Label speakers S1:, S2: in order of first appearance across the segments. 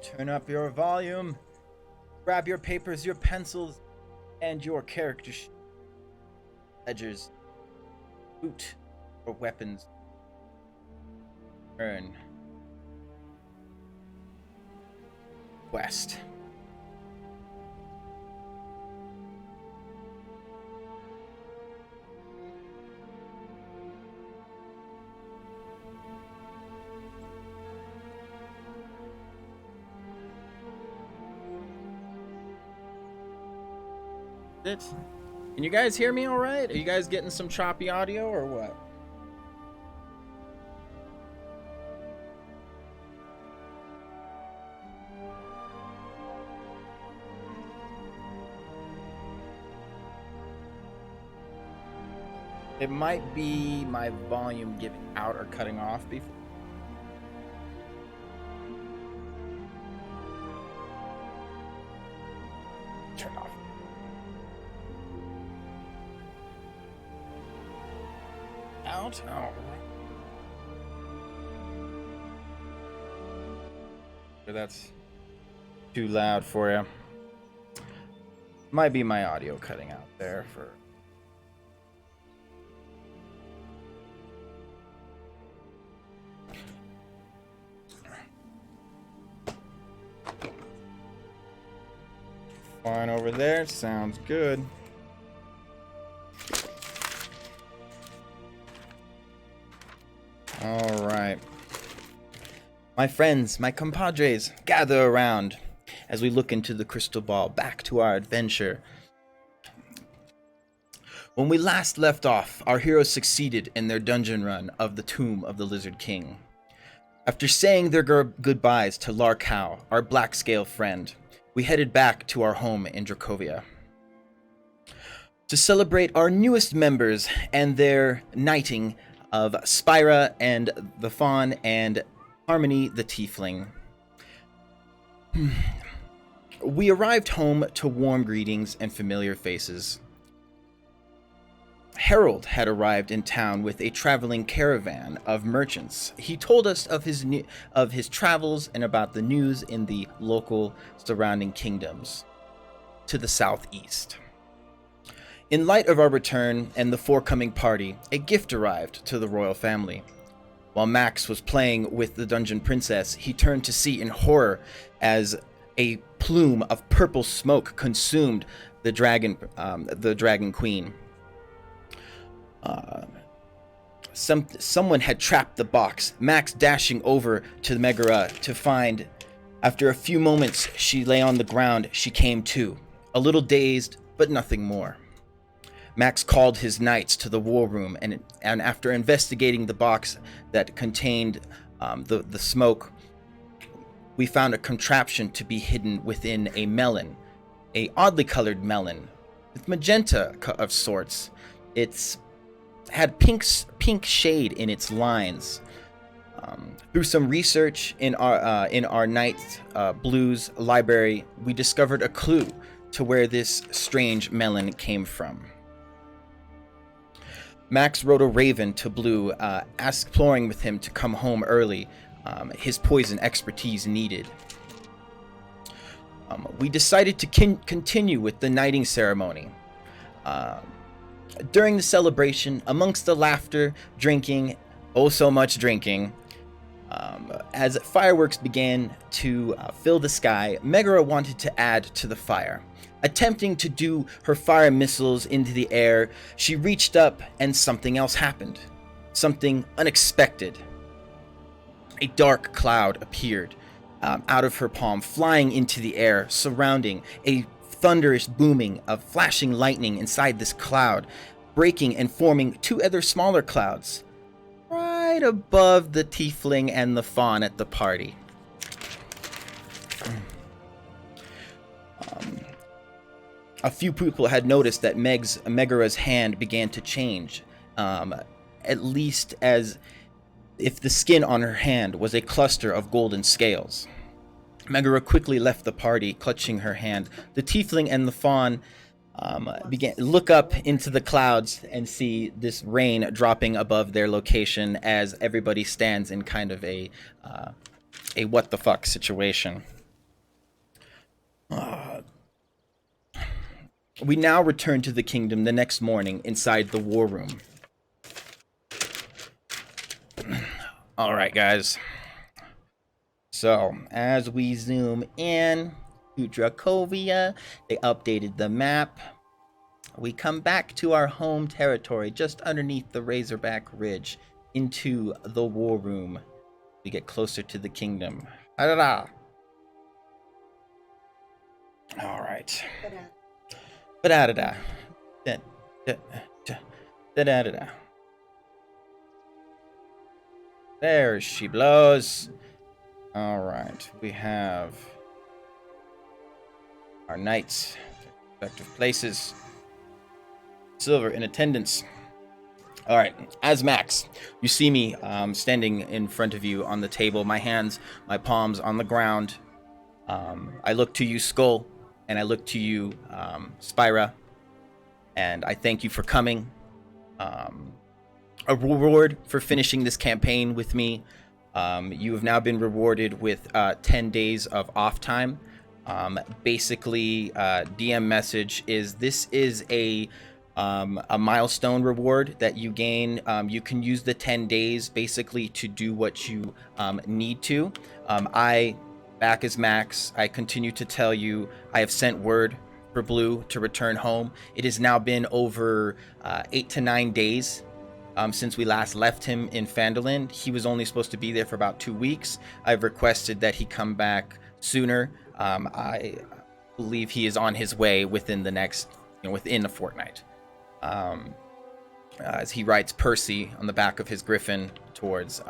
S1: Turn up your volume. Grab your papers, your pencils, and your character ledgers. Boot or weapons. Turn. West. Can you guys hear me all right? Are you guys getting some choppy audio or what? It might be my volume giving out or cutting off before. Turn off. Out. Oh. That's too loud for you. Might be my audio cutting out there for. Fine over there. Sounds good. All right. My friends, my compadres, gather around as we look into the crystal ball, back to our adventure. When we last left off, our heroes succeeded in their dungeon run of the Tomb of the Lizard King. After saying their goodbyes to Larkow, our black scale friend, we headed back to our home in Dracovia to celebrate our newest members and their knighting of Spyra and the Fawn and Harmony the Tiefling. We arrived home to warm greetings and familiar faces. Harold had arrived in town with a traveling caravan of merchants. He told us of his travels and about the news in the local surrounding kingdoms to the southeast. In light of our return and the forthcoming party, a gift arrived to the royal family. While Max was playing with the dungeon princess, he turned to see in horror as a plume of purple smoke consumed the dragon queen. Someone had trapped the box. Max dashing over to Megara to find. After a few moments, she lay on the ground. She came to, a little dazed, but nothing more. Max called his knights to the war room, and after investigating the box that contained the smoke, we found a contraption to be hidden within a melon, a oddly colored melon with magenta of sorts. It's had pink shade in its lines. Through some research in our Night Blues library, we discovered a clue to where this strange melon came from. Max rode a raven to Blue, exploring with him to come home early. His poison expertise needed. We decided to continue with the knighting ceremony. During the celebration, amongst the laughter, drinking, oh so much drinking, as fireworks began to fill the sky, Megara wanted to add to the fire. Attempting to do her fire missiles into the air, she reached up and something else happened. Something unexpected. A dark cloud appeared out of her palm, flying into the air, surrounding a thunderous booming of flashing lightning inside this cloud, breaking and forming two other smaller clouds right above the tiefling and the fawn at the party. A few people had noticed that Megara's hand began to change, at least as if the skin on her hand was a cluster of golden scales. Megara quickly left the party, clutching her hand. The tiefling and the fawn began look up into the clouds and see this rain dropping above their location as everybody stands in kind of a what the fuck situation. We now return to the kingdom the next morning inside the war room. Alright, guys. So, as we zoom in to Dracovia, they updated the map. We come back to our home territory just underneath the Razorback Ridge into the war room. We get closer to the kingdom. Alright. Ba-da-da-da. Da-da-da-da. There she blows. Alright, we have our knights, respective places. Silver in attendance. Alright, as Max, you see me standing in front of you on the table, my hands, my palms on the ground. I look to you, Skull, and I look to you, Spyra, and I thank you for coming. A reward for finishing this campaign with me. You have now been rewarded with 10 days of off time. Basically, DM message is this is a milestone reward that you gain. You can use the 10 days basically to do what you need to. Back as Max, I continue to tell you I have sent word for Blue to return home. It has now been over 8 to 9 days since we last left him in Phandalin. He was only supposed to be there for about 2 weeks. I've requested that he come back sooner. I believe he is on his way within the next, within a fortnight. As he writes Percy on the back of his griffin towards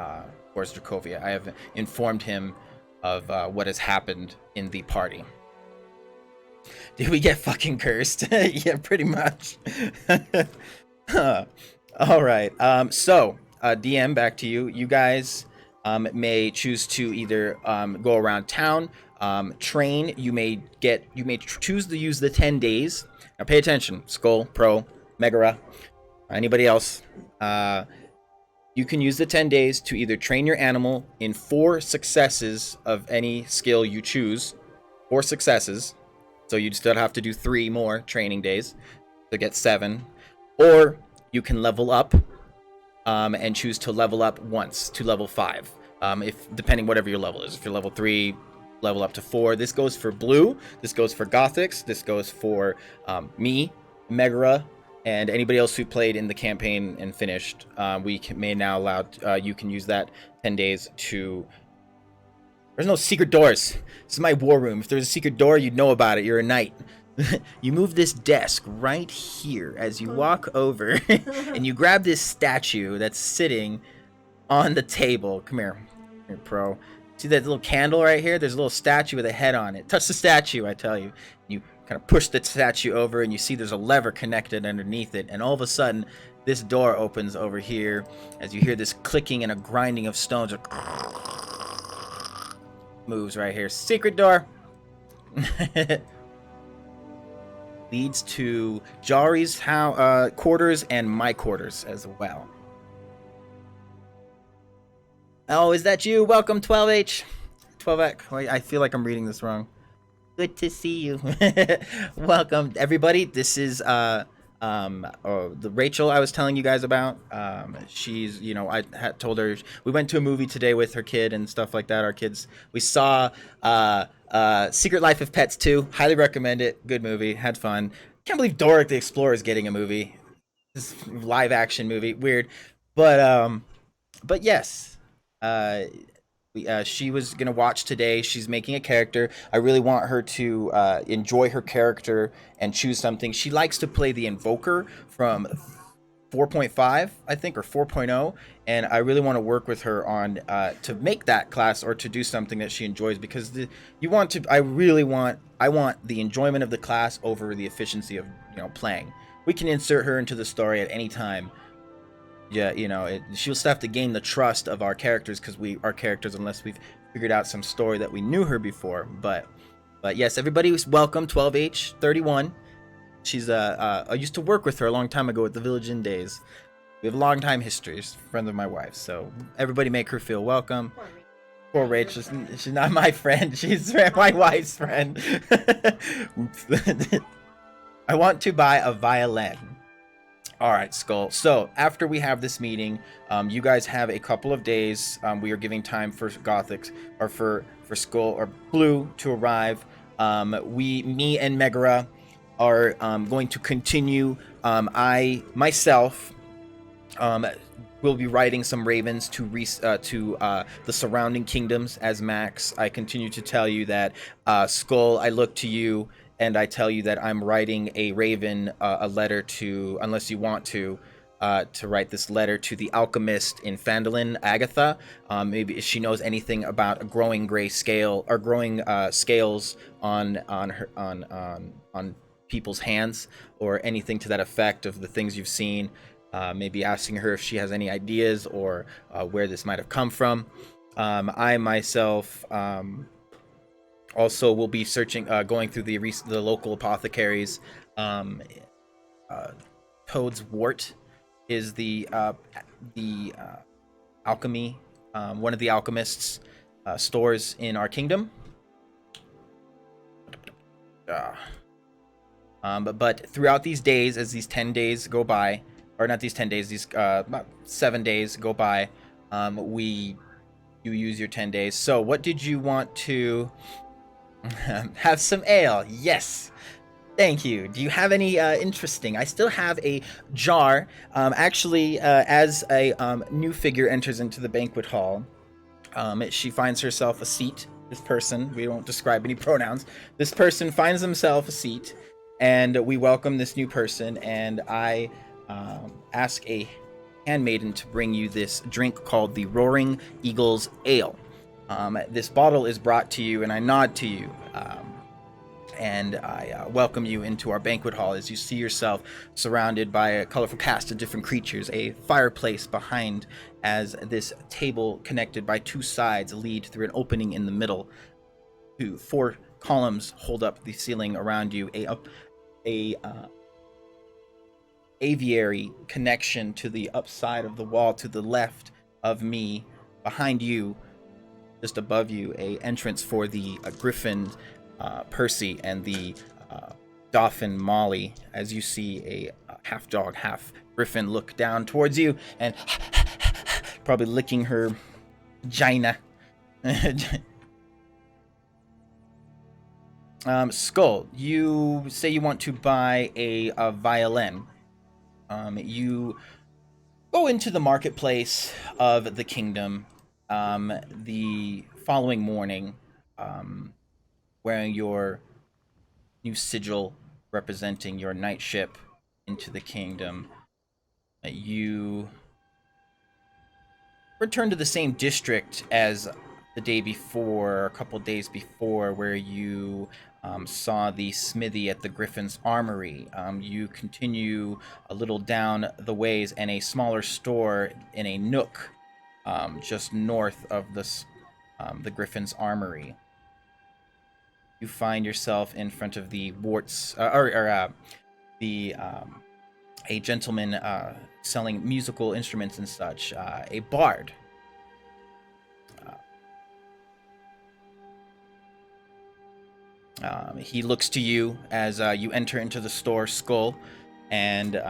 S1: Dracovia. I have informed him of what has happened in the party. Did we get fucking cursed? Yeah, pretty much. All right. So, DM, back to you. You guys may choose to either go around town, train. You may choose to use the 10 days. Now, pay attention. Skull, Pro, Megara, anybody else. You can use the 10 days to either train your animal in 4 successes of any skill you choose. 4 successes. So you'd still have to do 3 more training days to get 7. Or you can level up and choose to level up once to level 5. If depending whatever your level is. If you're level 3, level up to 4. This goes for Blue. This goes for Gothix. This goes for me, Megara, and anybody else who played in the campaign and finished. May now allow you can use that 10 days to. There's no secret doors. This is my war room. If there's a secret door, you'd know about it. You're a knight. You move this desk right here as you walk over, and you grab this statue that's sitting on the table. Come here, Pro. See that little candle right here? There's a little statue with a head on it. Touch the statue, I tell you. You kind of push the statue over, and you see there's a lever connected underneath it, and all of a sudden, this door opens over here as you hear this clicking and a grinding of stones. Moves right here. Secret door. Leads to Jari's quarters and my quarters as well. Oh, is that you? Welcome, 12H. 12X. I feel like I'm reading this wrong. Good to see you. Welcome, everybody. This is the Rachel I was telling you guys about. She's, I had told her we went to a movie today with her kid and stuff like that. Our kids. We saw Secret Life of Pets 2. Highly recommend it. Good movie. Had fun. Can't believe Doric the Explorer is getting a movie. This live action movie. Weird. But yes. She was gonna watch today. She's making a character. I really want her to enjoy her character and choose something. She likes to play the Invoker from 4.5, I think, or 4.0, and I really want to work with her on to make that class or to do something that she enjoys, because I want the enjoyment of the class over the efficiency of playing. We can insert her into the story at any time. Yeah, she'll still have to gain the trust of our characters, because our characters, unless we've figured out some story that we knew her before. But yes, everybody was welcome. 12H31. She's I used to work with her a long time ago at the Village Inn days. We have a long time history. She's a friend of my wife's, so everybody make her feel welcome. Poor Rachel. She's not my friend. She's my wife's friend. Oops. I want to buy a violin. All right, Skull. So after we have this meeting, you guys have a couple of days. We are giving time for Gothics or for Skull or Blue to arrive. Me and Megara are going to continue. I myself will be riding some ravens to the surrounding kingdoms as Max. I continue to tell you that Skull, I look to you and I tell you that I'm writing a raven a letter to, unless you want to write this letter to the alchemist in Phandalin, Agatha. Maybe if she knows anything about a growing gray scale or growing scales on people's hands or anything to that effect of the things you've seen. Maybe asking her if she has any ideas or where this might have come from. I myself also will be searching, going through the local apothecaries. Toad's Wart is the alchemy, one of the alchemists' stores in our kingdom. But throughout these days, as these 10 days go by, or not these 10 days, these about 7 days go by, you use your 10 days. So what did you want to have? Some ale? Yes. Thank you. Do you have any interesting? I still have a jar. Actually, as a new figure enters into the banquet hall, she finds herself a seat. This person, we won't describe any pronouns. This person finds themselves a seat, and we welcome this new person, and I ask a handmaiden to bring you this drink called the Roaring Eagle's Ale. This bottle is brought to you, and I nod to you, and I welcome you into our banquet hall as you see yourself surrounded by a colorful cast of different creatures, a fireplace behind, as this table connected by two sides lead through an opening in the middle. 4 columns hold up the ceiling around you, a aviary connection to the upside of the wall to the left of me. Behind you, just above you, a entrance for the griffin Percy and the Dauphin Molly, as you see a half dog, half griffin look down towards you and probably licking her vagina. Skull, you say you want to buy a violin. You go into the marketplace of the kingdom the following morning, wearing your new sigil representing your knightship into the kingdom. You return to the same district as the day before, a couple days before, where you saw the smithy at the Griffin's Armory. You continue a little down the ways, and a smaller store in a nook just north of the Griffin's Armory. You find yourself in front of the a gentleman selling musical instruments and such, a bard. He looks to you as you enter into the store, Skull, and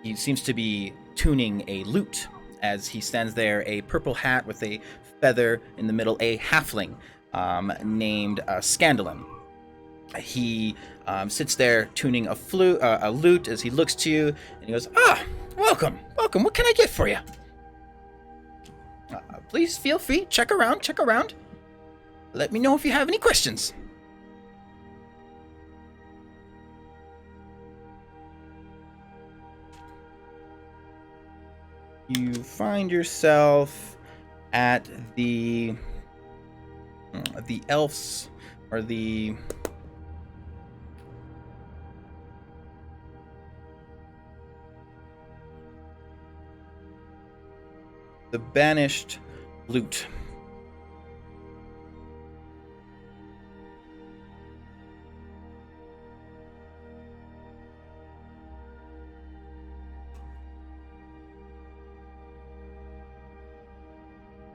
S1: he seems to be tuning a lute as he stands there, a purple hat with a feather in the middle, a halfling named Scandalin. He sits there tuning a lute as he looks to you, and he goes, welcome. What can I get for you? Please feel free, check around. Let me know if you have any questions. You find yourself at the elves, or the banished lute.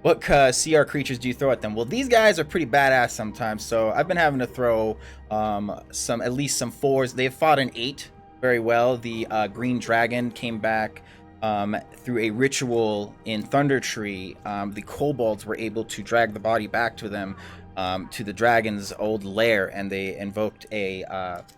S1: What CR creatures do you throw at them? Well, these guys are pretty badass sometimes, so I've been having to throw at least some 4s. They've fought an 8 very well. The green dragon came back through a ritual in Thunder Tree. The kobolds were able to drag the body back to them, to the dragon's old lair, and they invoked a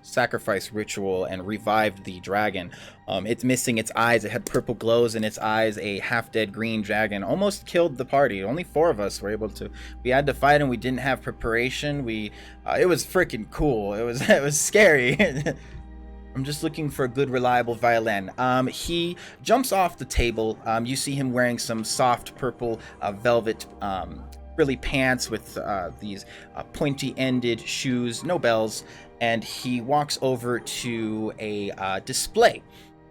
S1: sacrifice ritual and revived the dragon. It's missing its eyes. It had purple glows in its eyes. A half-dead green dragon almost killed the party. Only 4 of us were able to. We had to fight him. We didn't have preparation. It was freaking cool. It was scary. I'm just looking for a good, reliable violin. He jumps off the table. You see him wearing some soft purple velvet frilly pants with these pointy-ended shoes, no bells, and he walks over to a display.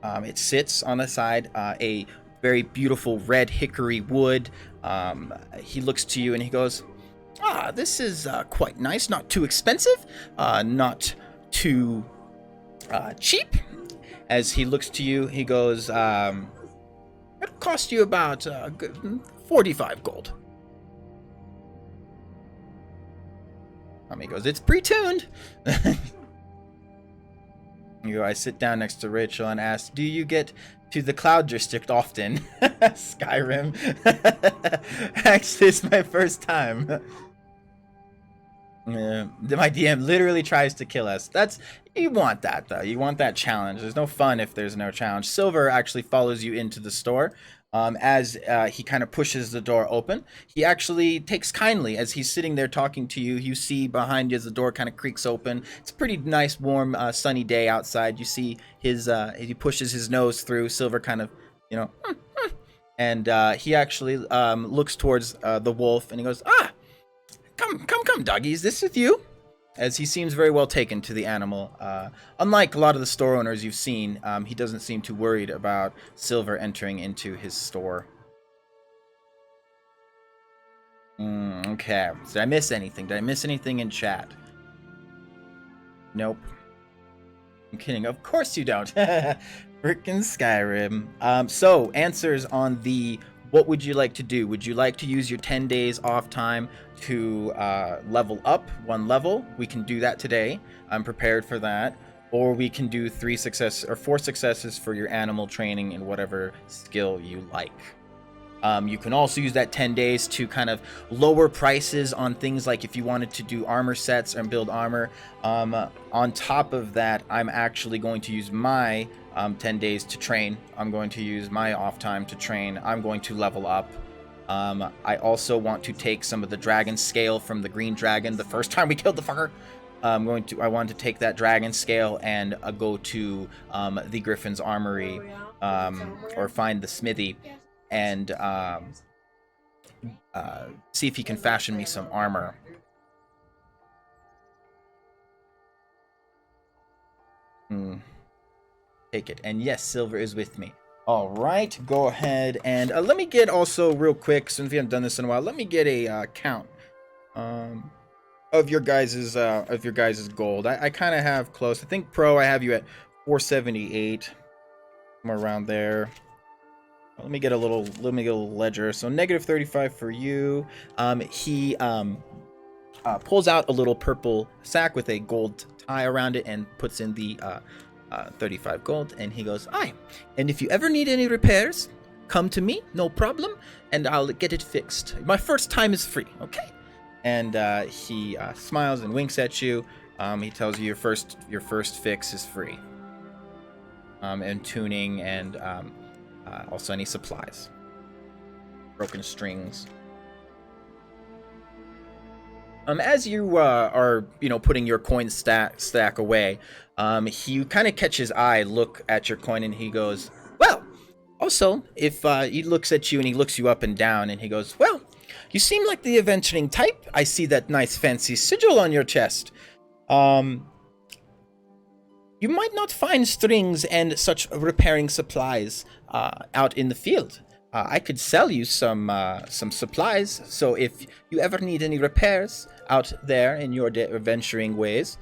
S1: It sits on the side, a very beautiful red hickory wood. He looks to you and he goes, this is quite nice. Not too expensive, not too cheap. As he looks to you, he goes, it'll cost you about 45 gold. He goes, it's pre-tuned. I sit down next to Rachel and ask, do you get to the Cloud District often? Skyrim. Actually, it's my first time. My DM literally tries to kill us. You want that, though. You want that challenge. There's no fun if there's no challenge. Silver actually follows you into the store. As he kind of pushes the door open, he actually takes kindly as he's sitting there talking to you. You see behind you as the door kind of creaks open. It's a pretty nice, warm, sunny day outside. You see he pushes his nose through. Silver kind of, and he actually looks towards the wolf and he goes, come, doggy, is this with you? As he seems very well taken to the animal. Unlike a lot of the store owners you've seen, he doesn't seem too worried about Silver entering into his store. Okay. Did I miss anything? Did I miss anything in chat? Nope. I'm kidding. Of course you don't. Frickin' Skyrim. So, answers on the what would you like to do? Would you like to use your 10 days off time to level up 1 level? We can do that today. I'm prepared for that. Or we can do 4 successes for your animal training in whatever skill you like. You can also use that 10 days to kind of lower prices on things like if you wanted to do armor sets and build armor. On top of that, I'm actually going to use my 10 days to train. I'm going to use my off time to train. I'm going to level up. I also want to take some of the dragon scale from the green dragon. The first time we killed the fucker, I want to take that dragon scale and go to the Griffin's armory, or find the smithy, and see if he can fashion me some armor. Take it. And yes, Silver is with me. All right, go ahead and let me get also real quick, since we haven't done this in a while, let me get a count of your guys's gold. I kind of have close. I think pro I have you at 478, somewhere around there. Let me get a little ledger. So negative 35 for you. He pulls out a little purple sack with a gold tie around it and puts in the 35 gold, and he goes, aye, and if you ever need any repairs, come to me, no problem, and I'll get it fixed. My first time is free, okay? And he smiles and winks at you. He tells you your first fix is free, and tuning, and also any supplies, broken strings. As you are, putting your coin stack away, he kind of catches eye, look at your coin, and he goes, well, also, if he looks at you and he looks you up and down, and he goes, well, you seem like the adventuring type. I see that nice fancy sigil on your chest. You might not find strings and such repairing supplies out in the field. I could sell you some supplies, so if you ever need any repairs out there in your adventuring ways,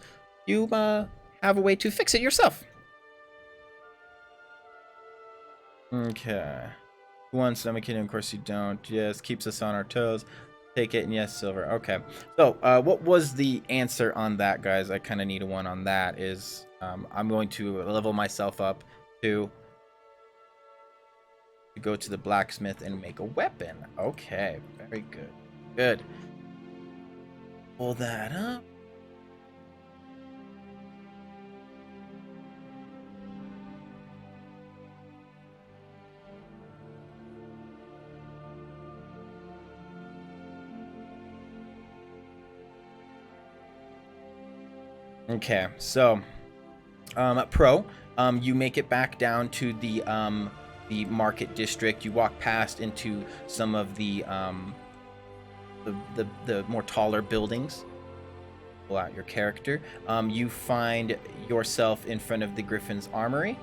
S1: you have a way to fix it yourself. Okay. One stomach kid, of course you don't. Yes, keeps us on our toes. Take it, and yes, silver. Okay. So, what was the answer on that, guys? I kind of need a one on that. Is I'm going to level myself up to go to the blacksmith and make a weapon. Okay, very good. Good. Pull that up. Okay, so Pro, you make it back down to the market district. You walk past into some of the more taller buildings. Pull out your character. You find yourself in front of the Griffin's armory.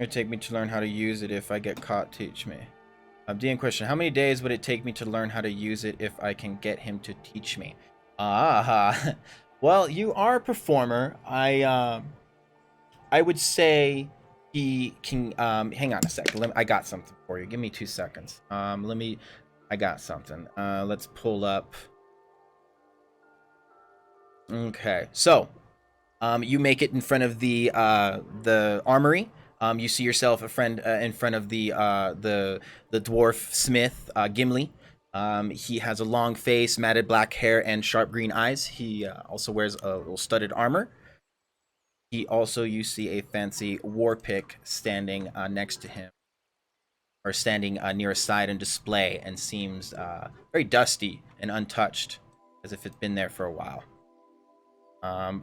S1: It would take me to learn how to use it. If I get caught, teach me. DM question: how many days would it take me to learn how to use it if I can get him to teach me? Well, you are a performer. I would say he can. Hang on a second. I got something for you. Give me 2 seconds. I got something. Let's pull up. Okay, so you make it in front of the armory. You see yourself in front of the dwarf smith, Gimli. He has a long face, matted black hair, and sharp green eyes. He also wears a little studded armor. You see a fancy war pick standing next to him, or standing near a side and display, and seems very dusty and untouched, as if it's been there for a while.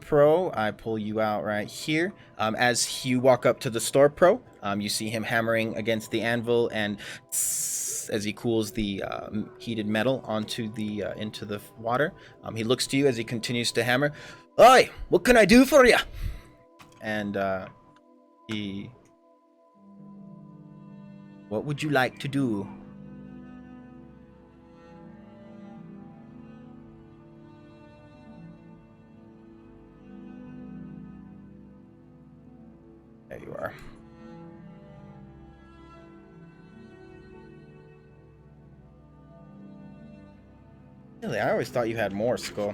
S1: Pro, I pull you out right here. As you walk up to the store, Pro, you see him hammering against the anvil, and as he cools the heated metal onto the into the water. He looks to you as he continues to hammer. Oi, what can I do for you? And what would you like to do? There you are. Really, I always thought you had more, Skull.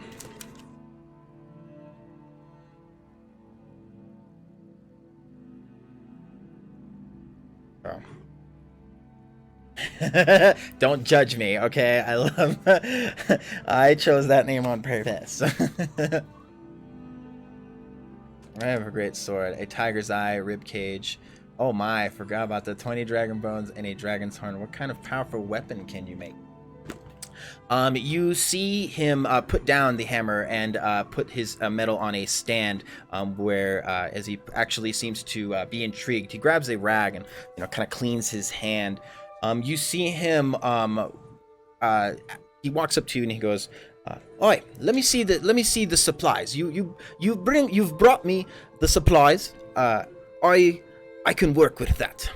S1: Oh. Don't judge me, okay? I chose that name on purpose. I have a great sword, a tiger's eye, rib cage. Oh my, I forgot about the 20 dragon bones and a dragon's horn. What kind of powerful weapon can you make? You see him put down the hammer and put his metal on a stand, where as he actually seems to be intrigued, he grabs a rag and kind of cleans his hand. You see him. He walks up to you and he goes, "Oi, let me see the supplies. You've brought me the supplies. I can work with that."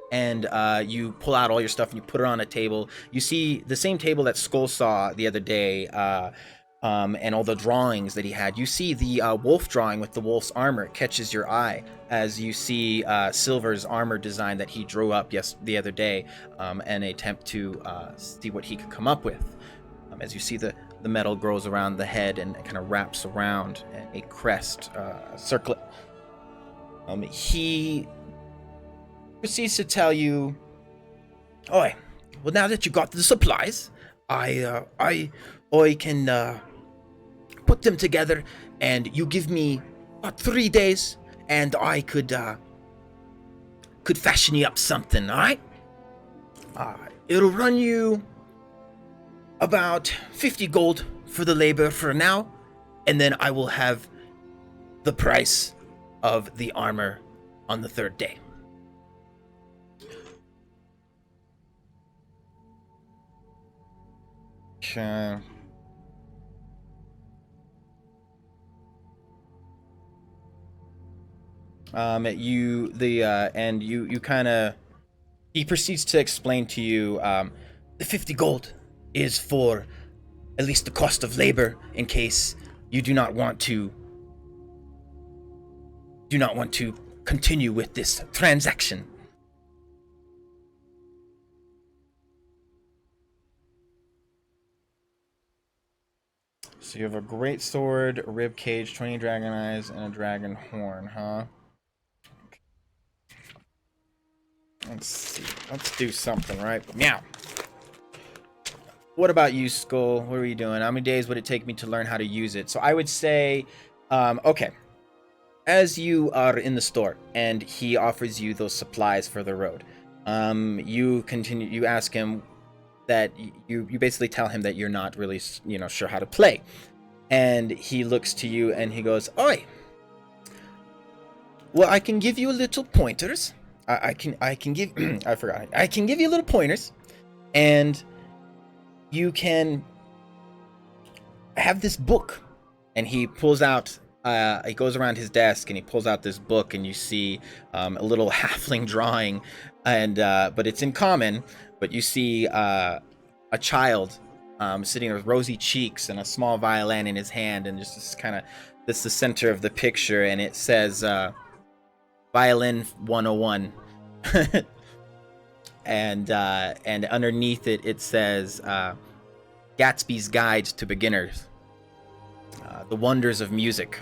S1: And you pull out all your stuff and you put it on a table. You see the same table that Skull saw the other day, and all the drawings that he had. You see the wolf drawing with the wolf's armor. It catches your eye as you see Silver's armor design that he drew up the other day, and attempt to see what he could come up with. As you see the metal grows around the head and kind of wraps around a crest, circlet. He proceeds to tell you, "Oi, well, now that you got the supplies, I can put them together, and you give me about 3 days, and I could fashion you up something. All right? It'll run you about 50 gold for the labor for now, and then I will have the price of the armor on the 3rd day." Okay. You kind of, he proceeds to explain to you, the 50 gold is for at least the cost of labor, in case you do not want to continue with this transaction. So you have a great sword, a rib cage, 20 dragon eyes, and a dragon horn, huh? Let's see. Let's do something, right? Meow. What about you, Skull? What are you doing? How many days would it take me to learn how to use it? So I would say, okay. As you are in the store and he offers you those supplies for the road, you ask him that you basically tell him that you're not really, sure how to play. And he looks to you and he goes, "Oi. Well, I can give you little pointers. I can give I forgot. I can give you little pointers, and you can have this book." And he pulls out he goes around his desk and he pulls out this book, and you see a little halfling drawing, and but it's in common, but you see a child sitting with rosy cheeks and a small violin in his hand, and just this is the center of the picture, and it says Violin 101. and underneath it says Gatsby's Guide to Beginners, the wonders of music.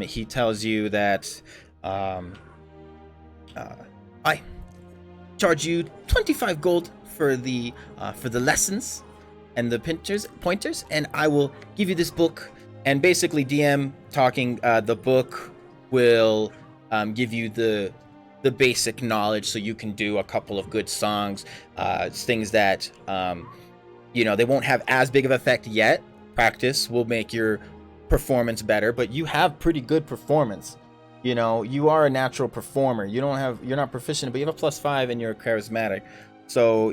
S1: He tells you that I charge you 25 gold for the lessons and the pointers, and I will give you this book. And basically, DM talking, the book will give you the basic knowledge, so you can do a couple of good songs, things that they won't have as big of effect yet. Practice will make your performance better, but you have pretty good performance. You are a natural performer. You're not proficient, but you have a +5 and you're charismatic. So,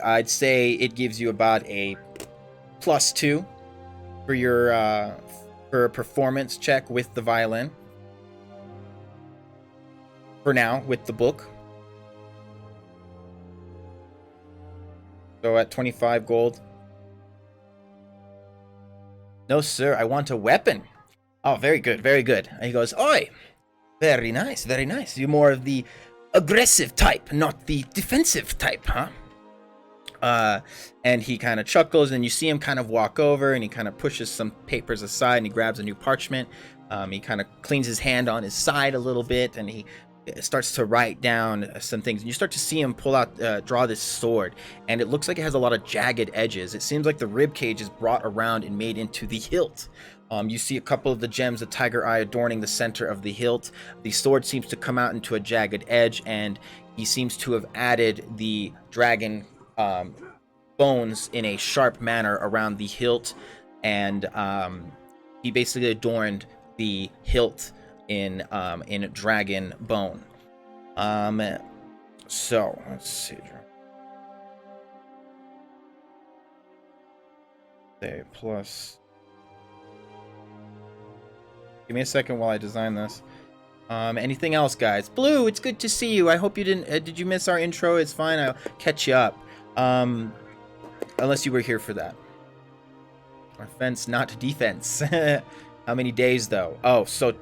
S1: I'd say it gives you about a +2 for your for a performance check with the violin. For now, with the book. So at 25 gold. No, sir, I want a weapon. Oh, very good, very good. And he goes, "Oi, very nice, very nice. You're more of the aggressive type, not the defensive type, huh?" And he kind of chuckles, and you see him kind of walk over, and he kind of pushes some papers aside, and he grabs a new parchment. He kind of cleans his hand on his side a little bit, and he starts to write down some things. And you start to see him draw this sword, and it looks like it has a lot of jagged edges. It seems like the rib cage is brought around and made into the hilt. You see a couple of the gems of tiger eye adorning the center of the hilt. The sword seems to come out into a jagged edge, and he seems to have added the dragon bones in a sharp manner around the hilt, and he basically adorned the hilt in dragon bone. So let's see. Say plus. Give me a second while I design this. Anything else, guys? Blue, it's good to see you. I hope you didn't. Did you miss our intro? It's fine. I'll catch you up. Unless you were here for that. Offense, not defense. How many days though? Oh, so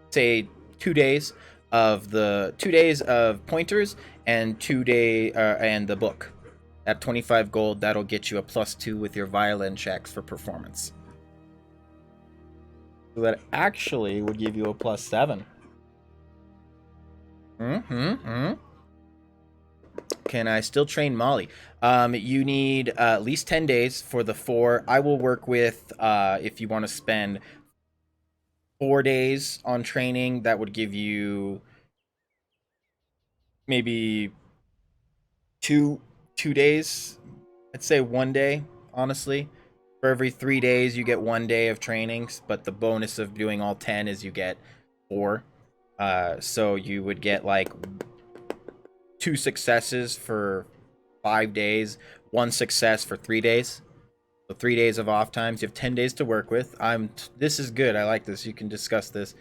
S1: say 2 days of pointers and 2 day and the book. At 25 gold, that'll get you a +2 with your violin checks for performance. So that actually would give you a +7. Can I still train Molly? You need at least 10 days for the 4. I will work with, if you want to spend 4 days on training, that would give you maybe two days. I'd say 1 day, honestly. For every 3 days, you get 1 day of trainings, but the bonus of doing all 10 is you get 4. So you would get like 2 successes for 5 days, 1 success for 3 days. So 3 days of off times. You have 10 days to work with. This is good. I like this. You can discuss this.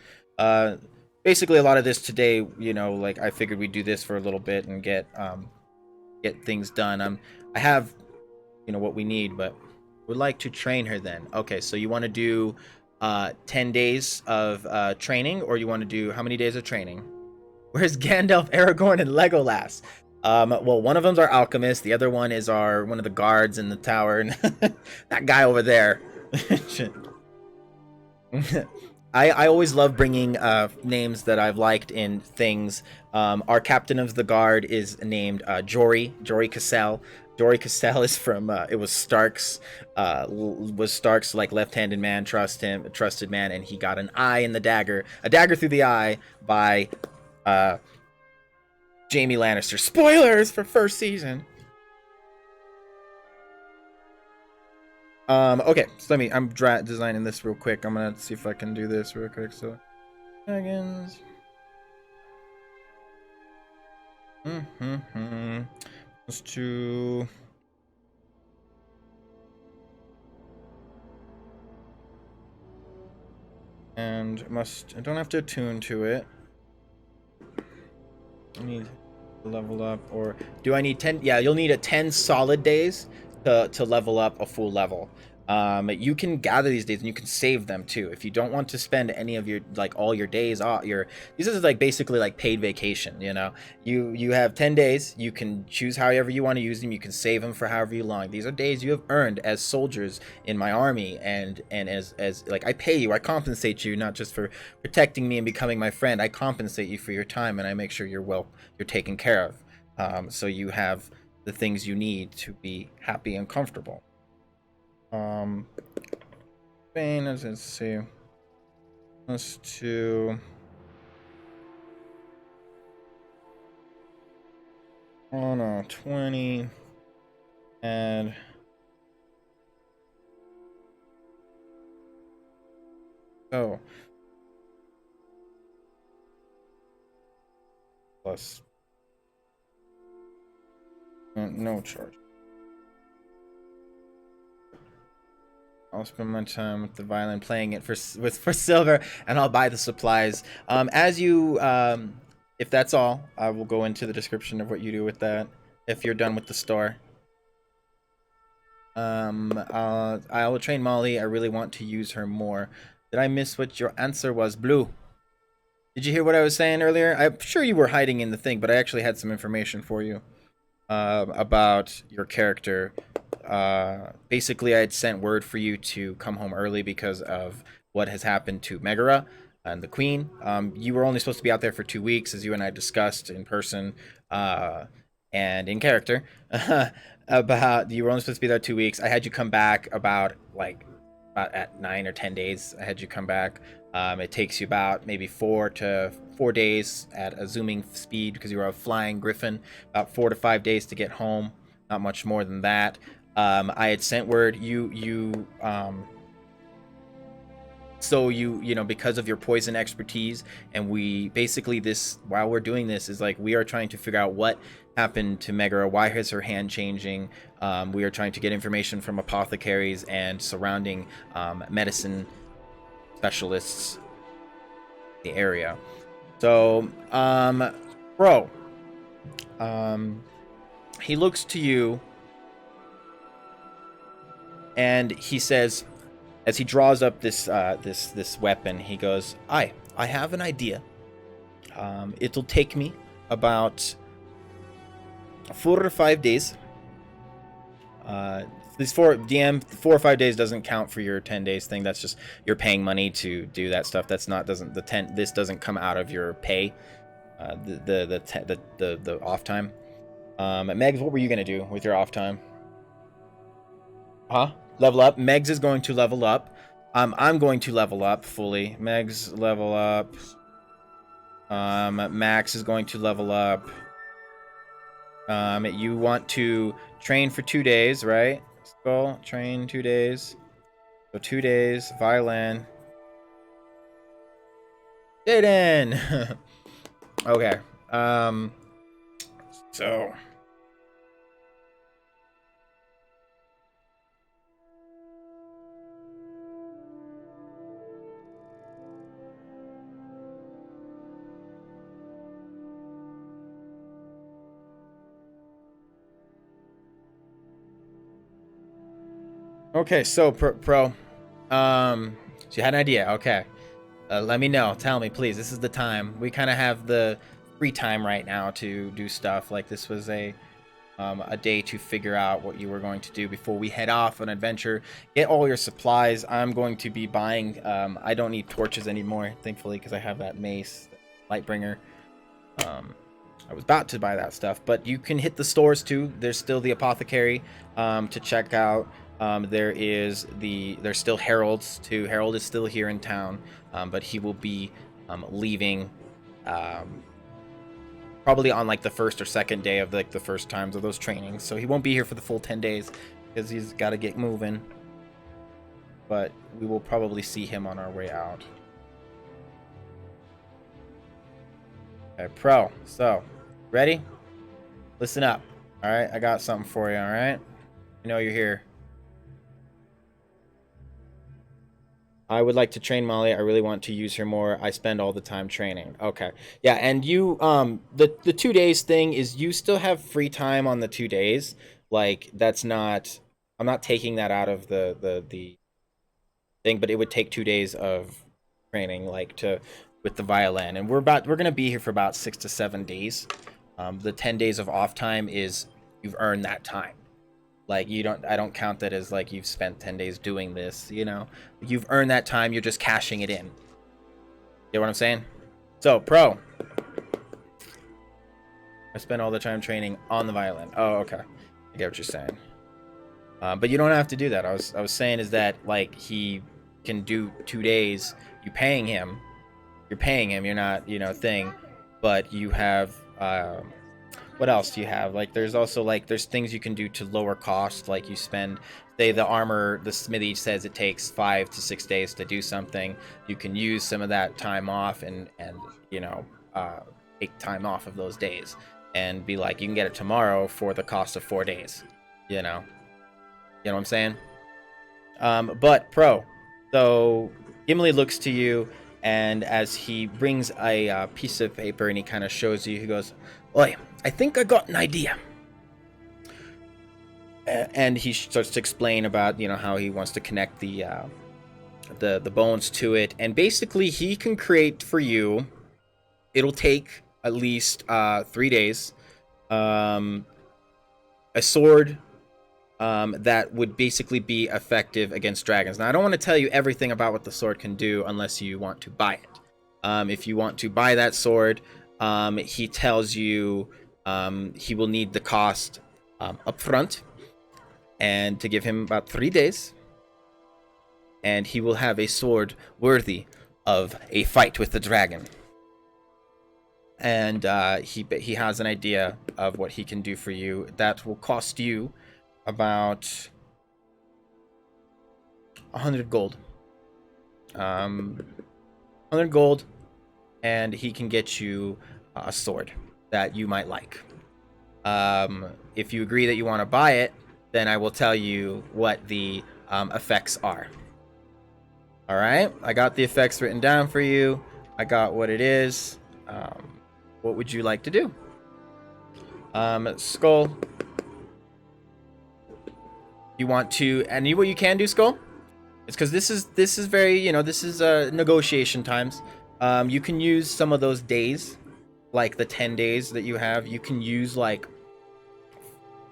S1: basically a lot of this today, you know, like I figured we'd do this for a little bit and get things done. I have, you know, what we need, but would like to train her then. Okay, so you want to do 10 days of training, or you want to do how many days of training? Where's Gandalf, Aragorn, and Legolas? Well, one of them's our alchemist. The other one is one of the guards in the tower. That guy over there. I always love bringing names that I've liked in things. Our captain of the guard is named Jory Cassell. Jory Cassell is from it was Stark's like left-handed man, trusted man, and he got an eye in the dagger, a dagger through the eye by Jaime Lannister. Spoilers for first season. Okay, so I'm designing this real quick. I'm gonna see if I can do this real quick. So, dragons. Let's do. And I don't have to attune to it. I need to level up, or do I need 10? Yeah, you'll need a 10 solid days to level up a full level. You can gather these days and you can save them too. If you don't want to spend any of your, like, all your days off, this is like basically like paid vacation, you know. You have 10 days, you can choose however you want to use them, you can save them for however you long. These are days you have earned as soldiers in my army, and as like, I pay you, I compensate you, not just for protecting me and becoming my friend. I compensate you for your time, and I make sure you're taken care of. So you have the things you need to be happy and comfortable. Spain, let's see. Let's do. Oh no, 20. And. Oh. Plus. No charge. I'll spend my time with the violin playing it for silver, and I'll buy the supplies. If that's all, I will go into the description of what you do with that. If you're done with the store, I will train Molly. I really want to use her more. Did I miss what your answer was, Blue? Did you hear what I was saying earlier? I'm sure you were hiding in the thing, but I actually had some information for you about your character. Basically, I had sent word for you to come home early because of what has happened to Megara and the Queen. You were only supposed to be out there for 2 weeks, as you and I discussed in person and in character. About you were only supposed to be there 2 weeks. I had you come back about at 9 or 10 days. I had you come back. It takes you about maybe 4 days at a zooming speed because you were a flying griffin. About 4 to 5 days to get home. Not much more than that. I had sent word so you know, because of your poison expertise, and we basically, while we're doing this, is like we are trying to figure out what happened to Megara, why is her hand changing. We are trying to get information from apothecaries and surrounding medicine specialists in the area. So bro, he looks to you and he says, as he draws up this weapon, he goes, I have an idea. It'll take me about 4 or 5 days. These 4 or 5 days doesn't count for your 10 days thing. That's just you're paying money to do that stuff. This doesn't come out of your pay. The off time. Megs, what were you gonna do with your off time? Huh? Level up. Megs is going to level up. I'm going to level up fully. Megs level up. Max is going to level up. You want to train for 2 days, right? Skull, train 2 days. So 2 days, violin. Jaden! Okay. So Okay, so pro, so you had an idea. Okay, let me know. Tell me, please. This is the time. We kind of have the free time right now to do stuff. Like this was a day to figure out what you were going to do before we head off on an adventure. Get all your supplies. I'm going to be buying. I don't need torches anymore, thankfully, because I have that mace, Lightbringer. I was about to buy that stuff, but you can hit the stores too. There's still the apothecary to check out. There's still heralds too. Harold is still here in town, but he will be leaving probably on like the first or second day of like the first times of those trainings. So he won't be here for the full 10 days because he's got to get moving. But we will probably see him on our way out. Okay, pro. So, ready? Listen up. All right, I got something for you. All right, I know you're here. I would like to train Molly. I really want to use her more. I spend all the time training. Okay. Yeah, and you the 2 days thing is you still have free time on the 2 days. Like that's not I'm not taking that out of the thing, but it would take 2 days of training like to with the violin. And we're going to be here for about 6 to 7 days. The 10 days of off time is you've earned that time. Like I don't count that as like you've spent 10 days doing this, you know. You've earned that time, you're just cashing it in. You know what I'm saying? So, pro. I spent all the time training on the violin. Oh, okay. I get what you're saying. But you don't have to do that. I was saying is that like he can do 2 days, you're paying him, you're not, you know, thing, but you have what else do you have? Like, there's also, like, there's things you can do to lower cost. Like, you spend, say, the armor, the smithy says it takes 5 to 6 days to do something. You can use some of that time off and you know, take time off of those days. And be like, you can get it tomorrow for the cost of 4 days. You know? You know what I'm saying? But, pro. So, Gimli looks to you, and as he brings a piece of paper and he kind of shows you, he goes, "Oi, I think I got an idea." And he starts to explain about, you know, how he wants to connect the bones to it. And basically, he can create for you, it'll take at least 3 days, a sword that would basically be effective against dragons. Now, I don't want to tell you everything about what the sword can do unless you want to buy it. If you want to buy that sword, he tells you he will need the cost up front, and to give him about 3 days, and he will have a sword worthy of a fight with the dragon. And he has an idea of what he can do for you that will cost you about 100 gold. 100 gold, and he can get you a sword that you might like. If you agree that you want to buy it, then I will tell you what the effects are. All right, I got the effects written down for you. I got what it is. What would you like to do? Skull. You want to, and what you can do, Skull? It's because this is very, you know, this is negotiation times. You can use some of those days, like the 10 days that you have. You can use like,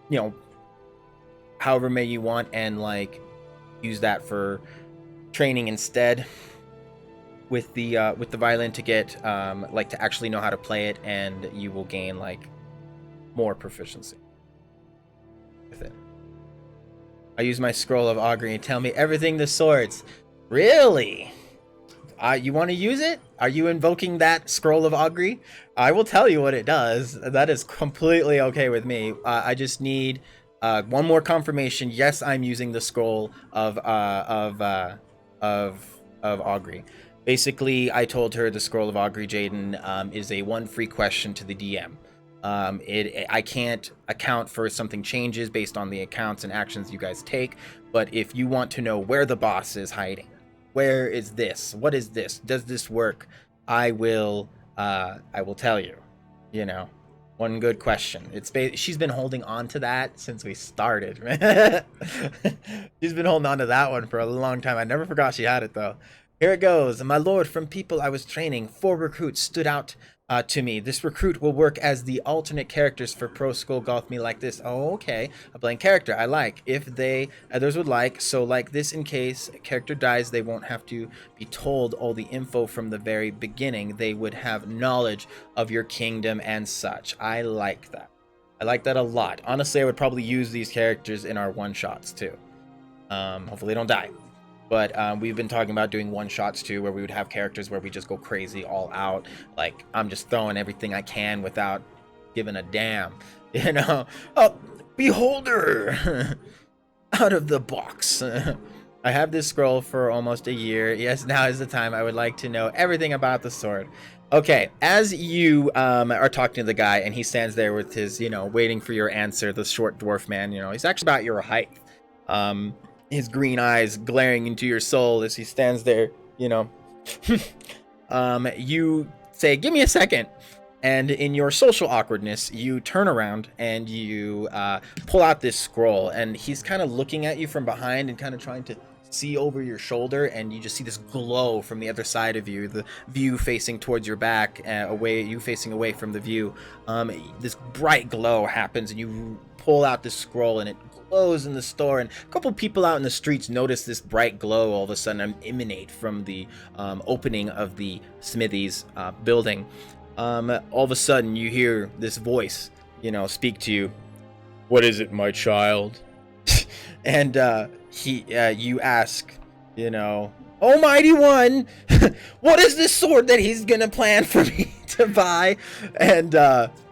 S1: you know, however many you want, and like use that for training instead with the violin to get like to actually know how to play it, and you will gain like more proficiency with it. I use my scroll of augury and tell me everything the swords. Really? You want to use it? Are you invoking that scroll of augury? I will tell you what it does. That is completely okay with me. I just need one more confirmation. Yes, I'm using the scroll of augury. Basically, I told her the scroll of augury, Jaden, is a one free question to the DM. I can't account for something changes based on the accounts and actions you guys take, but if you want to know where the boss is hiding, where is this, what is this, does this work, I will tell you, you know. One good question. She's been holding on to that since we started. She's been holding on to that one for a long time. I never forgot she had it though. Here it goes. My lord, from people I was training, 4 recruits stood out to me. This recruit will work as the alternate characters for Pro Skull Golf Me like this. Oh, okay. A blank character. I like. If they others would like, so like this, in case a character dies, they won't have to be told all the info from the very beginning. They would have knowledge of your kingdom and such. I like that. I like that a lot. Honestly, I would probably use these characters in our one-shots too. Hopefully they don't die. But we've been talking about doing one-shots too, where we would have characters where we just go crazy all out. Like, I'm just throwing everything I can without giving a damn. You know? Oh, beholder! Out of the box. I have this scroll for almost a year. Yes, now is the time. I would like to know everything about the sword. Okay, as you are talking to the guy, and he stands there with his, waiting for your answer, the short dwarf man, he's actually about your height. His green eyes glaring into your soul as he stands there, you say, give me a second. And in your social awkwardness, you turn around and you pull out this scroll, and he's kind of looking at you from behind and kind of trying to see over your shoulder, and you just see this glow from the other side of you, the view facing towards your back, you facing away from the view. This bright glow happens, and you pull out this scroll, and it glows in the store, and a couple people out in the streets notice this bright glow all of a sudden emanate from the opening of the smithy's building. All of a sudden you hear this voice, speak to you. What is it, my child? And you ask, Almighty One, what is this sword that he's gonna plan for me to buy? And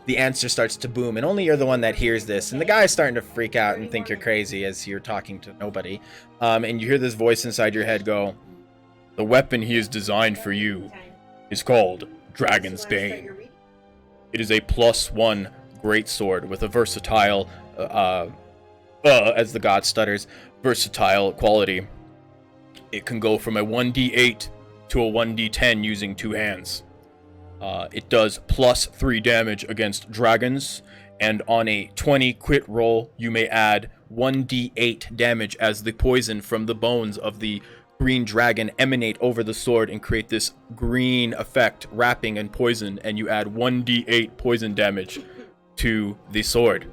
S1: the answer starts to boom, and only you're the one that hears this, and the guy's starting to freak out and think you're crazy as you're talking to nobody. And you hear this voice inside your head go, the weapon he has designed for you is called Dragon's Bane. It is a +1 greatsword with a versatile, as the god stutters, versatile quality. It can go from a 1d8 to a 1d10 using 2 hands. It does +3 damage against dragons, and on a 20 crit roll, you may add 1d8 damage as the poison from the bones of the green dragon emanate over the sword and create this green effect, wrapping and poison, and you add 1d8 poison damage to the sword.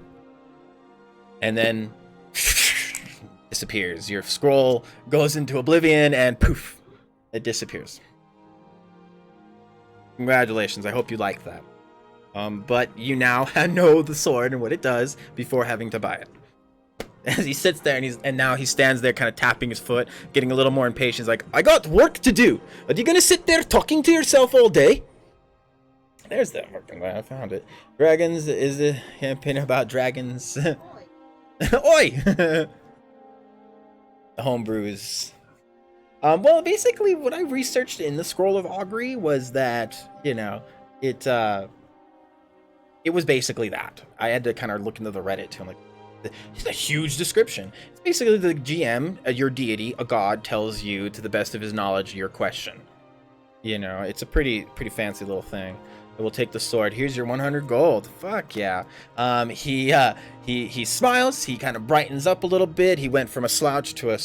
S1: And then disappears. Your scroll goes into oblivion, and poof, it disappears. Congratulations, I hope you like that. But you now know the sword and what it does before having to buy it. As he sits there and now he stands there kind of tapping his foot, getting a little more impatient. He's like, I got work to do. Are you gonna sit there talking to yourself all day? There's that working one. I found it. Dragons is a campaign about dragons. Oi! The homebrews. Well, basically what I researched in the Scroll of Augury was that, it was basically that. I had to kind of look into the Reddit too. I'm like, it's a huge description. It's basically the GM, your deity, a god, tells you to the best of his knowledge your question. It's a pretty fancy little thing. We'll take the sword. Here's your 100 gold. Fuck yeah. He smiles. He kind of brightens up a little bit. He went from a slouch to a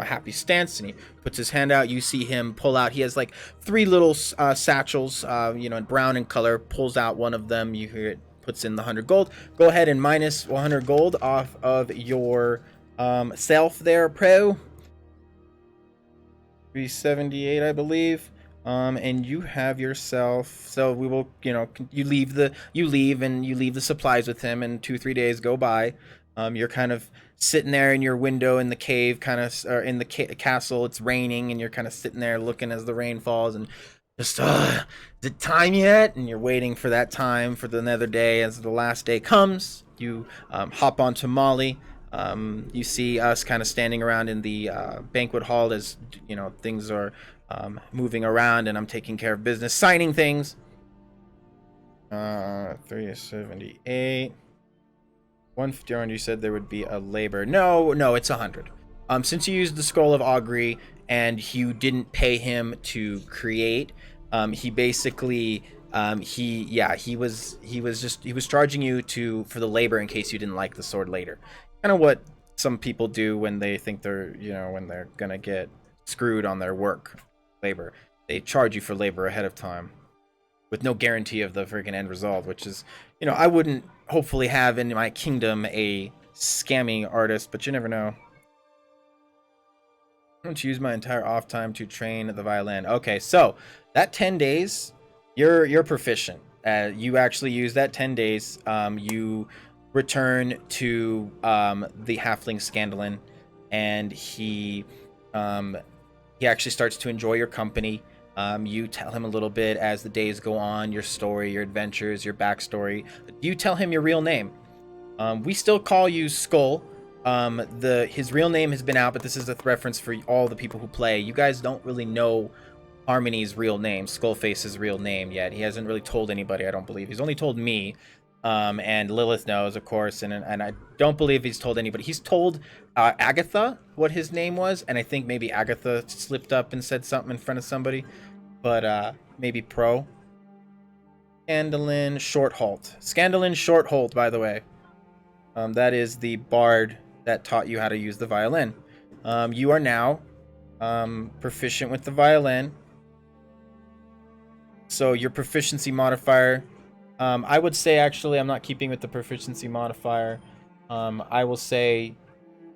S1: happy stance, and he puts his hand out. You see him pull out. He has like 3 little satchels, brown in color. Pulls out one of them. You hear it. Puts in the 100 gold. Go ahead and minus 100 gold off of your self there, pro. 378, I believe. And you have yourself. So we will, you leave the supplies with him, and 2-3 days go by. You're kind of sitting there in your window in the cave, or in the castle. It's raining, and you're kind of sitting there looking as the rain falls, and just, is it time yet? And you're waiting for that time for another day. As the last day comes, you hop onto Molly. You see us kind of standing around in the banquet hall as, things are moving around, and I'm taking care of business, signing things. 378. 150 around. You said there would be a labor. No, it's 100. Since you used the Scroll of Augury and you didn't pay him to create, he basically he was charging you for the labor in case you didn't like the sword later. Kind of what some people do when they think when they're gonna get screwed on their work labor. They charge you for labor ahead of time with no guarantee of the freaking end result, which is, I wouldn't hopefully have in my kingdom a scamming artist, but you never know. I don't use my entire off time to train the violin. Okay, so that 10 days, you're proficient. You actually use that 10 days. You return to the halfling Scandalin, and he actually starts to enjoy your company. You tell him a little bit as the days go on, your story, your adventures, your backstory. You tell him your real name. We still call you Skull. His real name has been out, but this is a reference for all the people who play. You guys don't really know Harmony's real name, Skullface's real name yet. He hasn't really told anybody, I don't believe. He's only told me, and Lilith knows, of course, and I don't believe he's told anybody. He's told Agatha what his name was, and I think maybe Agatha slipped up and said something in front of somebody, but maybe Pro. Scandalin Shortholt, by the way. That is the bard that taught you how to use the violin. You are now proficient with the violin. So your proficiency modifier, I would say, actually, I'm not keeping with the proficiency modifier. I will say,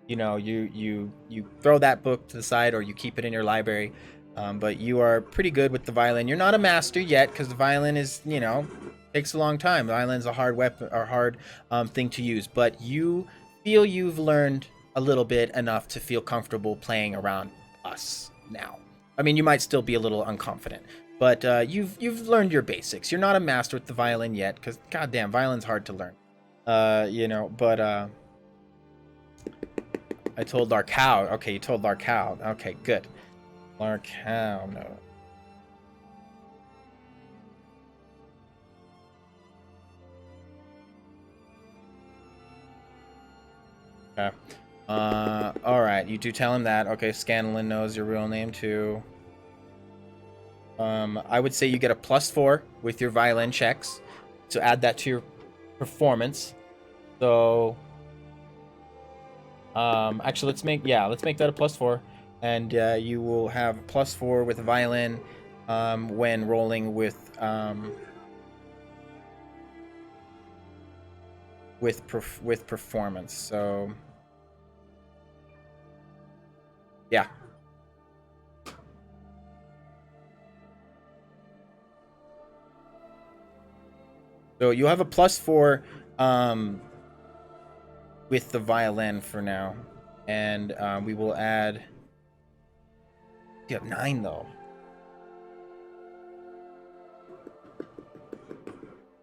S1: you throw that book to the side, or you keep it in your library. But you are pretty good with the violin. You're not a master yet, because the violin is, takes a long time. The violin's a hard weapon, or hard thing to use. But you feel you've learned a little bit enough to feel comfortable playing around us now. I mean, you might still be a little unconfident, but you've learned your basics. You're not a master with the violin yet, because goddamn, violin's hard to learn. But I told Larcow. Okay, you told Larcow. Okay, good. Larcow, no. Okay. All right. You do tell him that. Okay, Scandalin knows your real name too. I would say you get a +4 with your violin checks, so add that to your performance. So, actually, let's make that a +4, and you will have a +4 with violin when rolling with performance. So, yeah. So you have a +4 with the violin for now, and we will add. You have 9 though.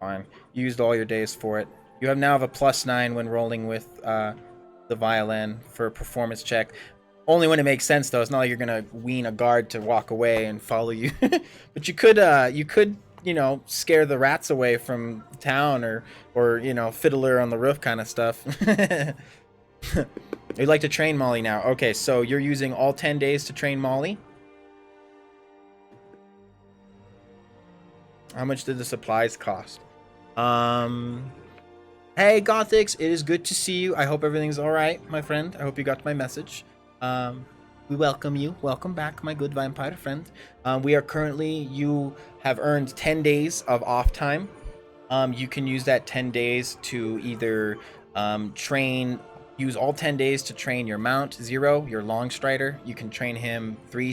S1: Fine. You used all your days for it. You now have a +9 when rolling with the violin for a performance check. Only when it makes sense, though. It's not like you're gonna wean a guard to walk away and follow you. But you could scare the rats away from town, or Fiddler on the Roof kind of stuff. You'd like to train Molly now. Okay, so you're using all 10 days to train Molly. How much did the supplies cost? Hey, Gothics, it is good to see you. I hope everything's all right, my friend. I hope you got my message. We welcome you. Welcome back, my good vampire friend. You have earned 10 days of off time. You can use that 10 days to either use all 10 days to train your mount, Zero, your long strider. You can train him 4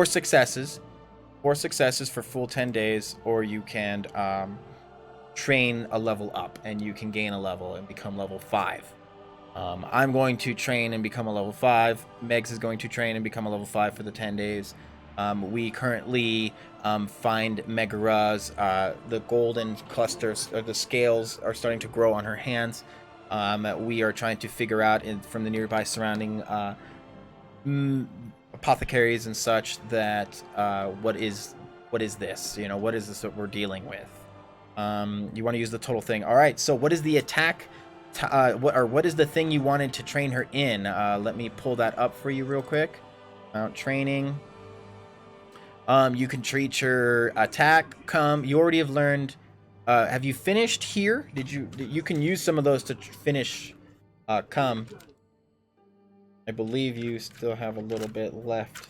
S1: successes for full 10 days, or you can train a level up, and you can gain a level and become level 5. I'm going to train and become a level 5. Megs is going to train and become a level 5 for the 10 days. We currently find Megara's, the golden clusters, or the scales are starting to grow on her hands. We are trying to figure out from the nearby surrounding apothecaries and such that what is this? What is this that we're dealing with? You want to use the total thing. All right, so what is the attack? What is the thing you wanted to train her in? Let me pull that up for you real quick. Mount training. You can treat your attack. You already have learned. Have you finished here? You can use some of those to finish. Come. I believe you still have a little bit left.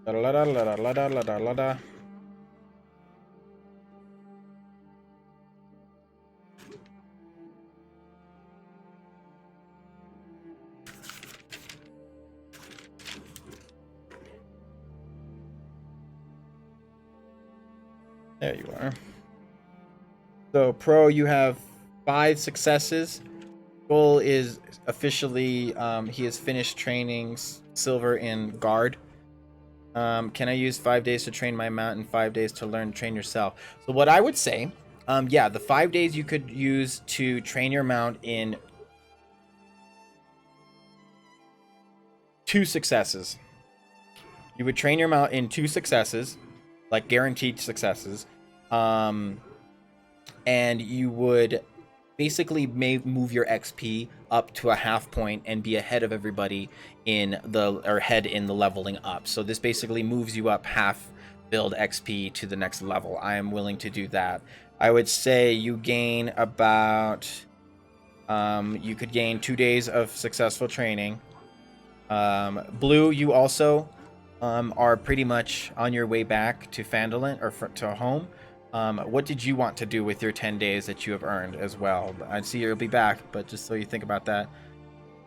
S1: La la la la la la la la la. There you are. So, Pro, you have 5 successes. Goal is officially, he has finished training Silver in Guard. Can I use 5 days to train my mount and 5 days to learn train yourself? So what I would say, yeah, the 5 days you could use to train your mount in 2 successes. You would train your mount in 2 successes, like guaranteed successes. And you would basically move your XP up to a half point and be ahead of everybody in the leveling up. So this basically moves you up half build XP to the next level. I am willing to do that. I would say you gain about you could gain 2 days of successful training. Blue, you also are pretty much on your way back to Phandalin or to home. What did you want to do with your 10 days that you have earned as well? I see you'll be back, but just so you think about that,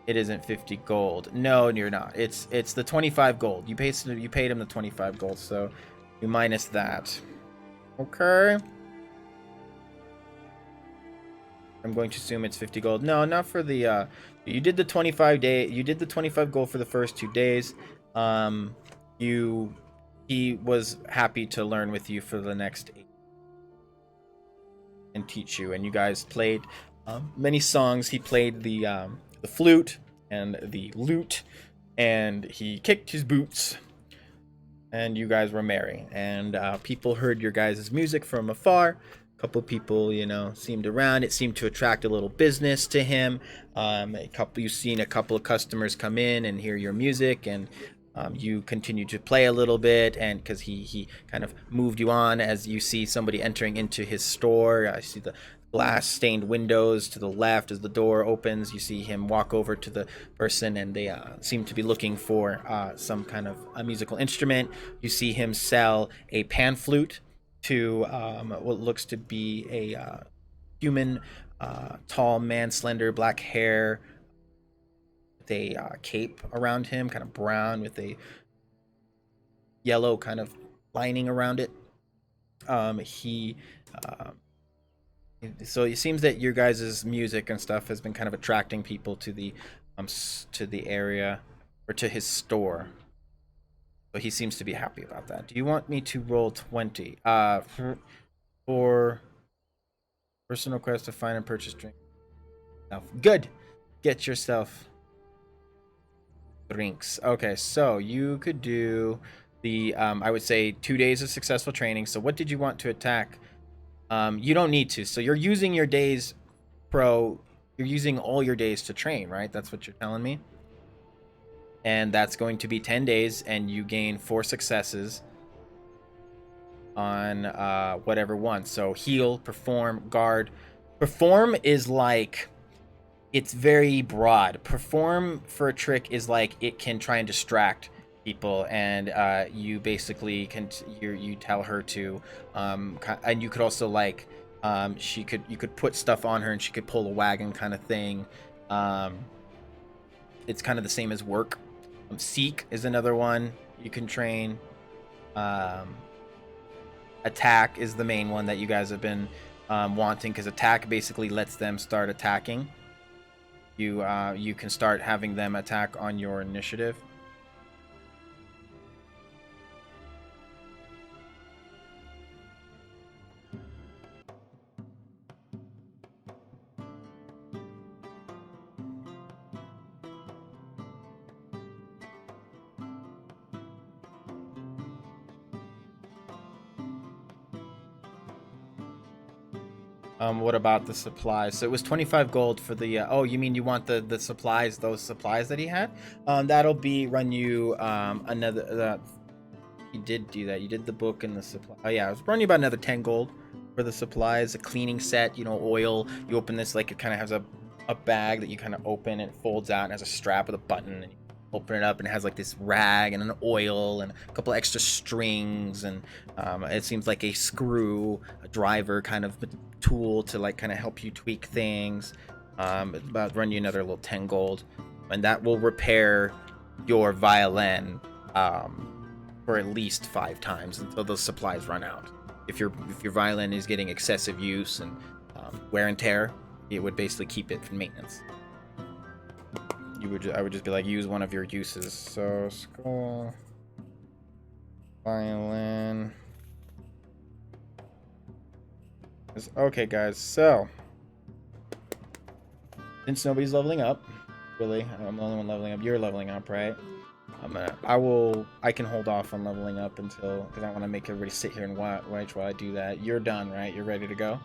S1: it isn't 50 gold. No, you're not. It's the 25 gold. You paid him the 25 gold, so you minus that. Okay. I'm going to assume it's 50 gold. No, not for the you did the 25 day. You did the 25 gold for the first 2 days. He was happy to learn with you for the next 8 and teach you, and you guys played many songs. He played the flute and the lute, and he kicked his boots, and you guys were merry, and people heard your guys' music from afar. A couple people, seemed around. It seemed to attract a little business to him. You've seen a couple of customers come in and hear your music, and you continue to play a little bit, and because he kind of moved you on as you see somebody entering into his store. I see the glass stained windows to the left. As the door opens, you see him walk over to the person, and they seem to be looking for some kind of a musical instrument. You see him sell a pan flute to what looks to be a human, tall man, slender, black hair, a cape around him, kind of brown with a yellow kind of lining around it. So it seems that your guys' music and stuff has been kind of attracting people to the area, or to his store. So he seems to be happy about that. Do you want me to roll 20? For personal quest to find and purchase drink. Good. Get yourself drinks. Okay, so you could do the I would say 2 days of successful training. So what did you want to attack? You don't need to. So you're using your days, Pro. You're using all your days to train, right? That's what you're telling me. And that's going to be 10 days, and you gain 4 successes on whatever one. So heal, perform, guard. Perform is like, it's very broad. Perform for a trick is like it can try and distract people, and you basically can you tell her to and you could also like you could put stuff on her and she could pull a wagon kind of thing. It's kind of the same as work. Seek is another one you can train. Attack is the main one that you guys have been wanting, because attack basically lets them start attacking. You can start having them attack on your initiative. What about the supplies? So it was 25 gold for the oh, you mean you want the supplies, those supplies that he had? That'll be run you another you did do that. You did the book and the supply. Oh yeah, I was running you about another 10 gold for the supplies, a cleaning set, you know, oil. You open this, like, it kind of has a bag that you kind of open, and it folds out and has a strap with a button, and you open it up and it has like this rag and an oil and a couple extra strings, and it seems like a screw, a driver kind of tool to like kind of help you tweak things. About run you another little 10 gold, and that will repair your violin for at least 5 times until those supplies run out. If your violin is getting excessive use and wear and tear, it would basically keep it for maintenance. I would just be like, use one of your uses. So skull, violin. Okay, guys. So since nobody's leveling up, really, I'm the only one leveling up. You're leveling up, right? I can hold off on leveling up until, because I want to make everybody sit here and watch while I do that. You're done, right? You're ready to go.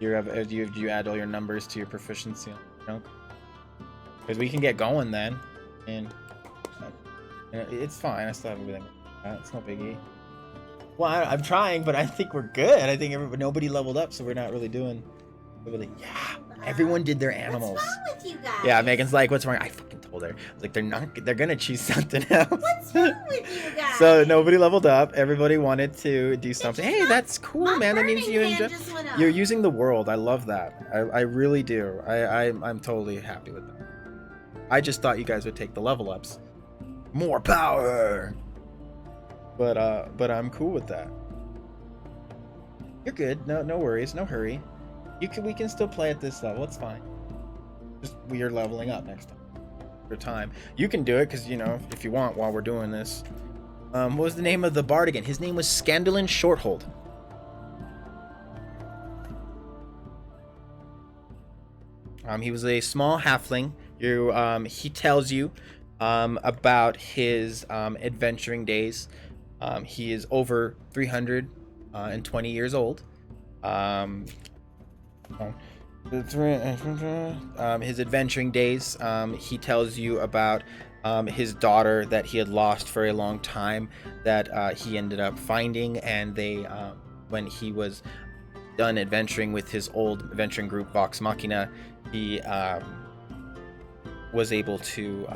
S1: Do you add all your numbers to your proficiency? Because we can get going then, and it's fine. I still have everything. It's no biggie. Well, I'm trying, but I think we're good. I think nobody leveled up, so we're not really doing. Yeah, everyone did their animals.
S2: What's wrong with you guys?
S1: Yeah, Megan's like, what's wrong? I fucking told her. Like, they're gonna choose something else.
S2: What's wrong with you guys?
S1: So nobody leveled up. Everybody wanted to do something. Hey, that's cool, man. That means you're using the world. I love that. I really do. I'm totally happy with that. I just thought you guys would take the level ups. More power. But I'm cool with that. You're good. No worries. No hurry. We can still play at this level. It's fine. Just we are leveling up next time. For time. You can do it because, you know, if you want, while we're doing this. What was the name of the bard again? His name was Scandalin Shorthold. He was a small halfling. He tells you about his adventuring days. He is over 320 years old. His adventuring days. He tells you about his daughter that he had lost for a long time, that he ended up finding, and they, when he was done adventuring with his old adventuring group Vox Machina, he was able to,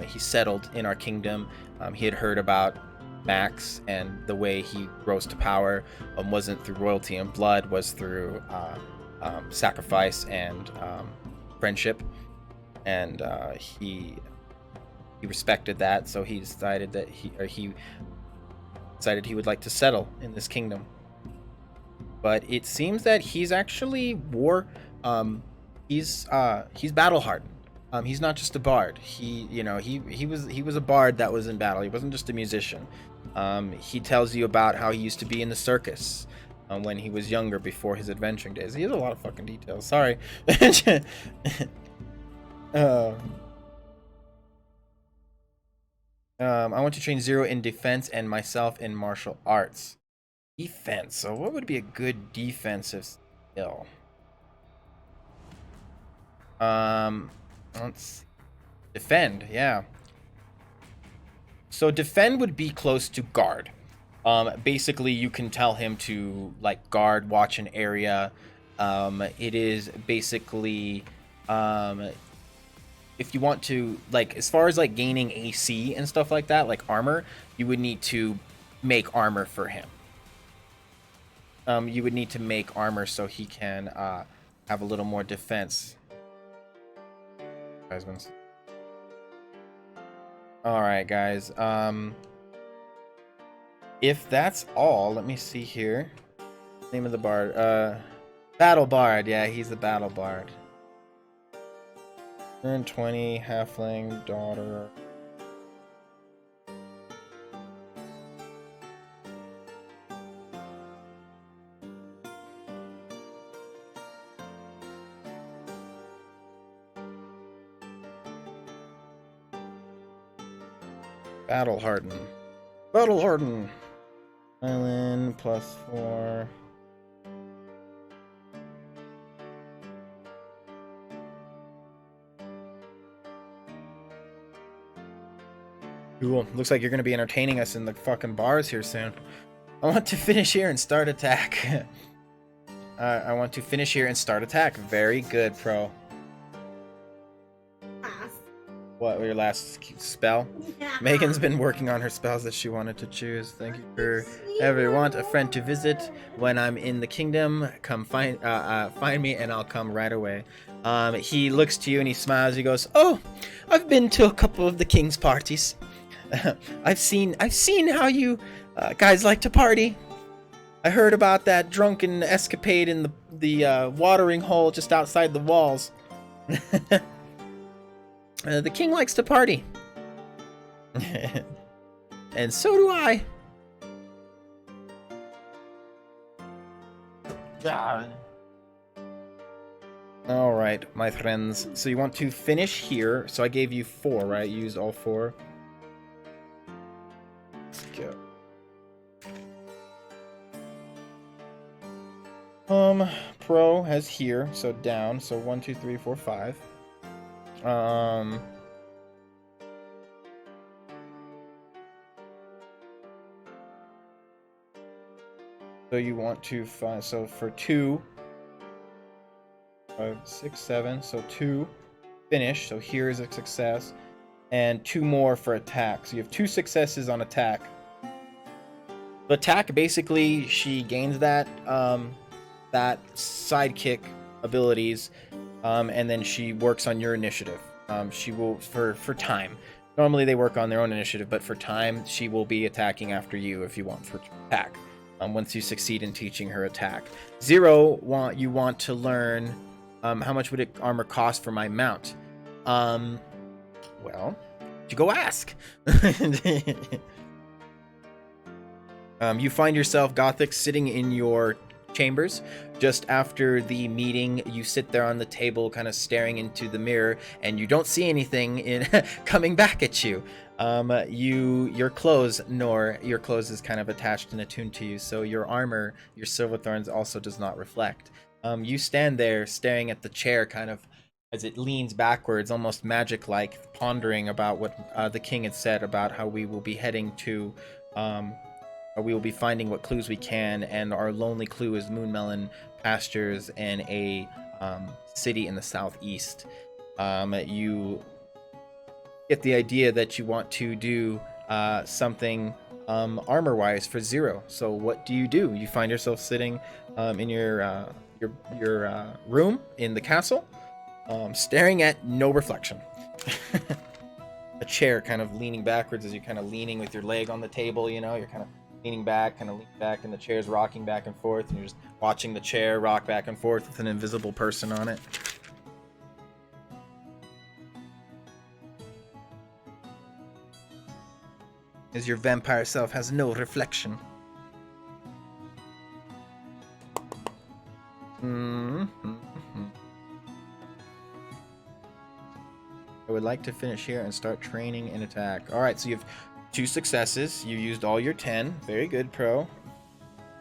S1: he settled in our kingdom. He had heard about Max, and the way he rose to power wasn't through royalty and blood, was through sacrifice and friendship, and he respected that, so he decided that he would like to settle in this kingdom. But it seems that he's actually he's battle hardened. He's not just a bard. He was a bard that was in battle. He wasn't just a musician. He tells you about how he used to be in the circus when he was younger, before his adventuring days. He has a lot of fucking details. Sorry. I want to train Zero in defense and myself in martial arts. Defense. So what would be a good defensive skill? Let's see. Defend, yeah. So defend would be close to guard. Basically, you can tell him to like guard, watch an area. It is basically, if you want to, like, as far as like gaining AC and stuff like that, like armor, you would need to make armor for him. You would need to make armor so he can have a little more defense. All right, guys. If that's all, let me see here. Name of the bard. Battle Bard. Yeah, he's the Battle Bard. Turn 20, halfling, daughter. Battle harden. Battle harden. Island +4. Cool. Looks like you're going to be entertaining us in the fucking bars here soon. I want to finish here and start attack. I want to finish here and start attack. Very good, pro. What, your last spell?
S2: Yeah.
S1: Megan's been working on her spells that she wanted to choose. Thank you for ever want a friend to visit when I'm in the kingdom. Come find me and I'll come right away. He looks to you and he smiles. He goes, "Oh, I've been to a couple of the king's parties. I've seen how you guys like to party. I heard about that drunken escapade in the watering hole just outside the walls." The king likes to party. And so do I. God. All right, my friends. So you want to finish here. So I gave you 4, right? You used all 4. Let's go. Pro has here, so down. So 1, 2, 3, 4, 5. So you want to find, so for 2, 5, 6, 7, so 2 finish, so here is a success, and 2 more for attack. So you have 2 successes on attack. The attack, basically, she gains that sidekick abilities, and then she works on your initiative. She will, for time. Normally they work on their own initiative, but for time, she will be attacking after you if you want for attack. Once you succeed in teaching her attack. 0, you want to learn how much would armor cost for my mount? Well, you go ask. You find yourself, Gothic, sitting in your chambers. Just after the meeting, you sit there on the table kind of staring into the mirror, and you don't see anything coming back at you. Your clothes is kind of attached and attuned to you, so your armor, your silver thorns, also does not reflect. You stand there staring at the chair kind of as it leans backwards, almost magic-like, pondering about what the king had said about how we will be heading to we will be finding what clues we can, and our lonely clue is Moonmelon pastures and a city in the southeast. You get the idea that you want to do something armor-wise for 0. So what do? You find yourself sitting in your room in the castle, staring at no reflection. A chair kind of leaning backwards as you're kind of leaning with your leg on the table, you're kind of leaning back, and the chair's rocking back and forth, and you're just watching the chair rock back and forth with an invisible person on it. As your vampire self has no reflection. I would like to finish here and start training in attack. Alright, so you have 2 successes. You used all your 10. Very good, pro.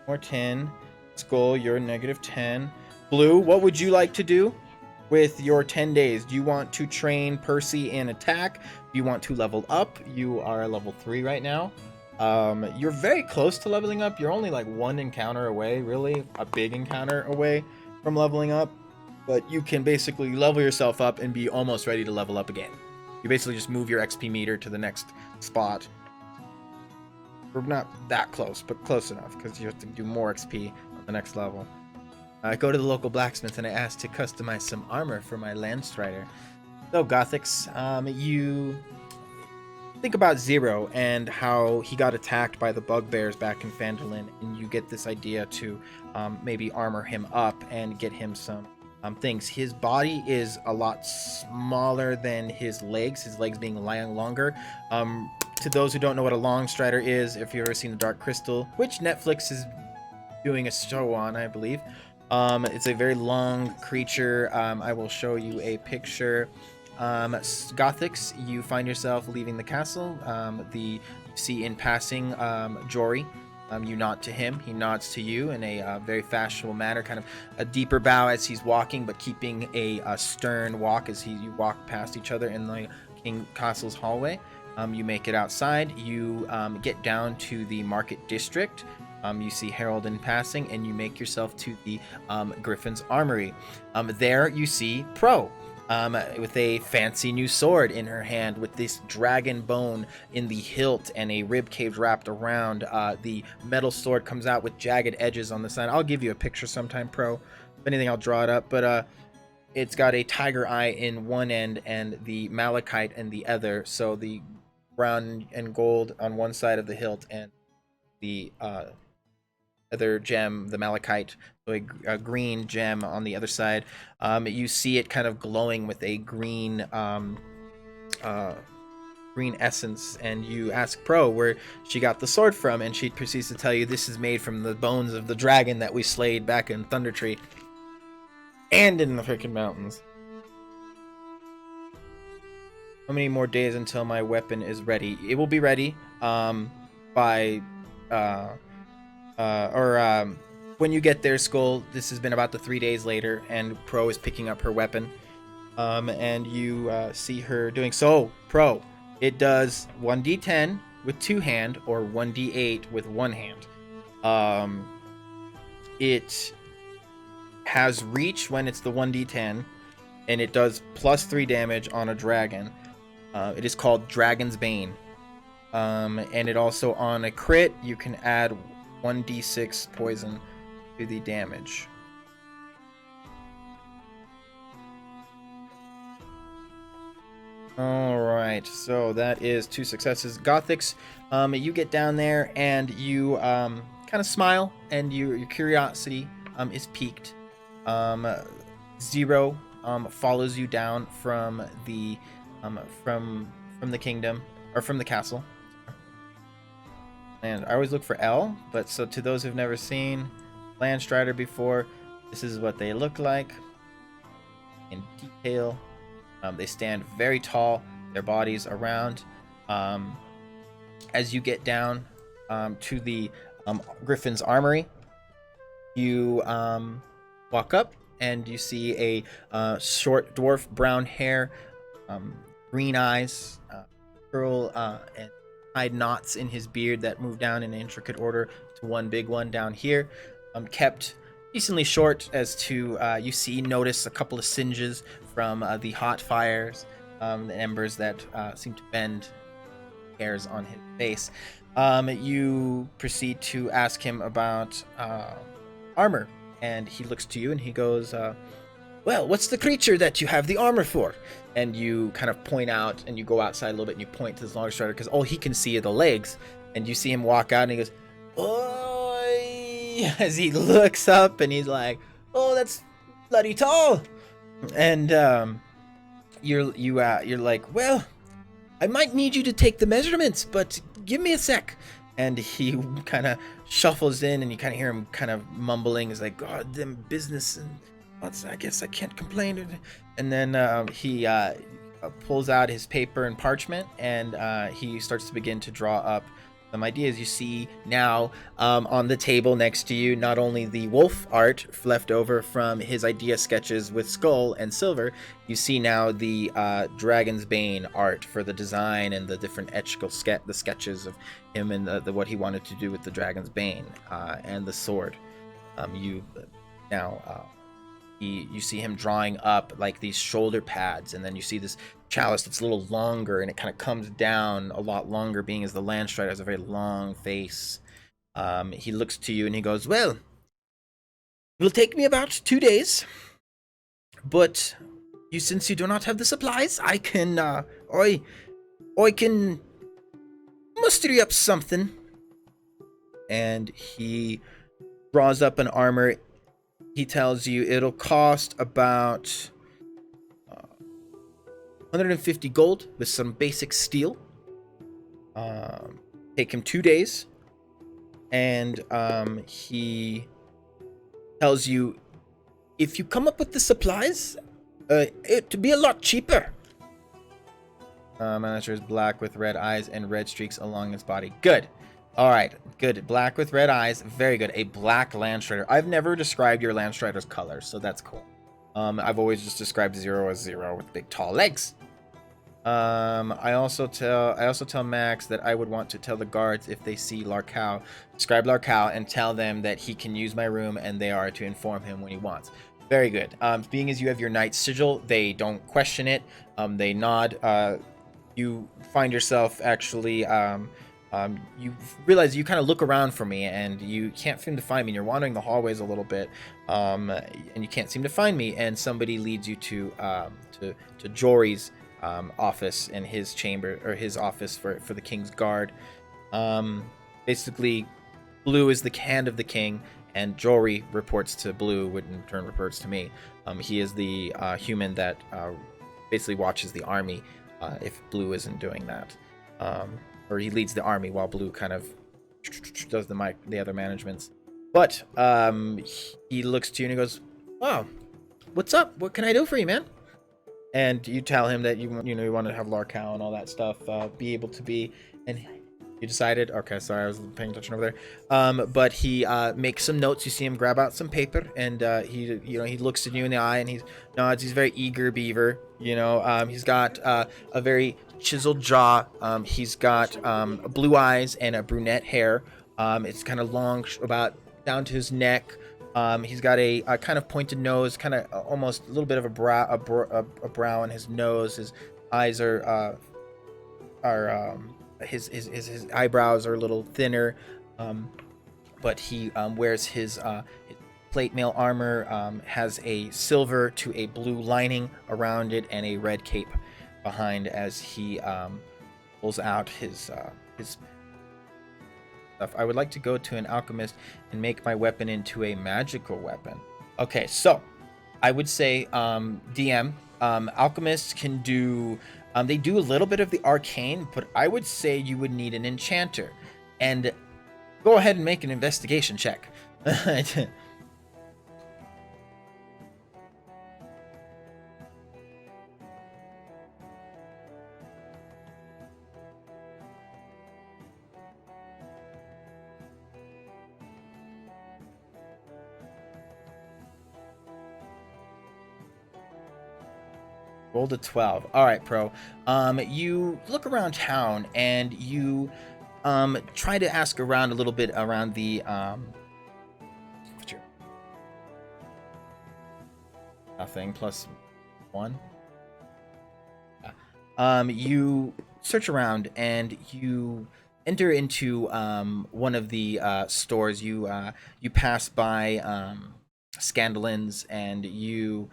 S1: More 10. Skull, you're -10. Blue, what would you like to do with your 10 days? Do you want to train Percy in attack? Do you want to level up? You are level 3 right now. You're very close to leveling up. You're only like 1 encounter away, really. A big encounter away from leveling up. But you can basically level yourself up and be almost ready to level up again. You basically just move your XP meter to the next spot. We're not that close, but close enough, because you have to do more XP on the next level. I go to the local blacksmith and I ask to customize some armor for my Landstrider. So, Gothics, you think about 0 and how he got attacked by the bugbears back in Phandalin, and you get this idea to maybe armor him up and get him some things. His body is a lot smaller than his legs being longer. To those who don't know what a long strider is, if you've ever seen The Dark Crystal, which Netflix is doing a show on, I believe, it's a very long creature. I will show you a picture. Gothics, you find yourself leaving the castle. You see in passing Jory. You nod to him. He nods to you in a very fashionable manner, kind of a deeper bow as he's walking, but keeping a stern walk as you walk past each other in the King Castle's hallway. You make it outside. You get down to the market district. You see Harold in passing, and you make yourself to the Griffin's Armory. There you see Pro with a fancy new sword in her hand, with this dragon bone in the hilt and a rib cage wrapped around. The metal sword comes out with jagged edges on the side. I'll give you a picture sometime, Pro. If anything, I'll draw it up. But it's got a tiger eye in one end and the malachite in the other. So the brown and gold on one side of the hilt, and the other gem, the malachite, so a green gem on the other side. You see it kind of glowing with a green green essence, and you ask Pro where she got the sword from, and she proceeds to tell you this is made from the bones of the dragon that we slayed back in Thunder Tree and in the freaking mountains. How many more days until my weapon is ready? It will be ready by when you get there, Skull. This has been about the 3 days later, and Pro is picking up her weapon. And you see her doing so. Pro, it does 1d10 with 2 hand or 1d8 with 1 hand. It has reach when it's the 1d10, and it does +3 damage on a dragon. It is called Dragon's Bane. And it also, on a crit, you can add 1d6 poison to the damage. Alright, so that is 2 successes. Gothics, you get down there and you kind of smile, and your curiosity is piqued. Zero follows you down from the kingdom, or from the castle. And I always look for L, but so to those who've never seen Landstrider before, this is what they look like in detail. They stand very tall, their bodies around. As you get down to the Griffin's Armory, you walk up and you see a short dwarf, brown hair, green eyes, curl and tied knots in his beard that move down in intricate order to one big one down here, kept decently short. As to notice a couple of singes from the hot fires, the embers that seem to bend hairs on his face. You proceed to ask him about armor, and he looks to you and he goes, well, what's the creature that you have the armor for? And you kind of point out, and you go outside a little bit, and you point to this longer strider, because all he can see are the legs. And you see him walk out, and he goes, "Oi!" as he looks up, and he's like, "Oh, that's bloody tall." And you're like, "Well, I might need you to take the measurements, but give me a sec." And he kind of shuffles in, and you kind of hear him kind of mumbling. He's like, "God, them business, and I guess I can't complain." And then he pulls out his paper and parchment, and he starts to begin to draw up some ideas. You see now on the table next to you, not only the wolf art left over from his idea sketches with skull and silver, you see now the Dragon's Bane art for the design and the different the sketches of him and the what he wanted to do with the Dragon's Bane and the sword. You see him drawing up like these shoulder pads, and then you see this chalice that's a little longer, and it kind of comes down a lot longer, being as the Landstrider has a very long face. He looks to you and he goes, "Well, it'll take me about 2 days, but since you do not have the supplies, I can I can muster you up something." And he draws up an armor. He tells you it'll cost about 150 gold with some basic steel. Take him 2 days. And he tells you if you come up with the supplies, it'd be a lot cheaper. Manager is black with red eyes and red streaks along his body. Good. All right, good. Black with red eyes. Very good. A black Landstrider. I've never described your Landstrider's color, so that's cool. I've always just described Zero as Zero with big, tall legs. I also tell Max that I would want to tell the guards if they see Larcow, describe Larcow, and tell them that he can use my room and they are to inform him when he wants. Very good. Being as you have your knight's sigil, they don't question it. They nod. You find yourself actually. You realize you kind of look around for me and you can't seem to find me. You're wandering the hallways a little bit, and you can't seem to find me. And somebody leads you to Jory's office in his chamber, or his office for the king's guard. Basically, Blue is the hand of the king, and Jory reports to Blue, which in turn reports to me. He is the human that basically watches the army if Blue isn't doing that. Or he leads the army while Blue kind of does the other managements. But he looks to you and he goes, "Wow, what's up? What can I do for you, man?" And you tell him that you want to have Larcow and all that stuff be able to be, and you decided. Okay, sorry, I was paying attention over there. But he makes some notes. You see him grab out some paper, and he looks at you in the eye and he nods. He's very eager beaver. He's got a very chiseled jaw. He's got blue eyes and a brunette hair. It's kind of long, about down to his neck. He's got a kind of pointed nose, kind of almost a little bit of a brow on his nose. His eyes his eyebrows are a little thinner, but he wears his plate mail armor, has a silver to a blue lining around it and a red cape behind as he pulls out his stuff. I would like to go to an alchemist and make my weapon into a magical weapon. Okay, so I would say DM, alchemists can do, they do a little bit of the arcane, but I would say you would need an enchanter. And go ahead and make an investigation check. Rolled a 12. All right, pro. You look around town and you try to ask around a little bit around the nothing plus 1. You search around and you enter into one of the stores. You pass by Scandalin's and you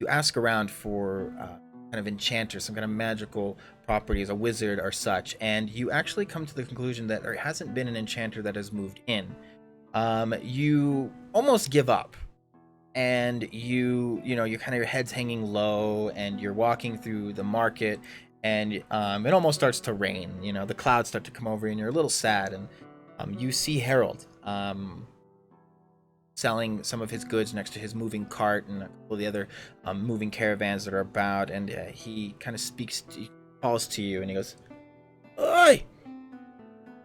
S1: ask around for kind of enchanters, some kind of magical properties, a wizard or such, and you actually come to the conclusion that there hasn't been an enchanter that has moved in. You almost give up, and you kind of, your head's hanging low, and you're walking through the market, and it almost starts to rain. The clouds start to come over, and you're a little sad, and you see Harold selling some of his goods next to his moving cart and a couple of the other moving caravans that are about, and he kind of calls to you, and he goes, "Oi!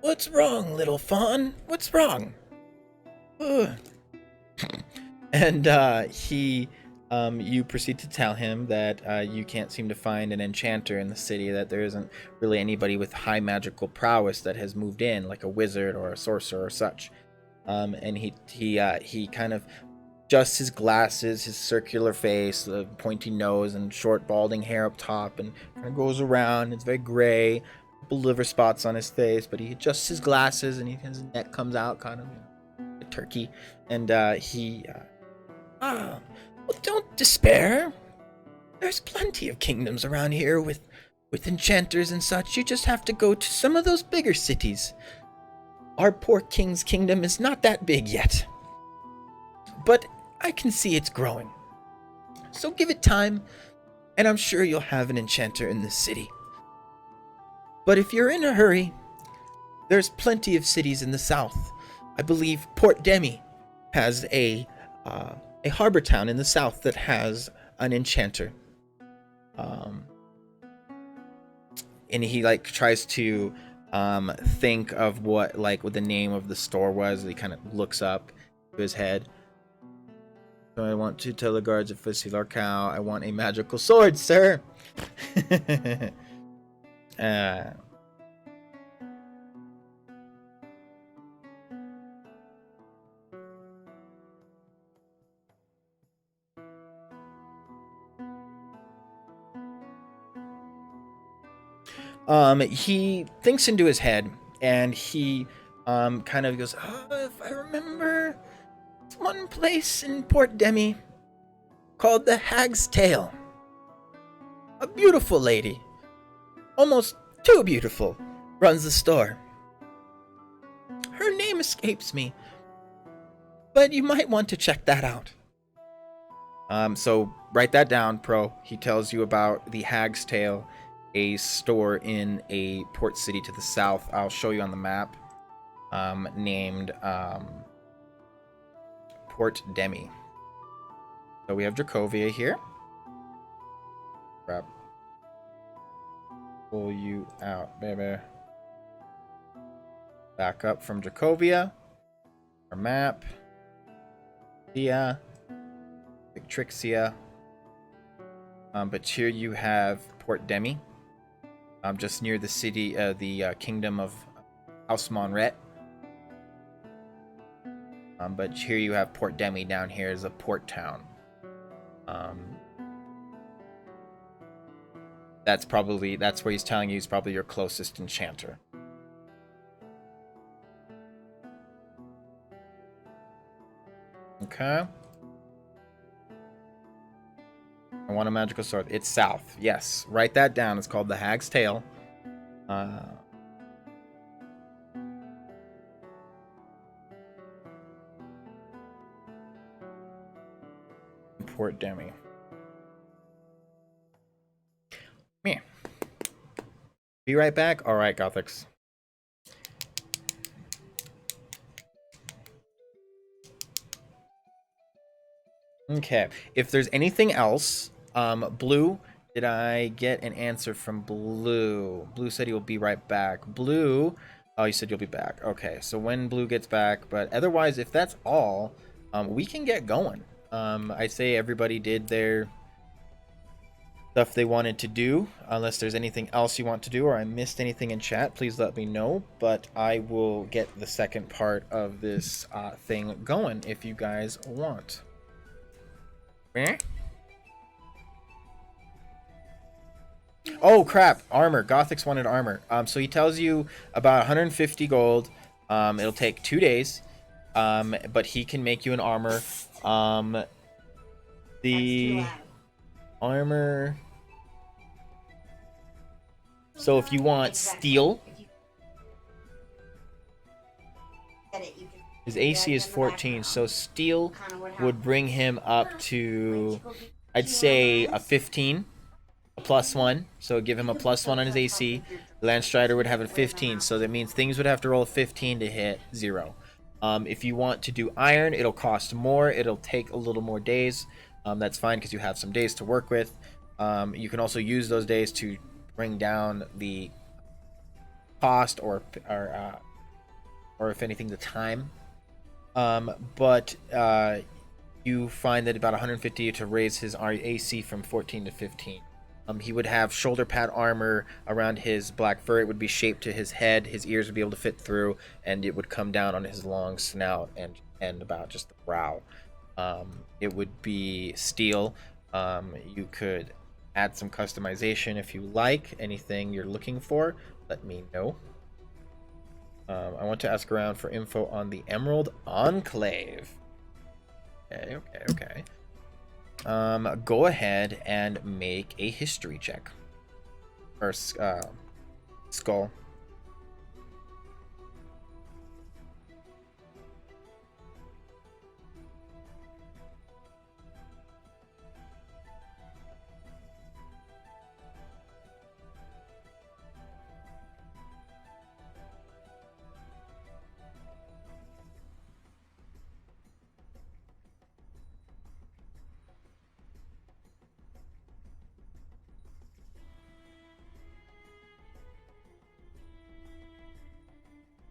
S1: What's wrong, little fawn? What's wrong?" And you proceed to tell him that you can't seem to find an enchanter in the city, that there isn't really anybody with high magical prowess that has moved in, like a wizard or a sorcerer or such. And he kind of adjusts his glasses, his circular face, the pointy nose, and short balding hair up top, and kind of goes around. It's very gray, a couple liver spots on his face, but he adjusts his glasses, and his neck comes out kind of a turkey. And well, don't despair. There's plenty of kingdoms around here with enchanters and such. You just have to go to some of those bigger cities. Our poor king's kingdom is not that big yet, but I can see it's growing. So give it time, and I'm sure you'll have an enchanter in this city. But if you're in a hurry, there's plenty of cities in the south. I believe Port Demi has a harbor town in the south that has an enchanter. And he tries to think of what the name of the store was. He kind of looks up to his head. So I want to tell the guards of Fusilar Cow I want a magical sword, sir. uh, he thinks into his head and he kind of goes, oh, if I remember one place in Port Demi called the Hag's Tail. A beautiful lady, almost too beautiful, runs the store. Her name escapes me, but you might want to check that out. So write that down, Pro. He tells you about the Hag's Tail, a store in a port city to the south. I'll show you on the map, named Port Demi. So we have Dracovia here. Crap. Pull you out, baby. Back up from Dracovia. Our map. Yeah. Victrixia. But here you have Port Demi. Just near the city, the kingdom of House Monret. But here you have Port Demi. Down here is a port town. That's where he's telling you he's probably your closest enchanter. Okay. I want a magical sword. It's south. Yes. Write that down. It's called the Hag's Tail. Port Demi. Me. Be right back. All right, Gothics. Okay. If there's anything else, Blue, did I get an answer from Blue? Blue said he will be right back. Blue, oh, you said you'll be back. Okay, so when Blue gets back, but otherwise, if that's all, we can get going. I'd say everybody did their stuff they wanted to do. Unless there's anything else you want to do or I missed anything in chat, please let me know. But I will get the second part of this thing going if you guys want. Oh crap, armor. Gothics wanted armor. So he tells you about 150 gold. It'll take 2 days. But he can make you an armor. The armor. So if you want steel, his AC is 14, so steel would bring him up to, I'd say, a 15, a +1, so give him a +1 on his AC. Landstrider would have a 15, so that means things would have to roll a 15 to hit 0. If you want to do iron, it'll cost more, it'll take a little more days. That's fine because you have some days to work with. You can also use those days to bring down the cost or if anything, the time. But you find that about 150 to raise his AC from 14 to 15. He would have shoulder pad armor around his black fur. It would be shaped to his head. His ears would be able to fit through, and it would come down on his long snout and about just the brow. It would be steel. You could add some customization if you like. Anything you're looking for, let me know. I want to ask around for info on the Emerald Enclave. Okay. Go ahead and make a history check. Or skull.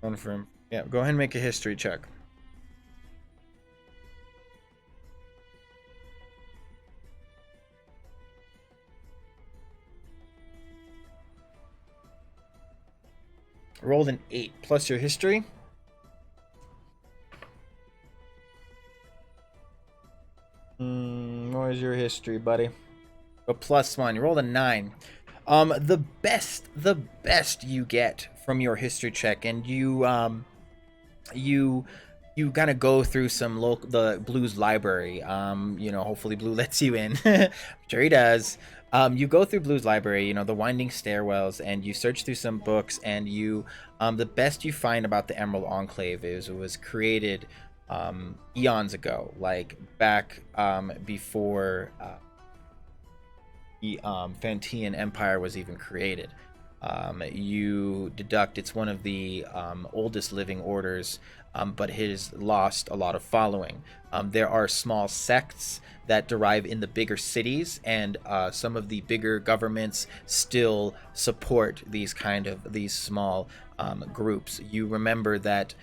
S1: Confirm. Yeah, go ahead and make a history check. Rolled an 8 plus your history. What is your history, buddy? A +1. You rolled a 9. The best you get from your history check, and you kind of go through the Blue's library. Hopefully Blue lets you in. I'm sure he does. You go through Blue's library, the winding stairwells, and you search through some books, and the best you find about the Emerald Enclave is it was created eons ago, like back before the Fantean Empire was even created. You deduct it's one of the oldest living orders, but it has lost a lot of following. There are small sects that derive in the bigger cities, and some of the bigger governments still support these small groups. You remember that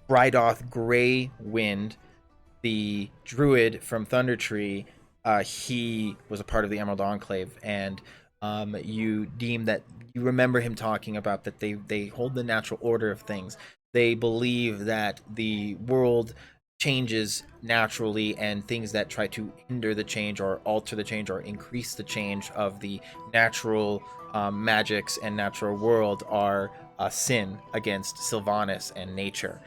S1: Brydoth Greywind, the druid from Thundertree, he was a part of the Emerald Enclave, and you remember him talking about that they hold the natural order of things. They believe that the world changes naturally, and things that try to hinder the change or alter the change or increase the change of the natural magics and natural world are sin against Sylvanas and nature.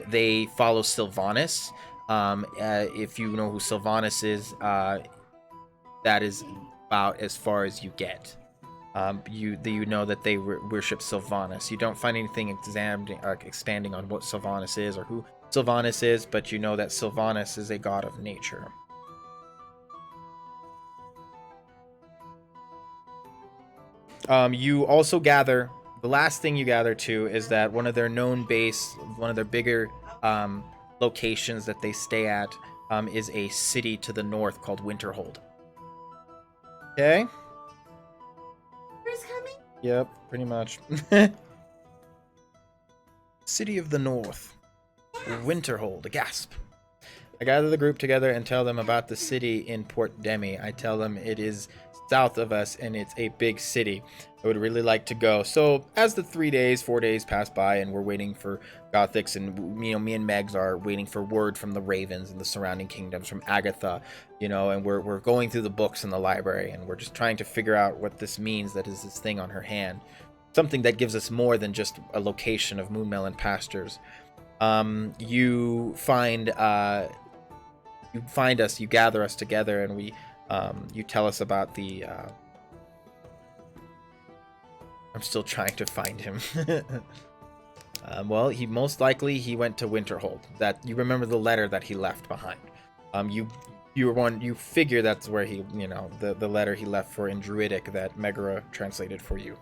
S1: They follow Sylvanas. If you know who Sylvanas is, that is about as far as you get. You know that they worship Sylvanas. You don't find anything expanding on what Sylvanas is or who Sylvanas is, but you know that Sylvanas is a god of nature. You also gather, the last thing you gather too is that one of their bigger locations that they stay at is a city to the north called Winterhold. Okay.
S2: Who's coming?
S1: Yep, pretty much. City of the North. Winterhold. A gasp. I gather the group together and tell them about the city in Port Demi. I tell them it is south of us and it's a big city. I would really like to go. So as the 4 days pass by, and we're waiting for Gothics, and me and Megs are waiting for word from the Ravens and the surrounding kingdoms, from Agatha, and we're going through the books in the library, and we're just trying to figure out what this means. That is this thing on her hand, something that gives us more than just a location of Moonmelon Pastures. You find us, you gather us together, and you tell us about the I'm still trying to find him. Well, he most likely went to Winterhold. That you remember the letter that he left behind. You figure that's where he, the letter he left for in Druidic that Megara translated for you.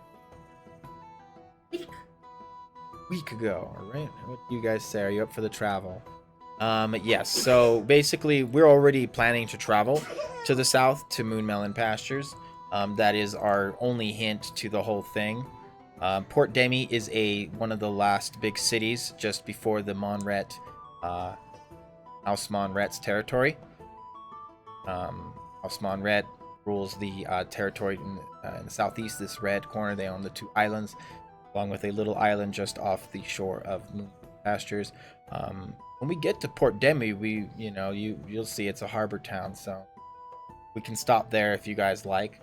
S1: Week ago, all right? What do you guys say? Are you up for the travel? Yes. So basically, we're already planning to travel to the south to Moonmelon Pastures. That is our only hint to the whole thing. Port Demi is one of the last big cities just before the House Monret's territory. House Monret rules the territory in the southeast, this red corner. They own the 2 islands, along with a little island just off the shore of Moonmelon Pastures. When we get to Port Demi, you'll see it's a harbor town, so we can stop there if you guys like.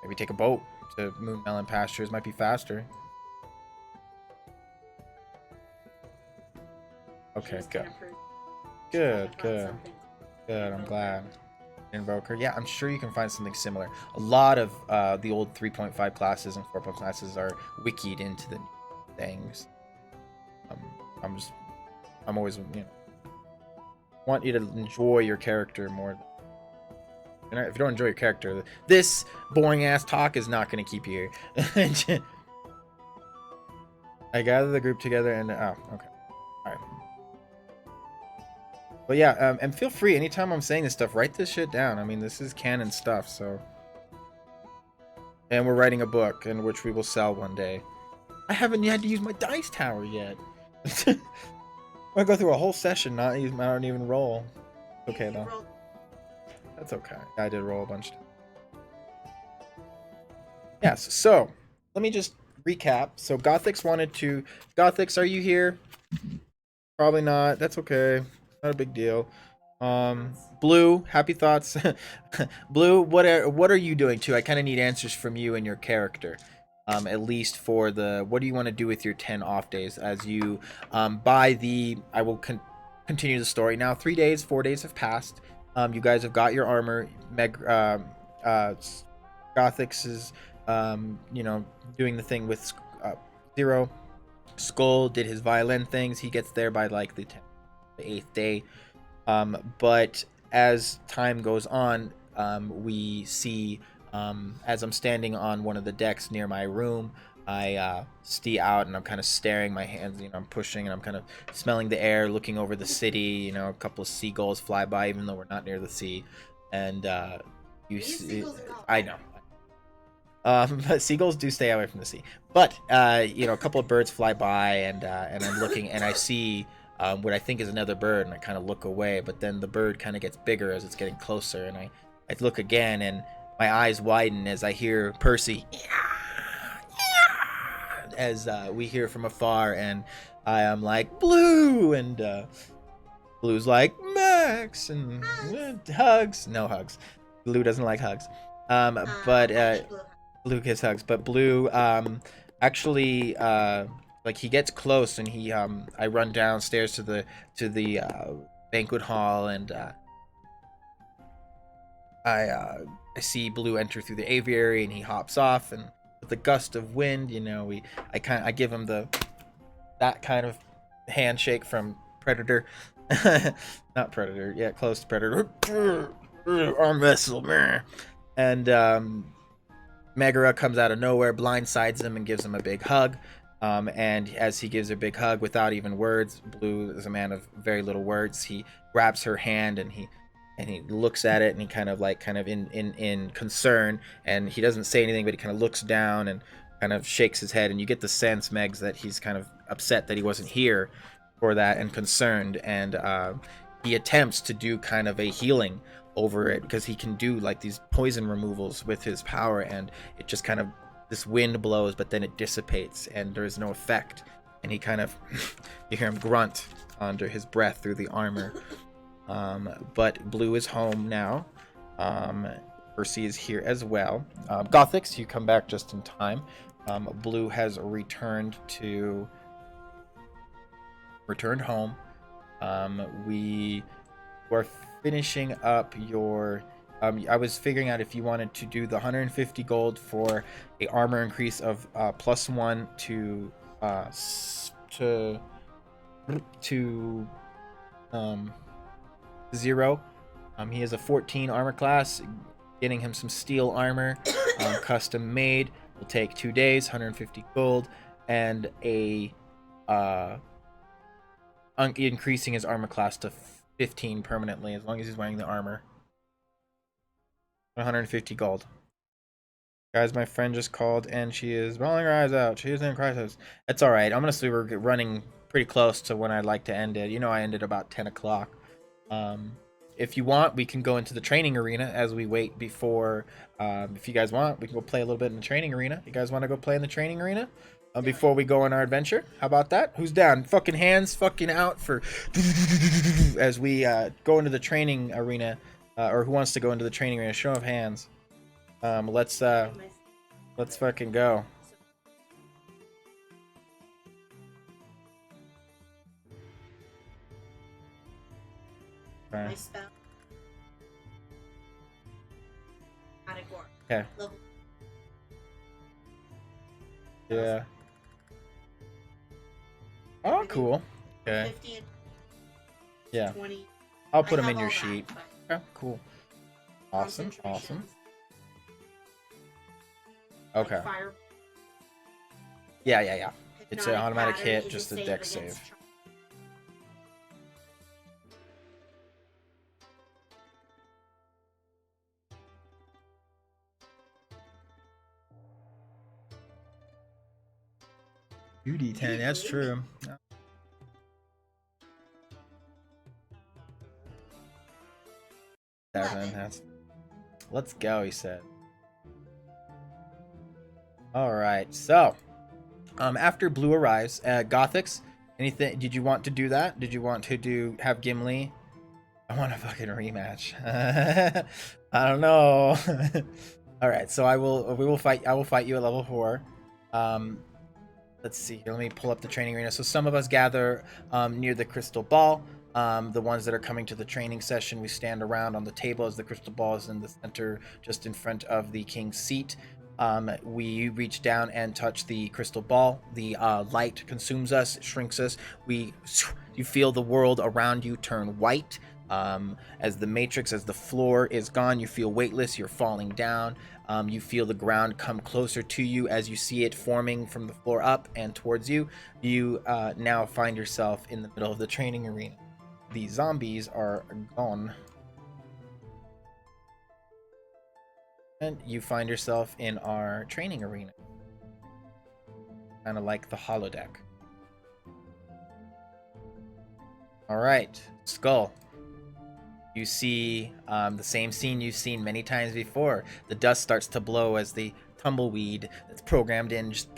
S1: Maybe take a boat to Moonmelon Pastures. Might be faster. Okay, good. Good. I'm glad. Invoker. Yeah, I'm sure you can find something similar. A lot of the old 3.5 classes and 4.0 classes are wikied into the new things. I'm always, want you to enjoy your character more. If you don't enjoy your character, this boring ass talk is not going to keep you here. I gather the group together and okay, all right. But yeah, and feel free anytime I'm saying this stuff, write this shit down. I mean, this is canon stuff, so. And we're writing a book in which we will sell one day. I haven't had to use my dice tower yet. I go through a whole session, I don't even roll. Okay though. That's okay. I did roll a bunch. Yes. So let me just recap. So Gothix, are you here? Probably not. That's okay. Not a big deal. Blue, happy thoughts. Blue, what are you doing too? I kind of need answers from you and your character. At least for the what do you want to do with your 10 off days as you I will continue the story now. 3 days, 4 days have passed. You guys have got your armor. Uh, Gothix is doing the thing with Zero. Skull did his violin things. He gets there by like the 8th day. But as time goes on, we see as I'm standing on one of the decks near my room, I see out and I'm kind of staring. My hands, I'm pushing and I'm kind of smelling the air, looking over the city. A couple of seagulls fly by, even though we're not near the sea. And you see, I know. But seagulls do stay away from the sea. But a couple of birds fly by, and I'm looking, and I see what I think is another bird, and I kind of look away. But then the bird kind of gets bigger as it's getting closer, and I look again, and my eyes widen as I hear Percy, as we hear from afar, and I am like Blue, and Blue's like Max, and hugs. No hugs. Blue doesn't like hugs. But Blue gives hugs, but Blue actually like he gets close and I run downstairs to the banquet hall, and I see Blue enter through the aviary, and he hops off, and with the gust of wind, I give him that kind of handshake from Predator. Not Predator, yeah, close to Predator. Arm vessel, man. And Megara comes out of nowhere, blindsides him, and gives him a big hug. And as he gives her a big hug, without even words, Blue is a man of very little words. He grabs her hand, and he looks at it, and he kind of in concern, and he doesn't say anything, but he kind of looks down and kind of shakes his head, and you get the sense, Megs, that he's kind of upset that he wasn't here for that and concerned, and he attempts to do kind of a healing over it, because he can do like these poison removals with his power, and it just kind of, this wind blows, but then it dissipates and there's no effect, and he kind of you hear him grunt under his breath through the armor. But Blue is home now. Percy is here as well. Gothix, you come back just in time. Blue has returned home. We were finishing up your I was figuring out if you wanted to do the 150 gold for a armor increase of +1 to 0. He has a 14 armor class. Getting him some steel armor, custom made, will take 2 days, 150 gold, and increasing his armor class to 15 permanently, as long as he's wearing the armor. 150 gold. Guys, my friend just called, and she is bawling her eyes out. She is in crisis. It's alright. I'm going to assume we're running pretty close to when I'd like to end it. I ended about 10 o'clock. If you want, we can go into the training arena as we wait before. If you guys want, we can go play a little bit in the training arena. You guys want to go play in the training arena before we go on our adventure? How about that? Who's down? Fucking hands fucking out for as we go into the training arena, or who wants to go into the training arena? Show of hands. Let's fucking go.
S2: My spell.
S1: Okay. Yeah. Oh, cool. Okay. Yeah. I'll put them in your sheet. Okay, cool. Awesome. Awesome. Okay. Yeah. It's an automatic hit, just a dex save. UD10, that's true. Let's go, he said. All right. So, after Blue arrives, Gothics, anything? Did you want to do that? Did you want to have Gimli? I want a fucking rematch. I don't know. All right. So we will fight. I will fight you at level 4. Let's see here. Let me pull up the training arena. So some of us gather near the crystal ball. The ones that are coming to the training session, we stand around on the table as the crystal ball is in the center, just in front of the king's seat. We reach down and touch the crystal ball. The light consumes us, shrinks us. You feel the world around you turn white. As the matrix, as the floor is gone, you feel weightless. You're falling down. You feel the ground come closer to you as you see it forming from the floor up and towards you. You now find yourself in the middle of the training arena. The zombies are gone. And you find yourself in our training arena. Kind of like the holodeck. Alright, Skull. You see the same scene you've seen many times before. The dust starts to blow as the tumbleweed that's programmed in just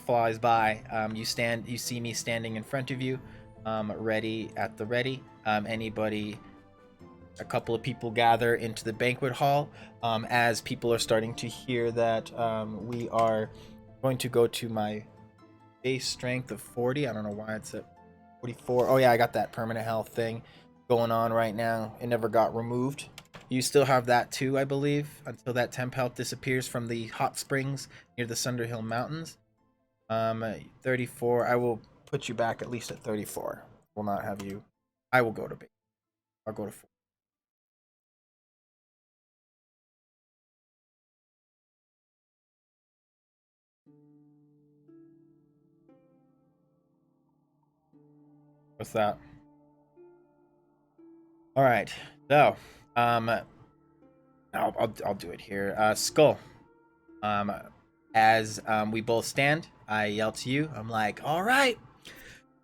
S1: flies by. You see me standing in front of you, ready at the ready. A couple of people gather into the banquet hall as people are starting to hear that we are going to go to my base strength of 40. I don't know why it's at 44. Oh yeah, I got that permanent health thing going on right now. It never got removed. You still have that too, I believe, until that temp health disappears from the hot springs near the Sunderhill Mountains. 34. I will put you back at least at 34. Will not have you. I will go to base. I'll go to 4. What's that? All right. So, I'll do it here. Skull. As we both stand, I yell to you. I'm like, all right,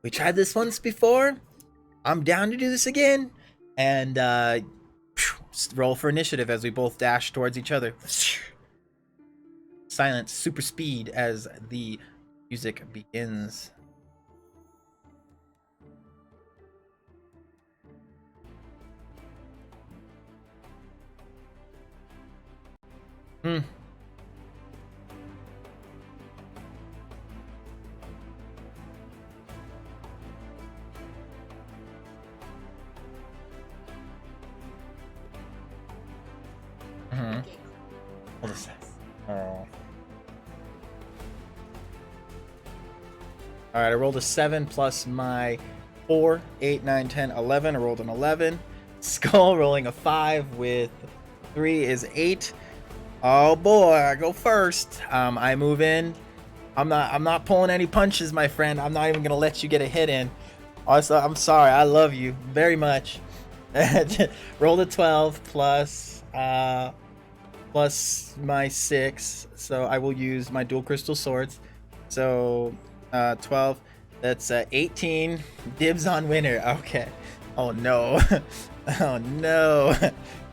S1: we tried this once before. I'm down to do this again. And roll for initiative as we both dash towards each other. Silence, super speed as the music begins. Hmm. What is that? Oh. Alright, I rolled a 7 plus my 4, 8, 9, 10, 11. I rolled an 11. Skull rolling a 5 with 3 is 8. Oh boy, I go first. I move in. I'm not pulling any punches, my friend. I'm not even gonna let you get a hit in. Also, I'm sorry. I love you very much. Rolled a 12 plus my 6, so I will use my dual crystal swords. So 12. That's 18. Dibs on winner. Okay. Oh no. Oh no.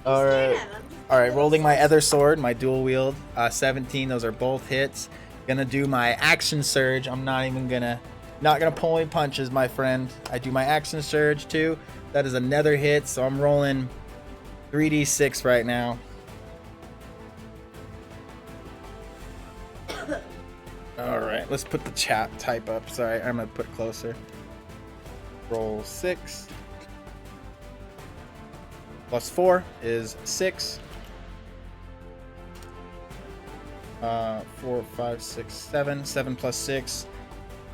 S1: All right. All right. Rolling my other sword, my dual wield. 17. Those are both hits. Gonna do my action surge. I'm not gonna pull any punches, my friend. I do my action surge too. That is another hit. So I'm rolling 3d6 right now. All right, let's put the chat type up. Sorry, I'm gonna put it closer. Roll 6. Plus 4 is 6. 4, 5, 6, 7. 7 plus 6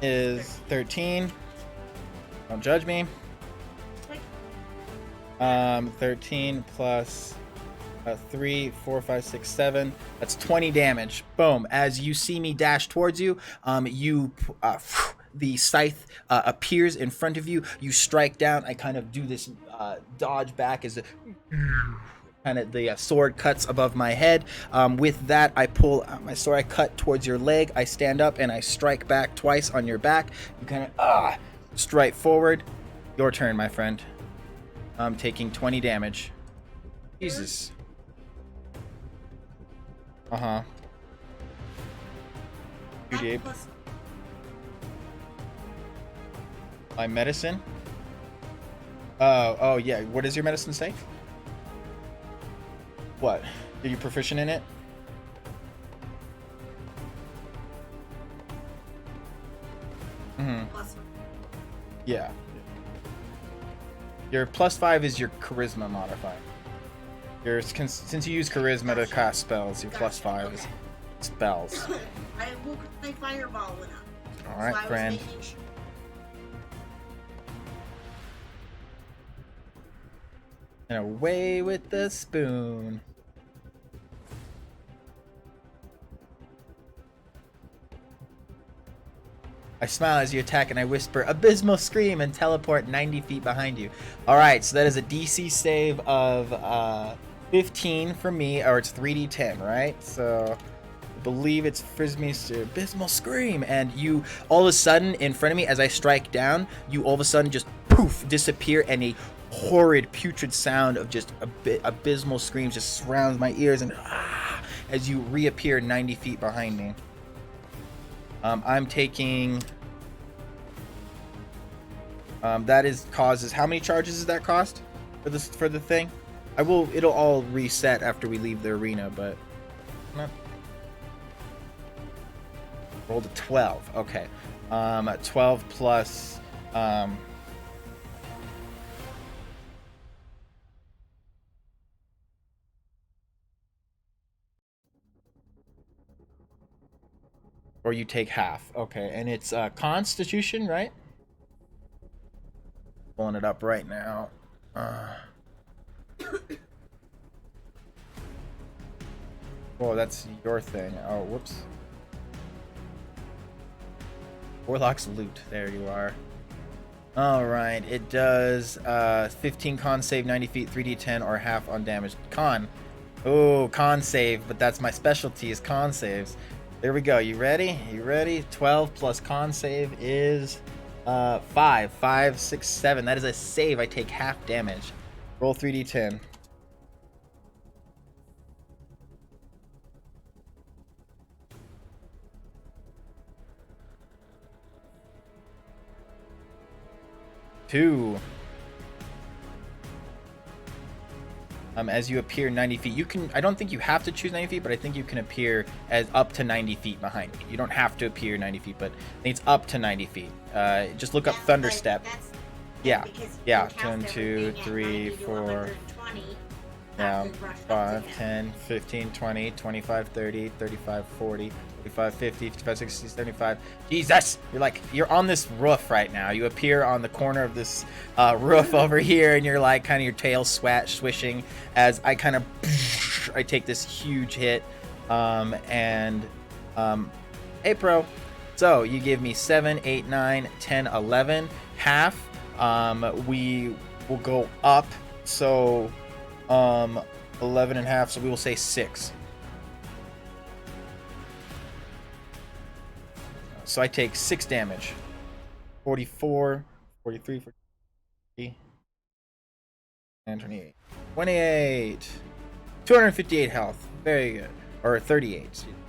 S1: is 13. Don't judge me. 13 plus 3, 4, 5, 6, 7. That's 20 damage. Boom. As you see me dash towards you, the scythe appears in front of you. You strike down. I kind of do this dodge back as the sword cuts above my head. With that, I pull out my sword. I cut towards your leg. I stand up and I strike back twice on your back. You kind of strike forward. Your turn, my friend. I'm taking 20 damage. Jesus. 2d8.
S2: Plus,
S1: My medicine? Oh yeah. What does your medicine say? What? Are you proficient in it?
S2: plus
S1: Yeah. Your +5 is your charisma modifier. Your since you use charisma to cast spells, your +5 is spells.
S2: I woke up, my fireball went up.
S1: All right,
S2: so I
S1: friend.
S2: was making sure.
S1: And away with the spoon. I smile as you attack and I whisper, "Abysmal scream," and teleport 90 feet behind you. Alright, so that is a DC save of 15 for me, or it's 3d10, right? So I believe it's Frisbee's Abysmal Scream, and you all of a sudden in front of me as I strike down, you all of a sudden just poof disappear, and a horrid putrid sound of just abysmal screams just surrounds my ears, and as you reappear 90 feet behind me. I'm taking that is causes how many charges does that cost for the thing? It'll all reset after we leave the arena, but rolled a 12. Okay. 12 plus or you take half. Okay, and it's Constitution, right? Pulling it up right now. Oh, that's your thing. Oh, whoops. Warlock's loot. There you are. Alright, it does 15 con save, 90 feet, 3d10, or half on damage. Con. Oh, con save, but that's my specialty is con saves. There we go. You ready? You ready? 12 plus con save is 5. 5, 6, 7. That is a save. I take half damage. Roll 3d10. Two. As you appear 90 feet, you can. I don't think you have to choose 90 feet, but I think you can appear as up to 90 feet behind me. You don't have to appear 90 feet, but I think it's up to 90 feet. Just look up Thunderstep. Yeah, yeah. 1, 2, 3, 4. Yeah, 5, 10, 15, 20, 25, 30, 35, 40, 45, 50, 55, 60, 75. Jesus! You're on this roof right now. You appear on the corner of this roof over here, and you're like kind of your tail swishing as I kind of I take this huge hit. Hey, pro. So you give me 7, 8, 9, 10, 11. Half. We will go up. So 11 and a half, so we will say 6. So I take 6 damage. 44, 43, 43, and 28. 28. 258 health. Very good. Or 38. Excuse me.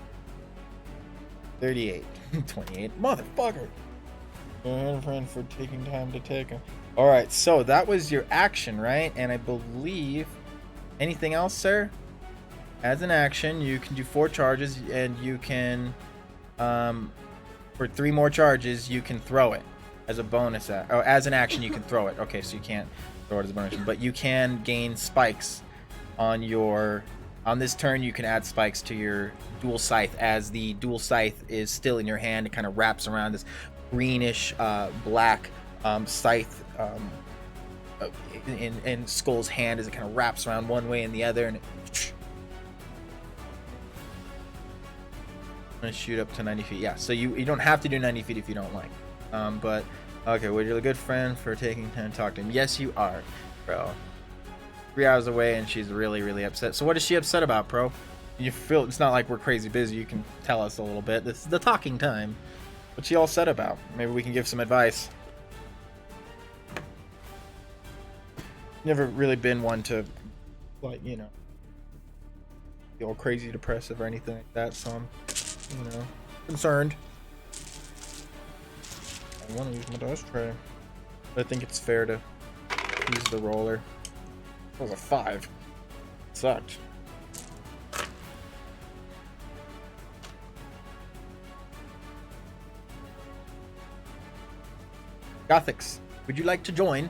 S1: 38. 28. Motherfucker. Friend for taking time to take him. Alright, so that was your action, right? And I believe... Anything else, sir? As an action, you can do 4 charges, and you can... for 3 more charges, you can throw it. As a bonus... as an action, you can throw it. Okay, so you can't throw it as a bonus. But you can gain spikes on your... On this turn, you can add spikes to your dual scythe, as the dual scythe is still in your hand. It kind of wraps around this greenish, black scythe in Skull's hand as it kind of wraps around one way and the other, and I'm gonna shoot up to 90 feet. Yeah, so you don't have to do 90 feet if you don't like. But okay, well, you're a good friend for taking time to talk to him. Yes, you are, bro. 3 hours away, and she's really, really upset. So what is she upset about, bro? You feel it's not like we're crazy busy. You can tell us a little bit. This is the talking time. What's she all upset about? Maybe we can give some advice. Never really been one to, like, you know, be all crazy depressive or anything like that. So I'm, you know, concerned. I want to use my dice tray. I think it's fair to use the roller. That was a 5. Sucked. Gothics, would you like to join?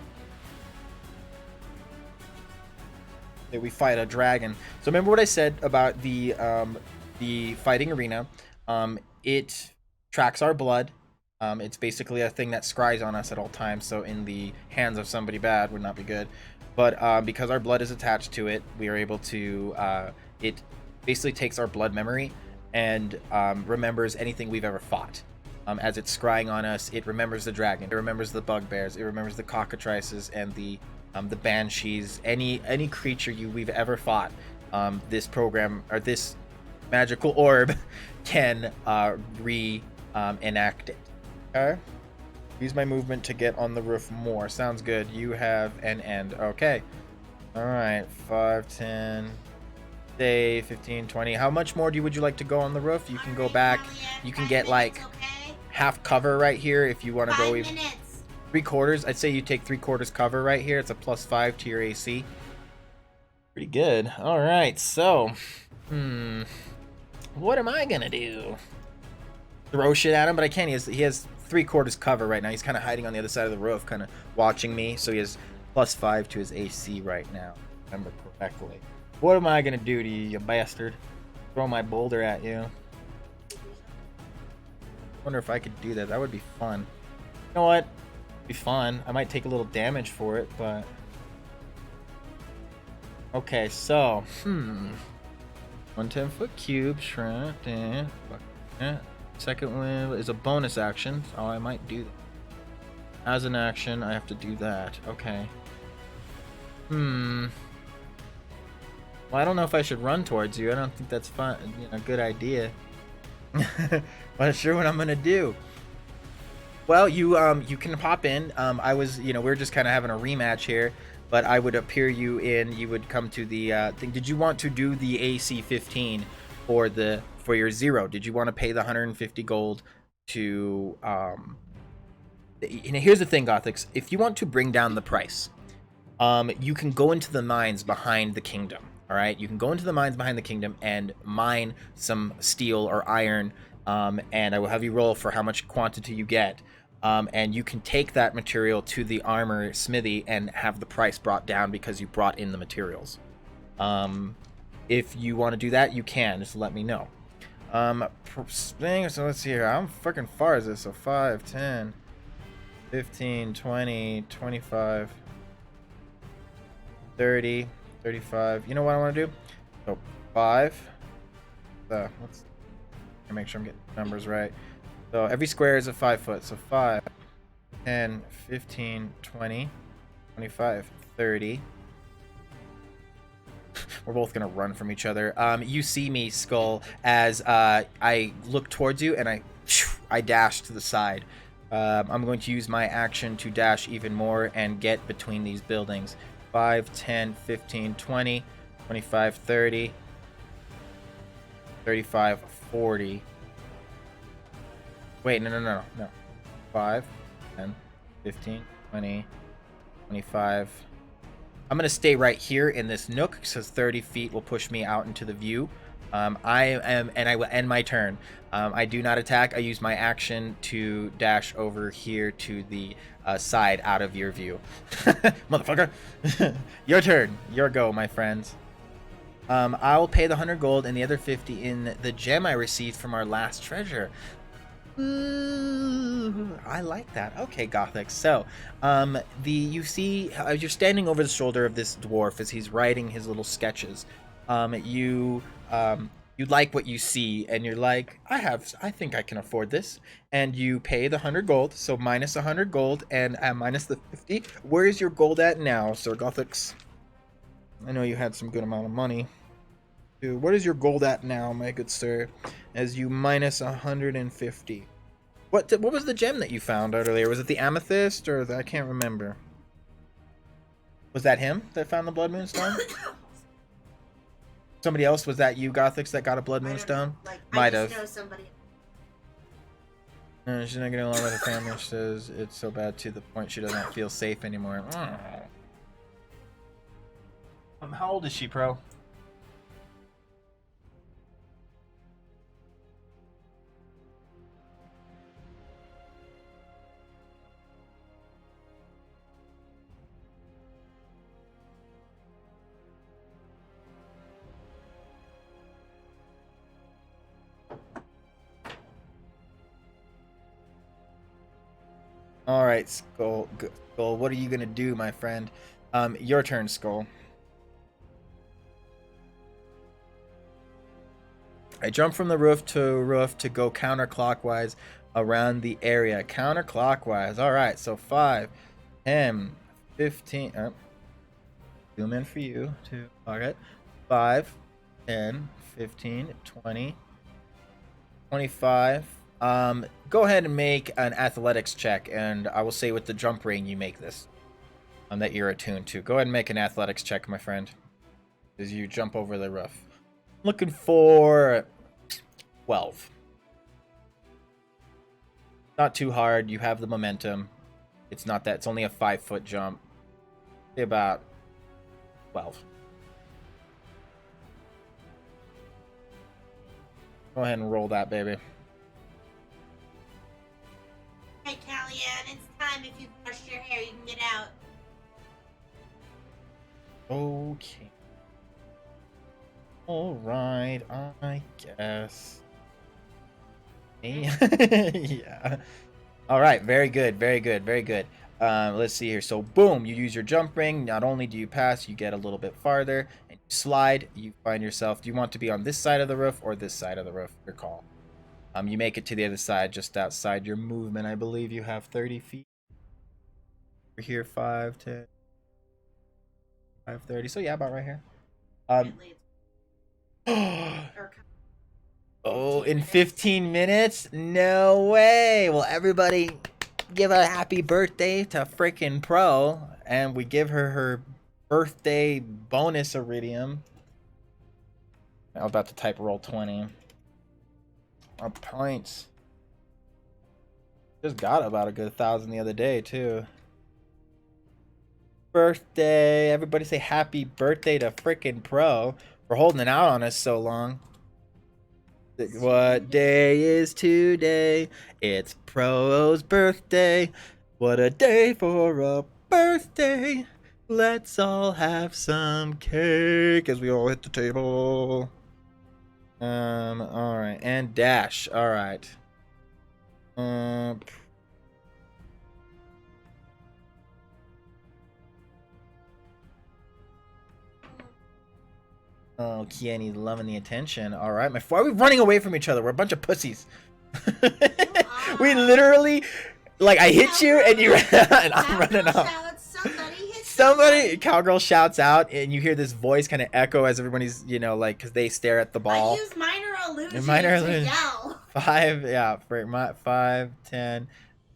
S1: That we fight a dragon. So remember what I said about the fighting arena. It tracks our blood. It's basically a thing that scries on us at all times. So in the hands of somebody bad would not be good. But because our blood is attached to it, we are able to. It basically takes our blood memory and remembers anything we've ever fought. As it's scrying on us, it remembers the dragon, it remembers the bugbears, it remembers the cockatrices and the banshees, any creature we've ever fought. This program or this magical orb can enact it. Okay. Use my movement to get on the roof more. Sounds good. You have an end. Okay. All right. 5, 10, say 15, 20. How much more would you like to go on the roof? You can go back. You can get like half cover right here if you want to go even 3/4. I'd say you take 3/4 cover right here. It's a +5 to your AC. Pretty good. All right. So, what am I gonna do? Throw shit at him, but I can't. He has 3/4 cover right now. He's kind of hiding on the other side of the roof, kind of watching me. So he has +5 to his AC right now. If I remember correctly. What am I gonna do to you, you bastard? Throw my boulder at you. Wonder if I could do that. That would be fun. You know what? It'd be fun. I might take a little damage for it, but okay. So, 110-foot cube, shrimp, second one is a bonus action. So I might do that. As an action, I have to do that. Okay. Well, I don't know if I should run towards you. I don't think that's fun. A good idea. Not sure what I'm gonna do. Well, you can pop in. I was, we're just kind of having a rematch here, but I would appear you in. You would come to the thing. Did you want to do the AC 15 for your 0? Did you want to pay the 150 gold to? Here's the thing, Gothics. If you want to bring down the price, you can go into the mines behind the kingdom. All right, you can go into the mines behind the kingdom and mine some steel or iron, and I will have you roll for how much quantity you get, and you can take that material to the armor smithy and have the price brought down because you brought in the materials. If you want to do that, you can. Just let me know. So let's see here. How fucking far is this? So 5, 10, 15, 20, 25, 30. 35. You know what I want to do? So 5. Let's make sure I'm getting numbers right. So every square is a 5 foot. So 5, 10, 15, 20, 25, 30. We're both gonna run from each other. You see me, Skull, as I look towards you and I dash to the side. I'm going to use my action to dash even more and get between these buildings. 5, 10, 15, 20, 25, 30, 35, 40. Wait, no. 5, 10, 15, 20, 25. I'm going to stay right here in this nook because 30 feet will push me out into the view. I will end my turn. I do not attack. I use my action to dash over here to the side out of your view. Motherfucker. Your turn. Your go, my friends. I'll pay the 100 gold and the other 50 in the gem I received from our last treasure. Ooh, I like that. Okay, Gothic. So, you see, you're standing over the shoulder of this dwarf as he's writing his little sketches. You like what you see, and you're like, I think I can afford this. And you pay the 100 gold, so minus 100 gold and minus the 50. Where is your gold at now, Sir Gothics? I know you had some good amount of money. Dude, what is your gold at now, my good sir? As you minus 150. What was the gem that you found earlier? Was it the amethyst, or I can't remember. Was that him that found the blood moonstone? Somebody else? Was that you, Gothics, that got a blood moonstone?
S2: Like,
S1: Might have.
S2: I just know somebody.
S1: She's not getting along with her family. She says it's so bad to the point she doesn't feel safe anymore. How old is she, Pro? All right, Skull. Skull, what are you gonna do, my friend? Your turn, Skull. I jump from the roof to go counterclockwise around the area. Counterclockwise. All right, so 5, 10, 15. Zoom in for you too. All right, 5, 10, 15, 20, 25. Go ahead and make an athletics check, and I will say with the jump ring you make this. That you're attuned to. Go ahead and make an athletics check, my friend, as you jump over the roof. Looking for 12. Not too hard. You have the momentum. It's not that. It's only a 5-foot jump. Say about 12. Go ahead and roll that, baby.
S2: Hey, Callian, it's time. If you've brushed your hair, you can get out.
S1: Okay. Alright, I guess. Yeah. Alright, very good, very good, very good. Let's see here. So, boom, you use your jump ring. Not only do you pass, you get a little bit farther. And you slide, you find yourself. Do you want to be on this side of the roof or this side of the roof? Your call. You make it to the other side, just outside your movement. I believe you have 30 feet. We're here, 5, 10, 5, 30. So, yeah, about right here. Oh, in 15 minutes? No way. Well, everybody give a happy birthday to frickin' Pro, and we give her her birthday bonus iridium. I was about to type roll 20. Our points. Just got about a good 1,000 the other day, too. Birthday. Everybody say happy birthday to frickin' Pro for holding it out on us so long. What day is today? It's Pro's birthday. What a day for a birthday. Let's all have some cake as we all hit the table. Alright. And dash. Alright. Oh, Kiani's loving the attention. All right, why are we running away from each other? We're a bunch of pussies. We literally, like, I hit you and you ran out and I'm running off. Somebody, cowgirl shouts out and you hear this voice kind of echo as everybody's, you know, like, because they stare at the ball.
S2: I use minor illusion to yell.
S1: 5, yeah, 5, 10,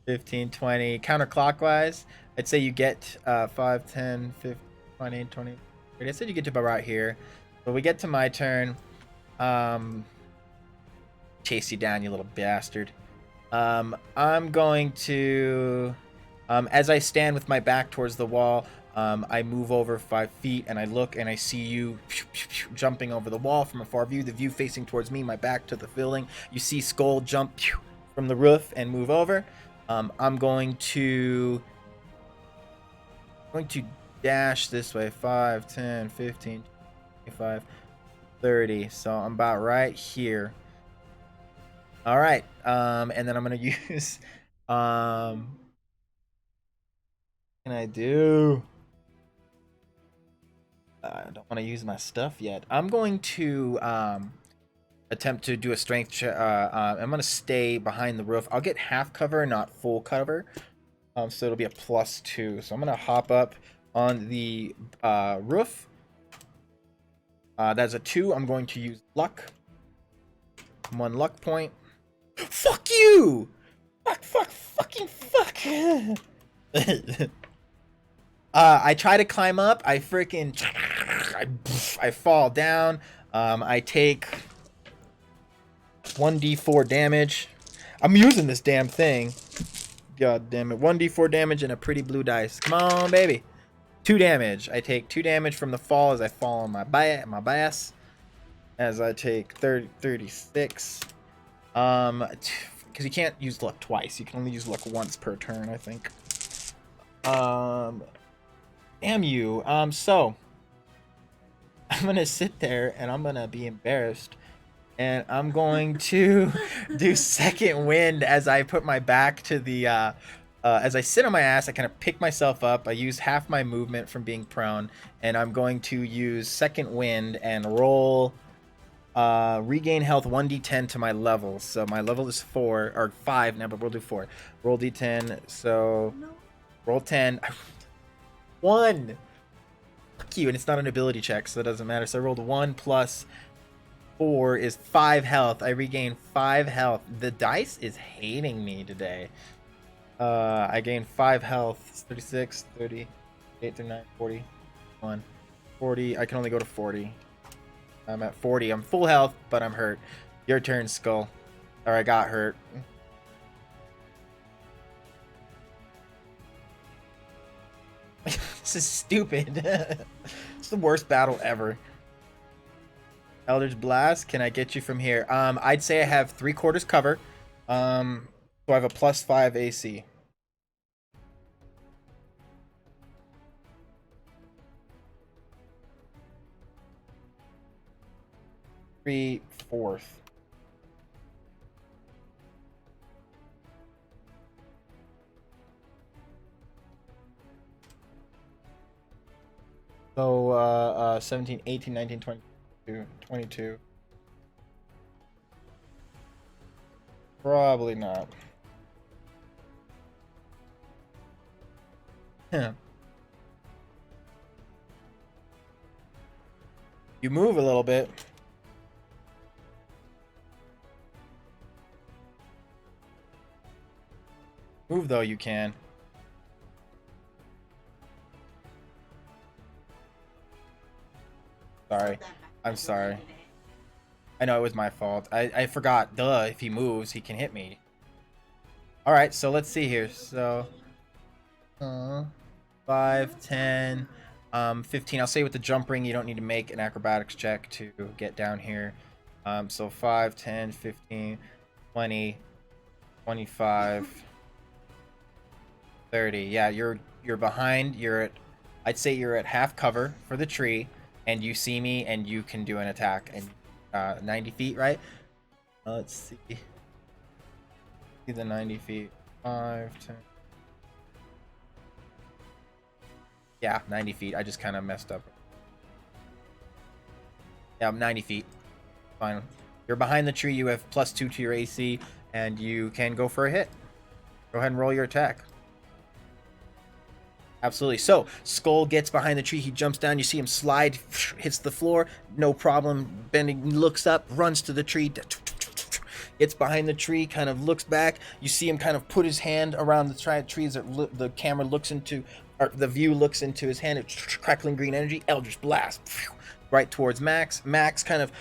S1: 15, 20. Counterclockwise, I'd say you get 5, 10, 15, 20, 20. I said you get to about right here. But we get to my turn. Chase you down, you little bastard. I'm going to, as I stand with my back towards the wall, I move over 5 feet and I look and I see you jumping over the wall from a far view. The view facing towards me, my back to the ceiling. You see Skull jump from the roof and move over. I'm going to dash this way. 5, 10, 15. 25, 30. So I'm about right here. All right. And then I'm gonna use can I do? I don't want to use my stuff yet. I'm going to attempt to do a strength check. I'm gonna stay behind the roof. I'll get half cover, not full cover. So it'll be a +2. So I'm gonna hop up on the roof. That's a 2. I'm going to use luck. 1 luck point. Fuck you! Fucking fuck. I try to climb up. I fall down. I take 1d4 damage. I'm using this damn thing. God damn it. 1d4 damage and a pretty blue dice. Come on, baby. 2 damage. I take 2 damage from the fall as I fall on my bias. As I take 36. Because you can't use luck twice. You can only use luck once per turn, I think. Damn you. So I'm gonna sit there and I'm gonna be embarrassed. And I'm going to do second wind as I put my back to the as I sit on my ass. I kind of pick myself up. I use half my movement from being prone, and I'm going to use second wind and roll regain health 1d10 to my level. So my level is 4 or 5 now, but we'll do 4. Roll d10. So roll 10. 1. Fuck you, and it's not an ability check, so it doesn't matter. So I rolled 1 plus 4 is 5 health. I regain 5 health. The dice is hating me today. I gain 5 health. It's 36, 38, 39, 40, 1, 40. I can only go to 40. I'm at 40. I'm full health, but I'm hurt. Your turn, Skull. Or I got hurt. This is stupid. It's the worst battle ever. Eldritch Blast, can I get you from here? I'd say I have 3/4 cover. So I have a +5 AC. Three-fourth. So 17, 18, 19, 20. 22. Probably not. Yeah. You move a little bit. Move though you can. Sorry. I'm sorry. I know it was my fault. I forgot. Duh, if he moves, he can hit me. Alright, so let's see here. So 5, 10, 15. I'll say with the jump ring, you don't need to make an acrobatics check to get down here. So 5, 10, 15, 20, 25, 30. Yeah, you're behind. I'd say you're at half cover for the tree. And you see me, and you can do an attack. And 90 feet, right? Let's see. See the 90 feet. 5, 10. Yeah, 90 feet. I just kind of messed up. Yeah, I'm 90 feet. Fine. You're behind the tree. You have +2 to your AC, and you can go for a hit. Go ahead and roll your attack. Absolutely. So, Skull gets behind the tree. He jumps down. You see him slide, hits the floor. No problem. Bending, looks up, runs to the tree. Gets behind the tree, kind of looks back. You see him kind of put his hand around the trees. The camera looks into, or the view looks into his hand. It's crackling green energy. Eldritch Blast. Right towards Max. Max kind of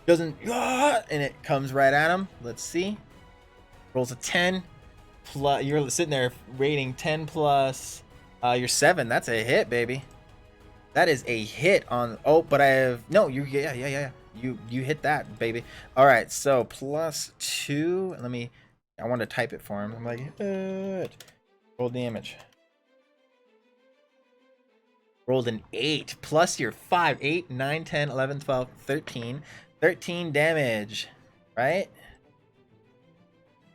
S1: doesn't, and it comes right at him. Let's see. Rolls a 10. You're sitting there rating 10 plus... you're 7. That's a hit, baby. That is a hit on. Oh, but I have no. Yeah. You hit that, baby. All right. So +2. Let me. I want to type it for him. I'm like, roll damage. Rolled an 8 plus your 5. 8, 9, 10, 11, 12, 13. 13 damage. Right.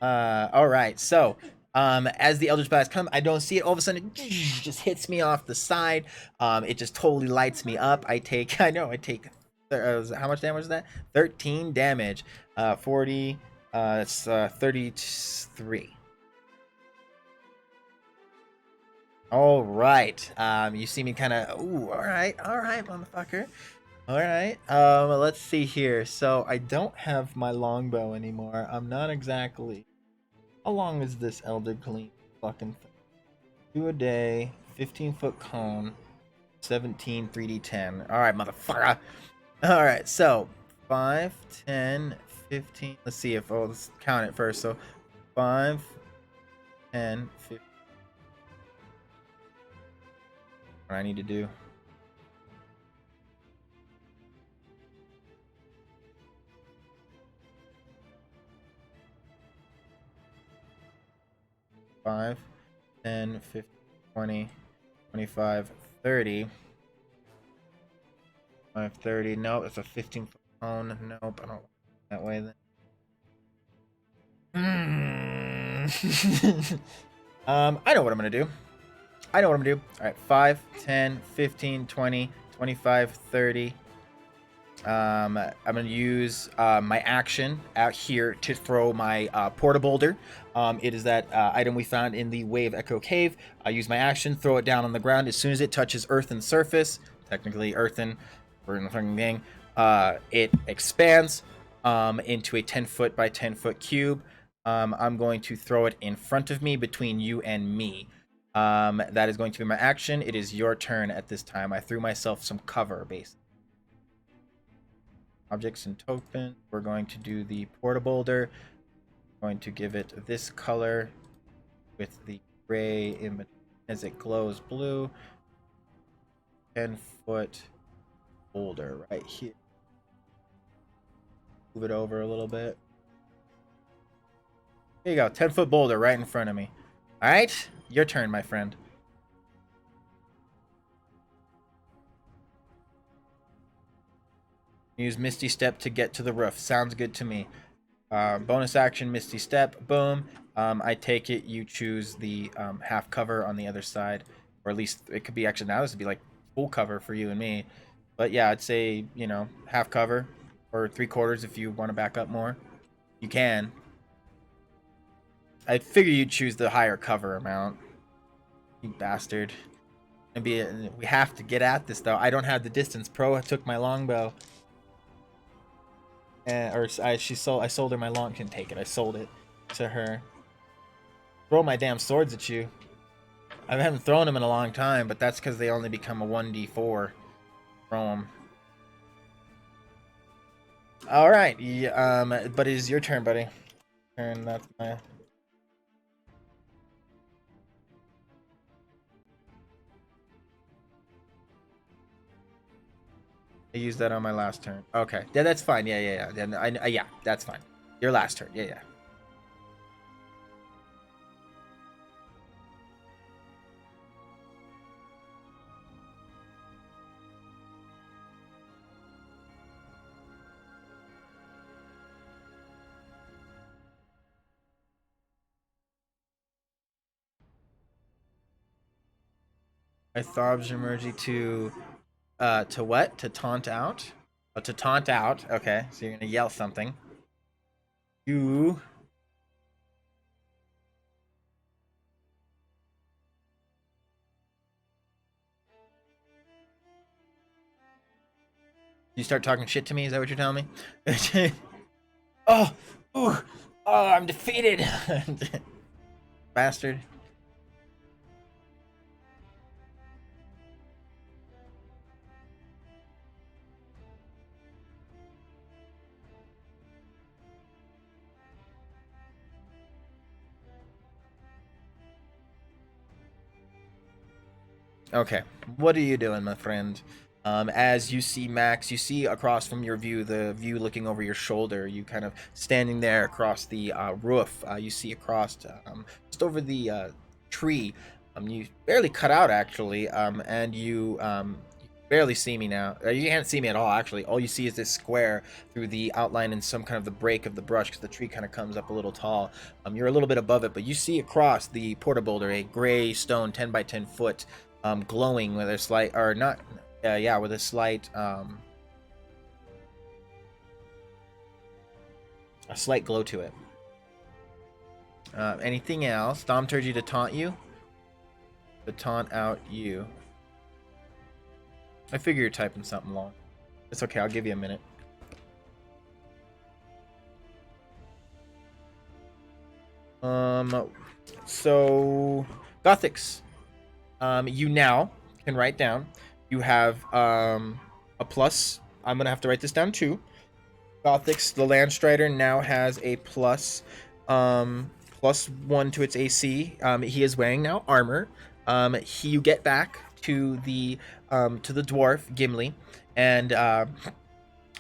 S1: All right. So. As the Eldritch Blast come, I don't see it. All of a sudden, it just hits me off the side. It just totally lights me up. I take, how much damage is that? 13 damage. 40, it's 33. All right. You see me kind of, ooh, all right, motherfucker. All right. Let's see here. So I don't have my longbow anymore. I'm not exactly. How long is this Elder Gleam fucking thing? 2 a day, 15-foot cone, 17 3d10. Alright, motherfucker. Alright, so 5, 10, 15. Let's see if, let's count it first. So 5, 10, 15. What I need to do. Five, 10, 15, 20, 25, 30. 530. Nope, it's a 15-foot cone. Nope, I don't want it that way then. I know what I'm gonna do. All right, 5, 10, 15, 20, 25, 30. I'm gonna use my action out here to throw my porta boulder. It is that item we found in the Wave Echo Cave. I use my action, throw it down on the ground. As soon as it touches earthen surface, technically earthen, we're in the fucking thing, it expands into a 10-foot by 10-foot cube. I'm going to throw it in front of me between you and me. That is going to be my action. It is your turn at this time. I threw myself some cover, basically. Objects and token. We're going to do the porta boulder. Going to give it this color with the gray in between as it glows blue. 10-foot boulder right here. Move it over a little bit. There you go. 10-foot boulder right in front of me. All right, your turn, my friend. Use Misty Step to get to the roof. Sounds good to me. Bonus action, Misty Step. Boom. I take it you choose the half cover on the other side. Or at least it could be, actually now this would be like full cover for you and me. But yeah, I'd say, you know, half cover. Or 3/4 if you want to back up more. You can. I figure you'd choose the higher cover amount. You bastard. We have to get at this though. I don't have the distance. Pro took my longbow. I sold her my long. Can take it. I sold it to her. Throw my damn swords at you. I haven't thrown them in a long time, but that's because they only become a 1d4. Throw them. All right. Yeah, but it is your turn, buddy. Turn. That's my. I used that on my last turn. Okay. Yeah, that's fine. Yeah. Yeah, that's fine. Your last turn. Yeah. I thought Emergy to what? To taunt out? Oh, to taunt out. Okay, so you're gonna yell something. You start talking shit to me, is that what you're telling me? Oh, ooh, oh, I'm defeated. Bastard. Okay, what are you doing, my friend? As you see Max, you see across from your view, the view looking over your shoulder, you kind of standing there across the roof. You see across just over the tree. You barely cut out actually, and you barely see me now. You can't see me at all actually. All you see is this square through the outline and some kind of the break of the brush because the tree kind of comes up a little tall. You're a little bit above it, but you see across the porta boulder a gray stone 10 by 10 foot. Glowing with a slight, or not, yeah, with a slight glow to it. Anything else? Dom told you to taunt you? To taunt out you. I figure you're typing something long. It's okay, I'll give you a minute. So Gothics. You now can write down. You have a plus. I'm gonna have to write this down too. Gothix, the Landstrider, now has a +1 to its AC. He is wearing now armor. You get back to the dwarf Gimli, and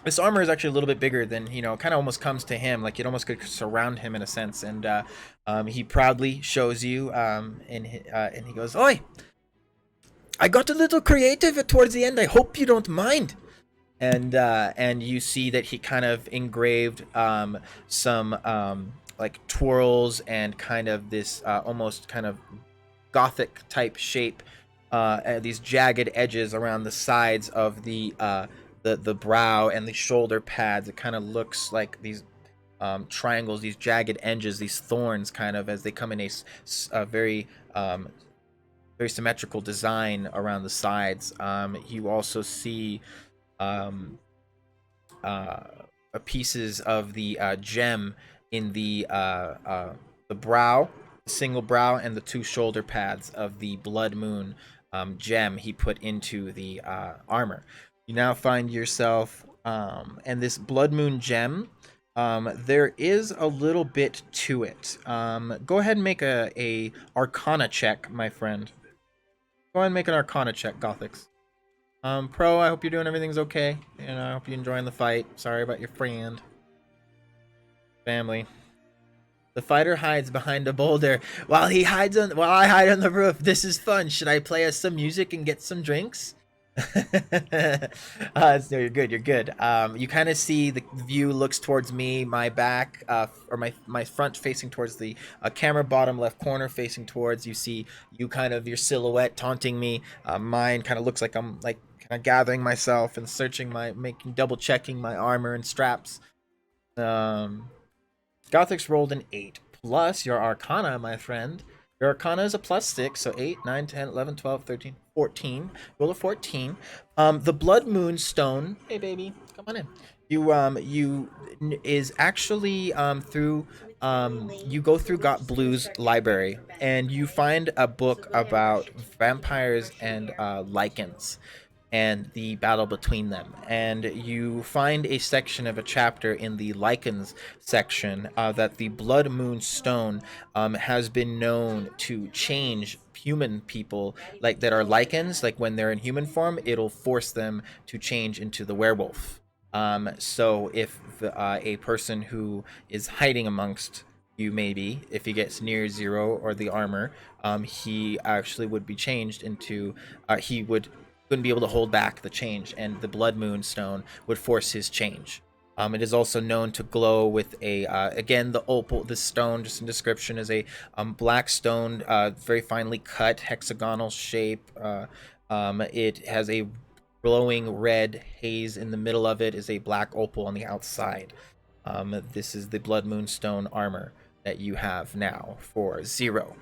S1: this armor is actually a little bit bigger than, kind of almost comes to him, like it almost could surround him in a sense. And he proudly shows you, and he goes, "Oi, I got a little creative towards the end. I hope you don't mind." And you see that he kind of engraved some like twirls and kind of this almost kind of gothic type shape, these jagged edges around the sides of the brow and the shoulder pads. It kind of looks like these triangles, these jagged edges, these thorns, kind of as they come in a very very symmetrical design around the sides. You also see pieces of the gem in the brow, the single brow, and the two shoulder pads of the blood moon gem he put into the armor. You now find yourself, and this blood moon gem, there is a little bit to it. Go ahead and make a Arcana check, my friend. Go ahead and make an Arcana check, Gothix. Pro, I hope you're doing everything's okay. And I hope you're enjoying the fight. Sorry about your friend. Family. The fighter hides behind a boulder while I hide on the roof. This is fun. Should I play us some music and get some drinks? No, you're good. You're good. You kind of see the view looks towards me, my back, or my front facing towards the camera, bottom left corner facing towards. You see you kind of your silhouette taunting me. Mine kind of looks like I'm like kind of gathering myself and searching double checking my armor and straps. Gothix rolled an 8 plus your Arcana, my friend. Your Arcana is a +6, so 8, 9, 10, 11, 12, 13, 14. Roll a 14. The Blood Moon Stone. Hey, baby, come on in. You is actually through. You go through Got Blue's library and you find a book about vampires and lichens and the battle between them, and you find a section of a chapter in the lichens section that the Blood Moon Stone has been known to change human people like that are lichens. Like when they're in human form, it'll force them to change into the werewolf. So if a person who is hiding amongst you, maybe if he gets near 0 or the armor, he actually would be changed into wouldn't be able to hold back the change, and the Blood Moon Stone would force his change. It is also known to glow with again, the opal. This stone, just in description, is a black stone, very finely cut, hexagonal shape. It has a glowing red haze in the middle of it, is a black opal on the outside. This is the Blood Moon Stone armor that you have now for 0.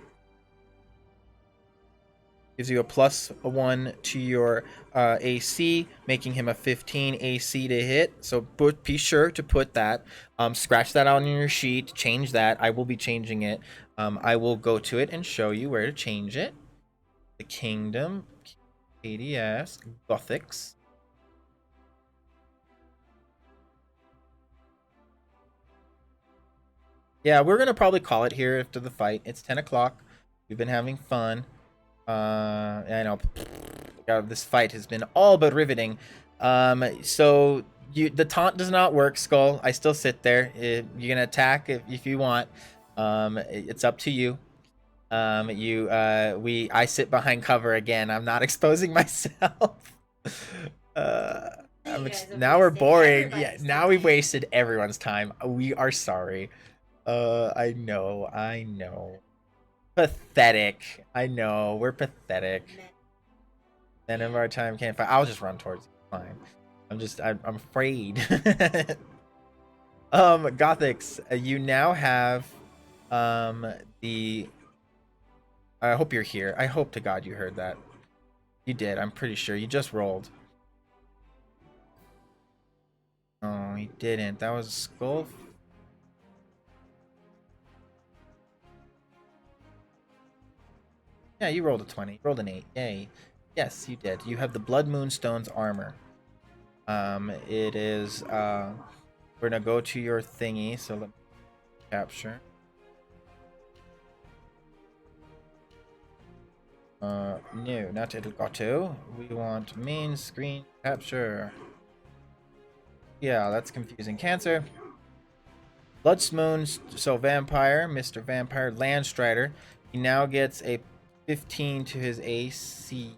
S1: Gives you a +1 to your AC, making him a 15 AC to hit. So be sure to put that. Scratch that out on your sheet. Change that. I will be changing it. I will go to it and show you where to change it. The Kingdom, ADS, Gothix. Yeah, we're going to probably call it here after the fight. It's 10 o'clock. We've been having fun. I know this fight has been all but riveting. So the taunt does not work, Skull. I still sit there. You're gonna attack if you want. It's up to you. I sit behind cover again. I'm not exposing myself. Now we're boring. Yeah, now we've wasted everyone's time. We are sorry. I know. Pathetic. I know, we're pathetic. End of our time can't fight. I'll just run towards you. Fine. I'm afraid. Gothix, you now have the I hope you're here. I hope to God you heard that. You did, I'm pretty sure. You just rolled. Oh, he didn't. That was a skull. Yeah, you rolled a 20. You rolled an 8. Yay. Yes, you did. You have the Blood Moon Stone's armor. It is for we're gonna go to your thingy. So let me capture. No, not Elgato. We want main screen capture. Yeah, that's confusing. Cancer. Bloodsmoon, so Vampire, Mr. Vampire, Landstrider. He now gets a 15 to his AC.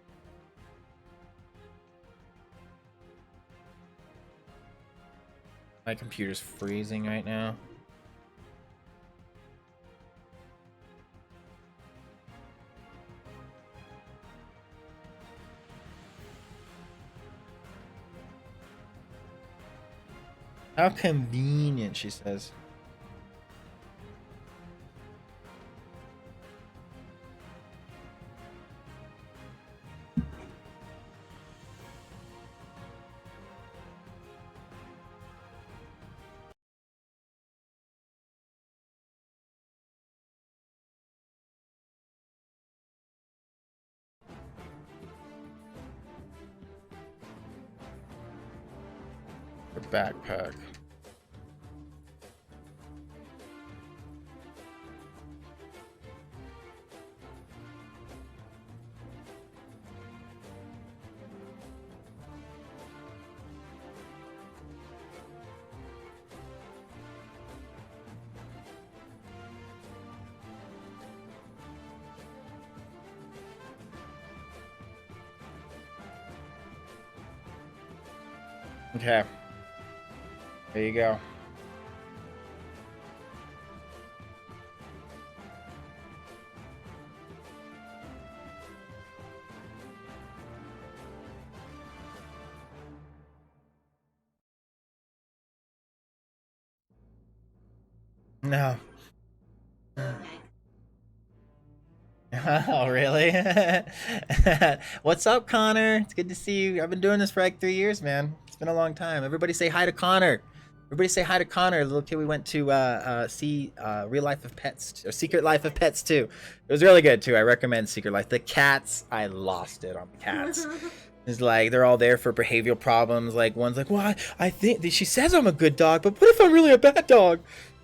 S1: My computer's freezing right now. How convenient, she says. Her backpack. Okay. There you go. No. Oh, really? What's up, Connor? It's good to see you. I've been doing this for like 3 years, man. It's been a long time. Everybody say hi to Connor. Everybody say hi to Connor, the little kid we went to see Real Life of Pets, or Secret Life of Pets too. It was really good too. I recommend Secret Life. The cats, I lost it on the cats. It's like they're all there for behavioral problems. Like one's like, well, I think she says I'm a good dog, but what if I'm really a bad dog?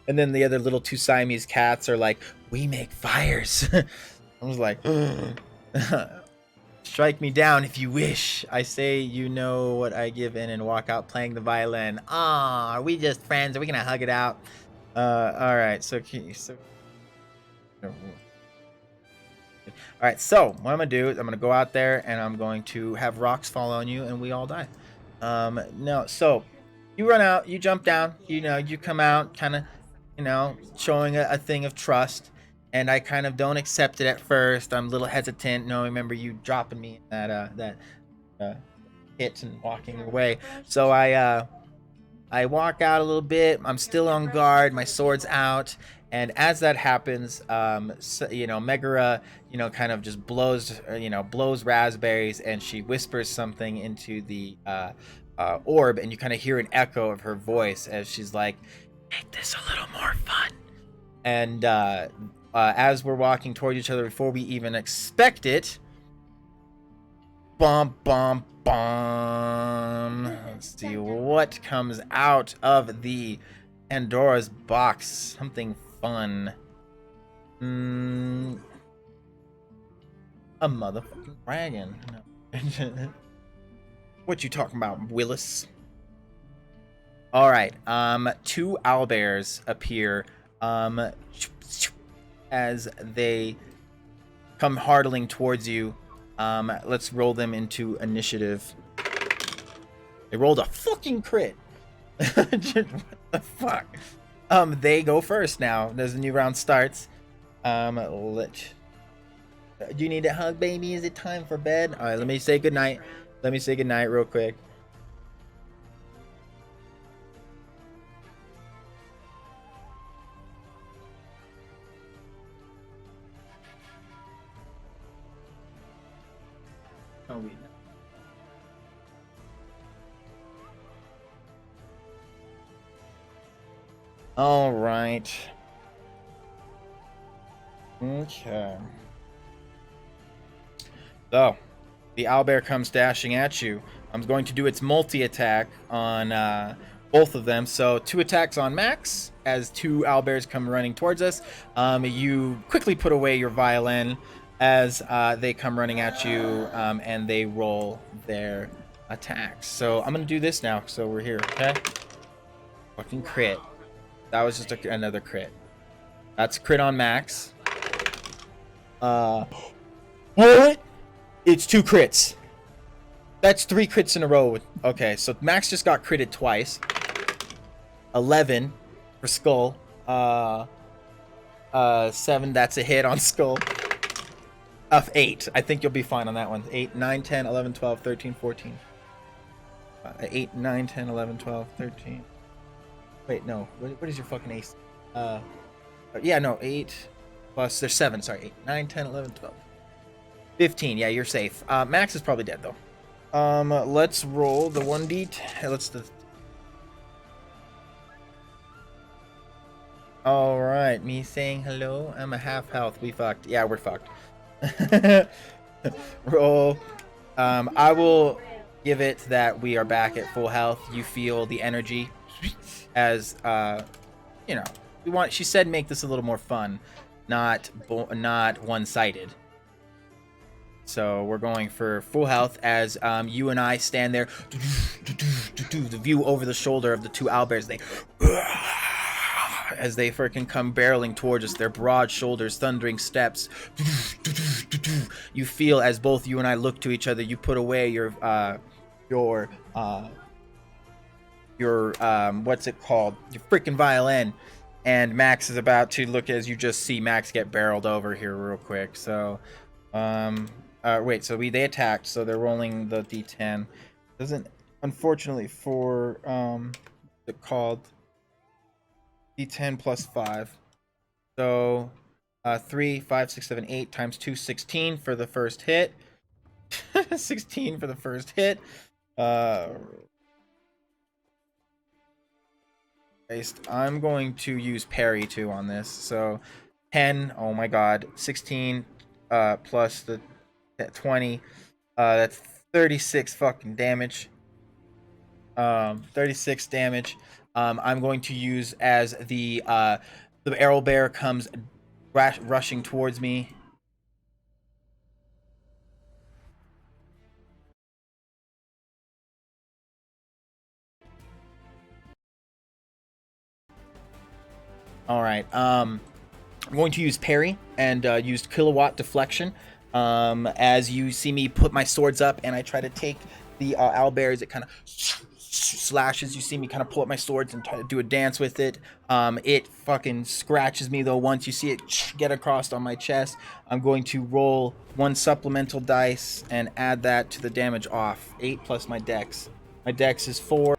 S1: And then the other little two Siamese cats are like, we make fires. I was like, strike me down if you wish. I say you know what I give in and walk out playing the violin. Ah, are we just friends? Are we gonna hug it out? All right. So all right. So what I'm gonna do is I'm gonna go out there and I'm going to have rocks fall on you and we all die. No. So you run out, you jump down, you come out, kind of, showing a thing of trust. And I kind of don't accept it at first. I'm a little hesitant. No, I remember you dropping me in that hit and walking away. So I walk out a little bit. I'm still on guard. My sword's out. And as that happens, Megara, kind of just blows raspberries, and she whispers something into the orb, and you kind of hear an echo of her voice as she's like, "Make this a little more fun." And as we're walking toward each other, before we even expect it, bum, bum, bum. Let's see what comes out of the Pandora's box. Something fun. A motherfucking dragon. No. What you talking about, Willis? All right. 2 owlbears appear. As they come hardling towards you. Let's roll them into initiative. They rolled a fucking crit. What the fuck? They go first now. As the new round starts. Do you need a hug, baby? Is it time for bed? All right, let me say goodnight. Let me say goodnight real quick. All right. Okay. So, the owlbear comes dashing at you. I'm going to do its multi-attack on both of them. So 2 attacks on Max as 2 owlbears come running towards us. You quickly put away your violin as they come running at you, and they roll their attacks. So I'm gonna do this now. So we're here, okay? Fucking crit. That was just another crit. That's crit on Max. What? It's 2 crits. That's 3 crits in a row. Okay, so Max just got critted twice. 11 for Skull. 7, that's a hit on Skull. 8. I think you'll be fine on that one. 8, 9, 10, 11, 12, 13, 14. 8, 9, 10, 11, 12, 13. Wait, no. What is your fucking ace? Yeah, no. 8 plus... There's 7. Sorry. 8, 9, 10, 11, 12. 15. Yeah, you're safe. Max is probably dead, though. Let's roll the 1d10. Let's... Alright, me saying hello. I'm a half health. We fucked. Yeah, we're fucked. Roll. I will give it that we are back at full health. You feel the energy as, you know, she said make this a little more fun, not one-sided. So we're going for full health as you and I stand there. The view over the shoulder of the 2 owlbears. As they freaking come barreling towards us, their broad shoulders, thundering steps. You feel as both you and I look to each other. You put away your what's it called? Your freaking violin. And Max is about to look as you just see Max get barreled over here real quick. So, wait. So they attacked. So they're rolling the d10. Doesn't, unfortunately, for what's it called? D10 plus 5. So 3, 5, 6, 7, 8 times 2, 16 for the first hit. 16 for the first hit. I'm going to use parry too on this. So 10, oh my god, 16 plus the 20. That's 36 fucking damage. 36 damage. I'm going to use as the arrow bear comes rushing towards me. All right. I'm going to use parry and use kilowatt deflection. As you see me put my swords up and I try to take the owlbears, it kind of slashes. You see me kind of pull up my swords and try to do a dance with it. It fucking scratches me though. Once you see it get across on my chest, I'm going to roll 1 supplemental dice and add that to the damage off. 8 plus my dex. My dex is 4.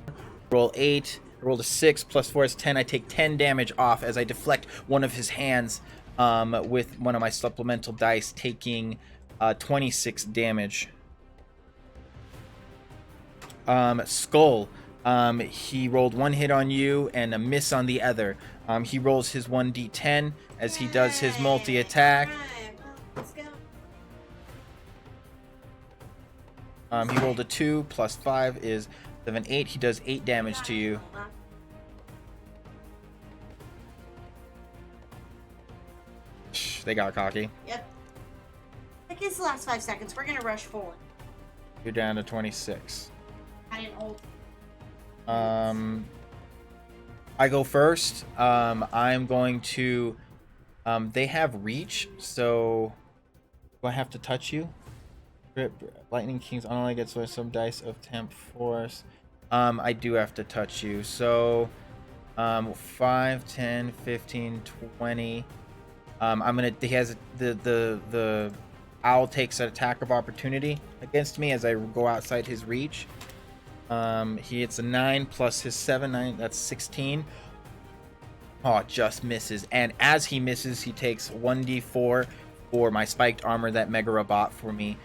S1: Roll 8. I rolled a 6 plus 4 is 10. I take 10 damage off as I deflect one of his hands with one of my supplemental dice, taking 26 damage. Skull, he rolled 1 hit on you and a miss on the other. He rolls his 1d10 as he does his multi-attack. He rolled a 2 plus 5 is 7, 8. He does 8 damage to you. They got cocky.
S2: Yep. I guess the last 5 seconds. We're gonna rush forward.
S1: You're down to 26.
S2: I didn't hold.
S1: I go first. I'm going to. They have reach, so do I have to touch you? Lightning Kings only gets some dice of temp force. I do have to touch you. So 5, 10, 15, 20. I'm gonna. He has the owl takes an attack of opportunity against me as I go outside his reach. He hits a 9 plus his 7, 9. That's 16. Oh, just misses. And as he misses, he takes 1d4 for my spiked armor that Megara bought for me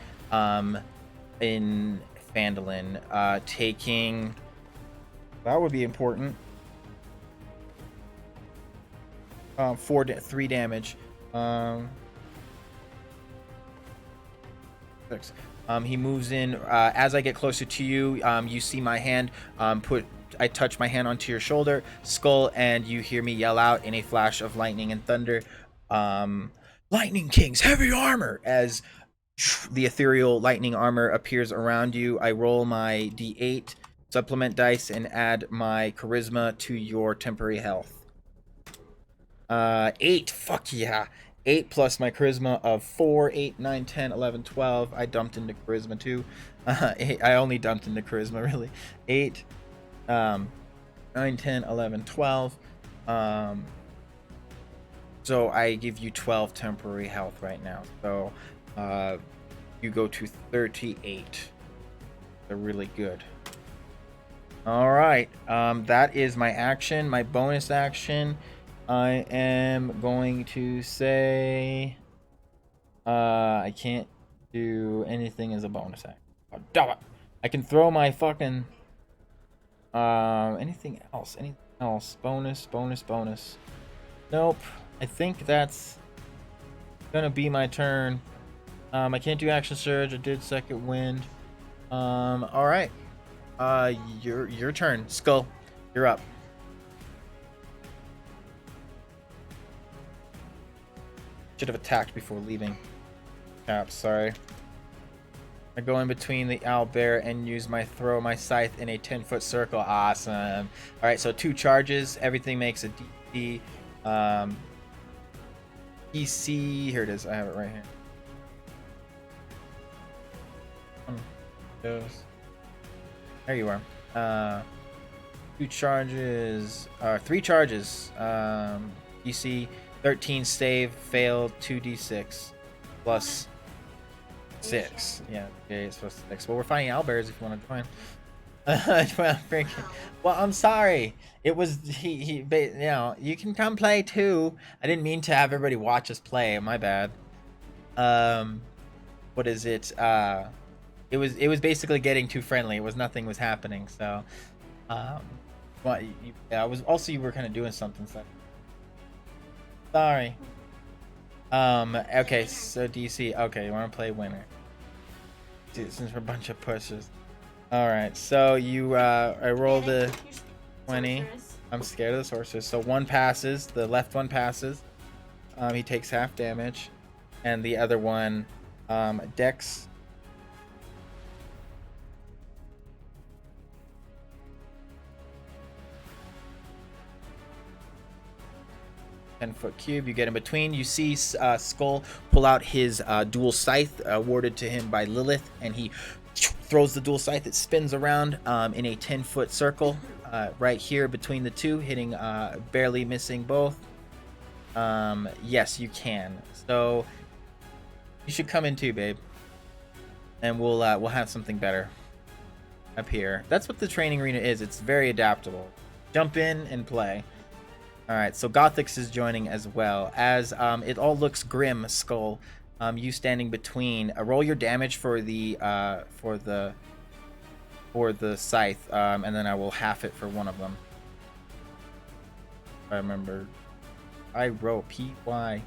S1: in Phandalin. Taking... That would be important. 3 damage. 6. He moves in. As I get closer to you, you see my hand. I touch my hand onto your shoulder, Skull, and you hear me yell out in a flash of lightning and thunder, Lightning King's heavy armor! As the ethereal lightning armor appears around you. I roll my d8 supplement dice and add my charisma to your temporary health. 8, fuck yeah. 8 plus my charisma of 4, 8, 9, 10, 11, 12. I dumped into charisma too. 8, I only dumped into charisma, really. 8, 9, 10, 11, 12. So I give you 12 temporary health right now. So you go to 38. They're really good. All right. That is my action. My bonus action. I am going to say I can't do anything as a bonus action. Oh, damn it. I can throw my fucking anything else. Anything else. Bonus. Nope. I think that's gonna be my turn. I can't do action surge. I did second wind. All right. Your turn, Skull. You're up. Should have attacked before leaving. Cap, sorry. I go in between the owlbear and use my throw my scythe in a 10-foot circle. Awesome. All right, so 2 charges. Everything makes a DC. DC. Here it is. I have it right here. There you are. 2 charges. 3 charges. DC 13 save failed 2d6 plus 6. Yeah, okay, it's supposed to 6. Well, we're fighting owlbears if you want to join. Well, I'm sorry. It was you know, you can come play too. I didn't mean to have everybody watch us play. My bad. What is it? It was basically getting too friendly. It was nothing was happening. So, well, yeah, you were kind of doing something. So. Sorry. Okay, so DC. Okay, you want to play winner. Dude, since we're a bunch of pushers. Alright, so you, I rolled a 20. I'm scared of the sorceress. So 1 passes. The left one passes. He takes half damage. And the other one, Dex. Ten-foot cube. You get in between. You see Skull pull out his dual scythe awarded to him by Lilith, and he throws the dual scythe. It spins around in a 10-foot circle right here between the two, hitting barely missing both. Yes, you can. So you should come in too, babe, and we'll have something better up here. That's what the training arena is. It's very adaptable. Jump in and play. All right, so Gothix is joining as well. As it all looks grim, Skull. You standing between. Roll your damage for the scythe, and then I will half it for one of them. I remember. I wrote PY.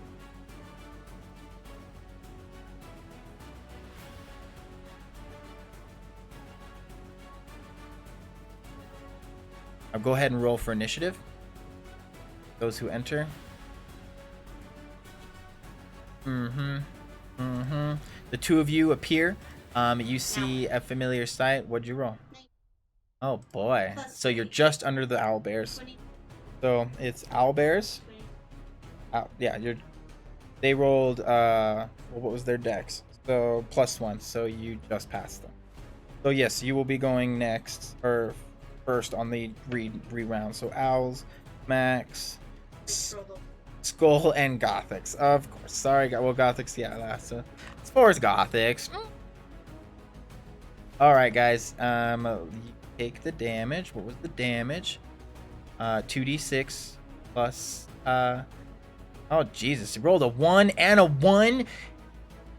S1: I'll go ahead and roll for initiative. Those who enter. The 2 of you appear. You see a familiar sight. What'd you roll? Oh boy. So you're just under the owlbears. So it's owlbears. Yeah, they rolled what was their dex? So +1. So you just passed them. So yes, you will be going next or first on the re-round. So owls, Max, Skull, and Gothix, of course. Sorry, well, Gothix, yeah, that's as far as Gothix. All right, guys. You take the damage. What was the damage? 2d6 plus. Oh Jesus! He rolled a 1 and a 1.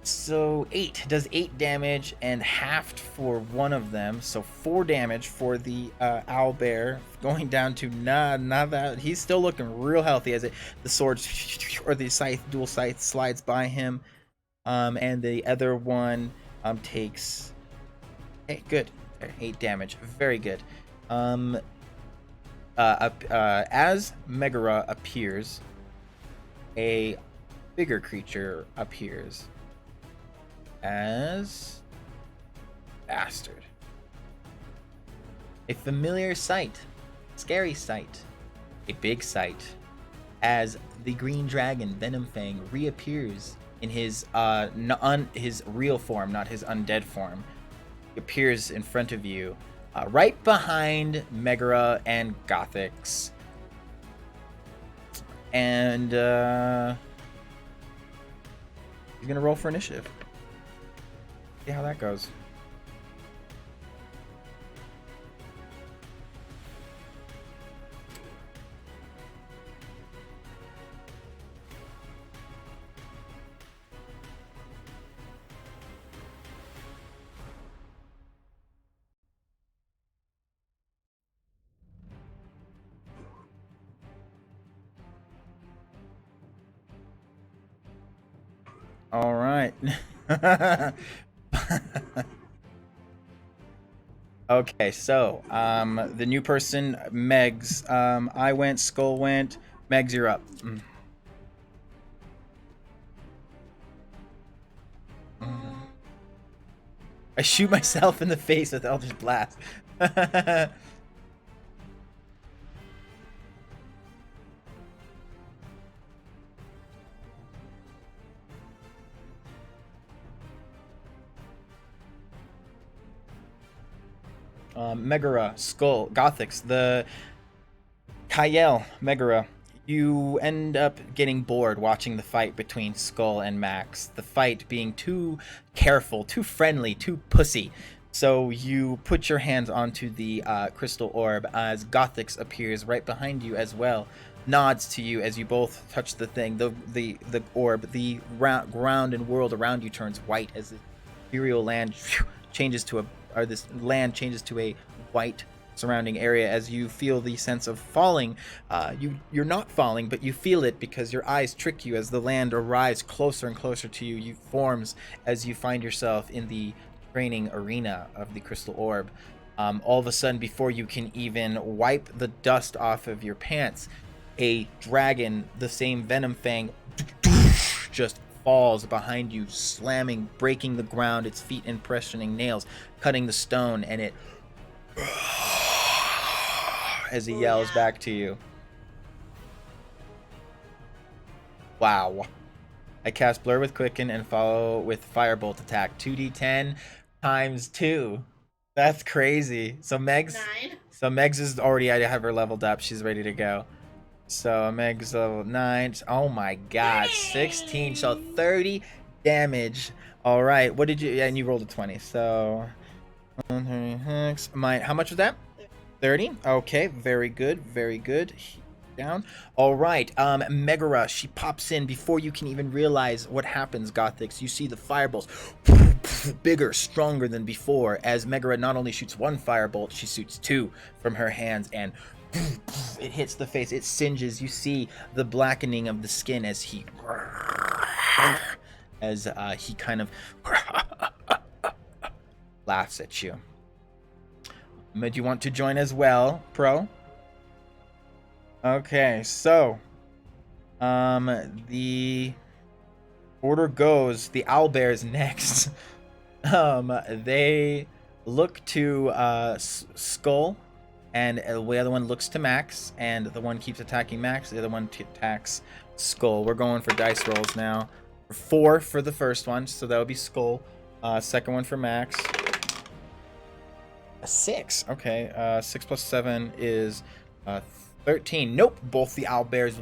S1: So 8 does 8 damage and halved for one of them. So 4 damage for the owlbear, going down to not that. He's still looking real healthy as the sword or the scythe, dual scythe, slides by him. And the other one takes... Hey, good. 8 damage. Very good. As Megara appears, a bigger creature appears. As... Bastard. A familiar sight. Scary sight. A big sight. As the green dragon, Venomfang, reappears in his his real form, not his undead form. He appears in front of you, right behind Megara and Gothix. And he's gonna roll for initiative. See how that goes. All right. Okay, so the new person, Megs. I went, Skull went. Megs, you're up. I shoot myself in the face with Eldritch Blast. Megara, Skull, Gothix, the Kyle, Megara. You end up getting bored watching the fight between Skull and Max. The fight being too careful, too friendly, too pussy. So you put your hands onto the crystal orb as Gothix appears right behind you as well. Nods to you as you both touch the thing. The orb, the ground and world around you turns white as the ethereal land changes to this land changes to a white surrounding area as you feel the sense of falling. You're not falling, but you feel it because your eyes trick you as the land arrives closer and closer to you. You forms as you find yourself in the training arena of the crystal orb. All of a sudden, before you can even wipe the dust off of your pants, a dragon, the same Venomfang, just falls behind you, slamming, breaking the ground, its feet impressioning nails, cutting the stone, and it as he yells back to you. Wow. I cast Blur with Quicken and follow with Firebolt attack. 2d10 times 2. That's crazy. So Megs is already, I have her leveled up. She's ready to go. So Meg's level 9. Oh my god. 16. So 30 damage. All right. What did you... Yeah, and you rolled a 20. So... How much was that? 30. Okay. Very good. Very good. Down. All right. Megara, she pops in before you can even realize what happens, Gothix. You see the firebolts bigger, stronger than before, as Megara not only shoots one firebolt, she shoots 2 from her hands, and it hits the face. It singes. You see the blackening of the skin as he kind of laughs at you. Do you want to join as well, Pro? Okay, so the order goes, the owlbears next. They look to Skull, and the other one looks to Max, and the one keeps attacking Max, the other one attacks Skull. We're going for dice rolls now. 4 for the first one, so that would be Skull. Second one for Max. A 6. Okay, 6 plus 7 is 13. Nope, both the owlbears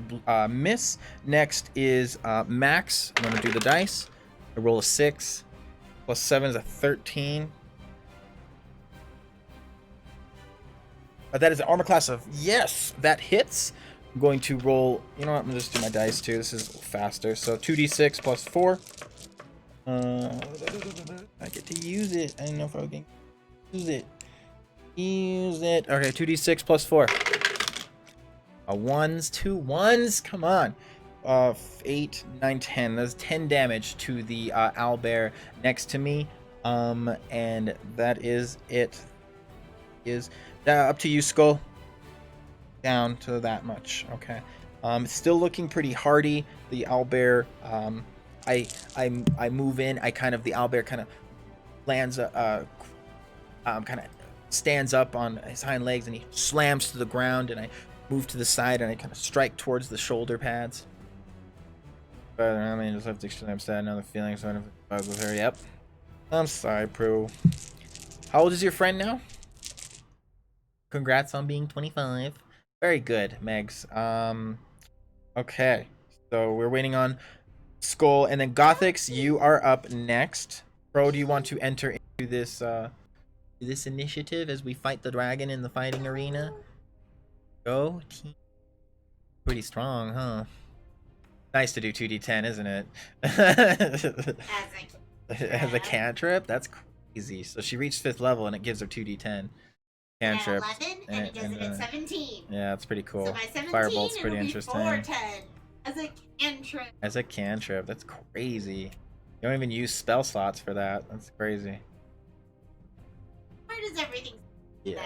S1: miss. Next is Max. I'm going to do the dice. I roll a 6. Plus 7 is a 13. That is an armor class of... Yes, that hits. I'm going to roll... You know what? I'm going to just do my dice too. This is faster. So 2d6 plus 4. I get to use it. I don't know if I can use it. Use it. Okay, 2d6 plus 4. A 1s, 2 1s. Come on. 8, 9, 10. That's 10 damage to the owlbear next to me. And that is it. Is up to you, Skull. Down to that much. Okay. Still looking pretty hardy. The owlbear. I move in. The owlbear kind of lands. Kind of stands up on his hind legs and he slams to the ground. And I move to the side and I kind of strike towards the shoulder pads. But I mean, just have to extend. I'm sad. Another feeling. So I don't have with her. Yep. I'm sorry, Pro. How old is your friend now? Congrats on being 25. Very good, Megs. Okay. So we're waiting on Skull and then Gothix, you are up next. Pro, do you want to enter into this initiative as we fight the dragon in the fighting arena? Go team. Pretty strong, huh? Nice to do 2d10, isn't it? As a cantrip? That's crazy. So she reached 5th level and it gives her 2d10 cantrip.
S2: 11, and it does it at 17.
S1: Yeah, that's pretty cool.
S2: So by 17,
S1: Firebolt's pretty interesting.
S2: 410 as a cantrip.
S1: As a cantrip, that's crazy. You don't even use spell slots for that. That's crazy.
S2: Where does everything?
S1: Yeah,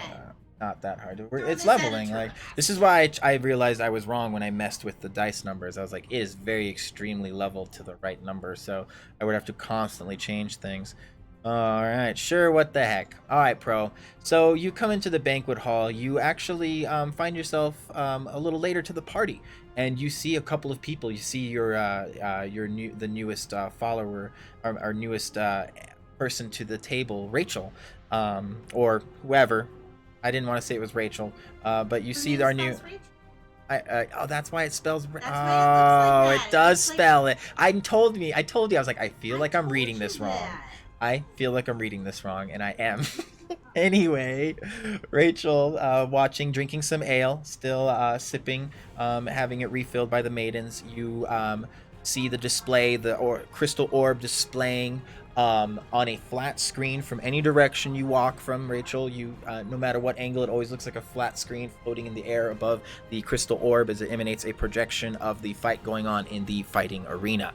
S1: not that hard. It's leveling. Like this is why I realized I was wrong when I messed with the dice numbers. I was like, it is very extremely leveled to the right number, so I would have to constantly change things. All right, sure, what the heck. All right, Pro. So you come into the banquet hall. You actually find yourself a little later to the party, and you see a couple of people. You see the newest follower, our newest person to the table, Rachel, or whoever. I didn't want to say it was Rachel, but you see our new. Oh, that's why it spells. Oh, it does spell it. I told you. I was like, I feel like I'm reading this wrong. I feel like I'm reading this wrong, and I am. Anyway, Rachel, drinking some ale, still sipping, having it refilled by the maidens. You see the display, crystal orb displaying on a flat screen from any direction you walk from, Rachel. You, no matter what angle, it always looks like a flat screen floating in the air above the crystal orb as it emanates a projection of the fight going on in the fighting arena.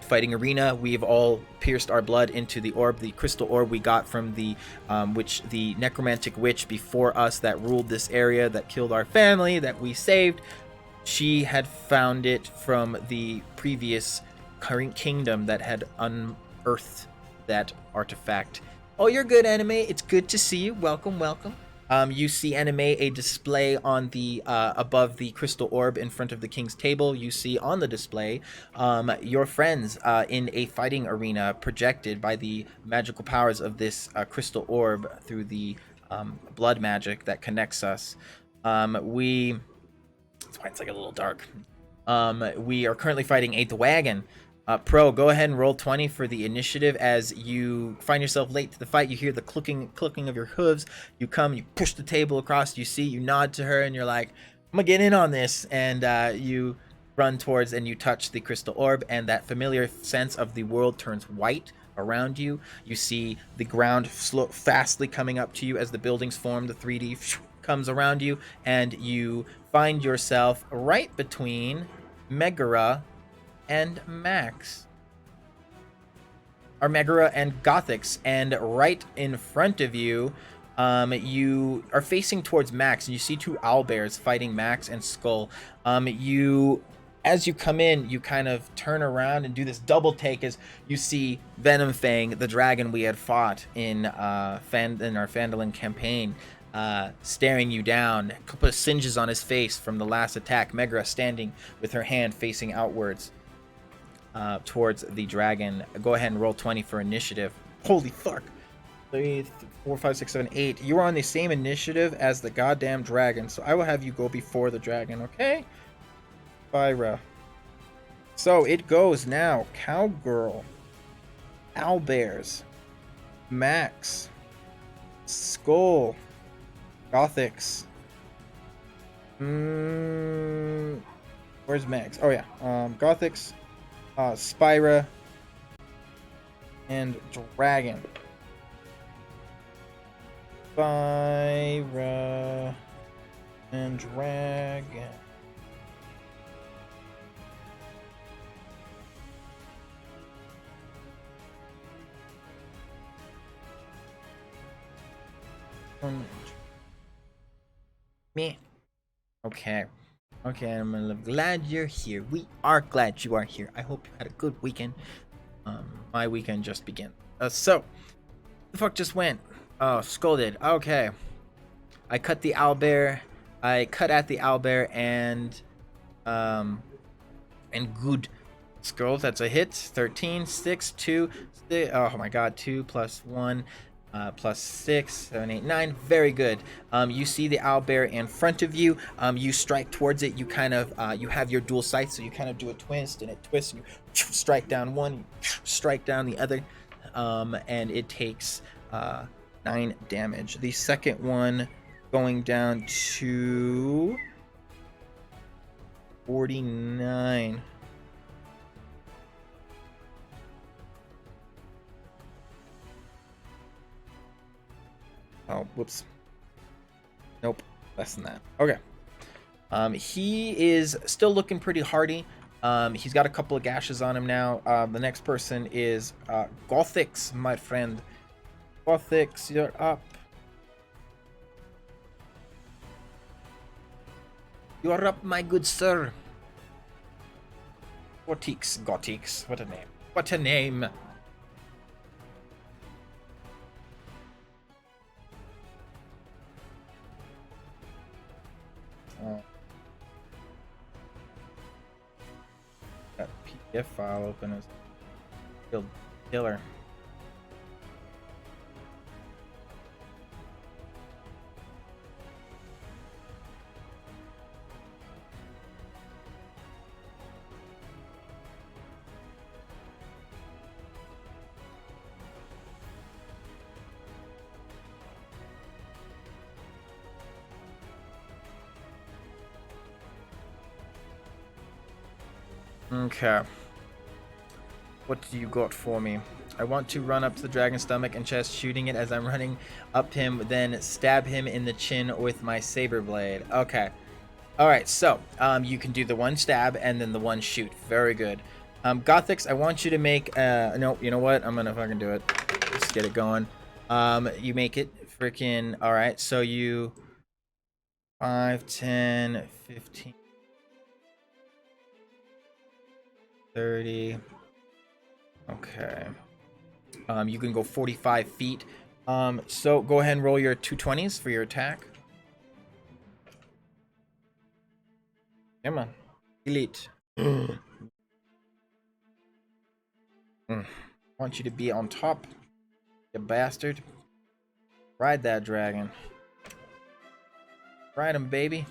S1: Fighting arena, we've all pierced our blood into the orb, the crystal orb we got from the necromantic witch before us that ruled this area, that killed our family, that we saved. She had found it from the previous current kingdom that had unearthed that artifact. Oh, you're good, Anime. It's good to see you. Welcome, welcome. You see Anime, a display on the above the crystal orb in front of the king's table. You see on the display your friends in a fighting arena projected by the magical powers of this crystal orb through the blood magic that connects us. That's why it's like a little dark. We are currently fighting a Wagon. Pro, go ahead and roll 20 for the initiative. As you find yourself late to the fight, you hear the clicking of your hooves. You come, you push the table across, you nod to her, and you're like, I'm gonna get in on this. And you run towards and you touch the crystal orb, and that familiar sense of the world turns white around you. You see the ground fastly coming up to you as the buildings form, the 3D comes around you, and you find yourself right between Megara and Max, or Megara and Gothix, and right in front of you, you are facing towards Max, and you see 2 owlbears fighting Max and Skull. As you come in, you kind of turn around and do this double take as you see Venom Fang, the dragon we had fought in our Phandalin campaign, staring you down. A couple of singes on his face from the last attack. Megara standing with her hand facing outwards towards the dragon. Go ahead and roll 20 for initiative. Holy fuck. 3, 4, 5, 6, 7, 8. You are on the same initiative as the goddamn dragon, so I will have you go before the dragon, okay? Fyra. So it goes now. Cowgirl, Owlbears, Max, Skull, Gothix. Where's Max? Oh yeah. Gothix, Spyra, and Dragon. Spyra and Dragon. Me. Okay. Okay, I'm glad you're here. We are glad you are here. I hope you had a good weekend. My weekend just began. So, the fuck just went? Oh, scolded. Okay. I cut the owlbear. I cut at the owlbear and good. Scrolls, that's a hit. 13, 6, 2. Oh my god, 2 plus 1 plus 6, 7, 8, 9. Very good. You see the owlbear in front of you. You strike towards it. You kind of, you have your dual sights, so you kind of do a twist, and it twists, and you strike down one, you strike down the other, and it takes 9 damage. The second one going down to 49. Oh, whoops. Nope, less than that. Okay. He is still looking pretty hardy. He's got a couple of gashes on him now. The next person is Gothix, my friend. Gothix, you're up. You're up, my good sir. Gothix. What a name. What a name. That PDF file open is still killer. Okay. What do you got for me? I want to run up to the dragon's stomach and chest, shooting it as I'm running up him, then stab him in the chin with my saber blade. Okay. Alright, so, you can do the one stab and then the one shoot. Very good. Gothix, I want you to make, no, you know what? I'm gonna fucking do it. Let's get it going. You make it freaking, alright, so you, 5, 10, 15, 30. Okay. You can go 45 feet. So go ahead and roll your 220s for your attack. Come on. Elite. Want you to be on top, you bastard. Ride that dragon. Ride him, baby.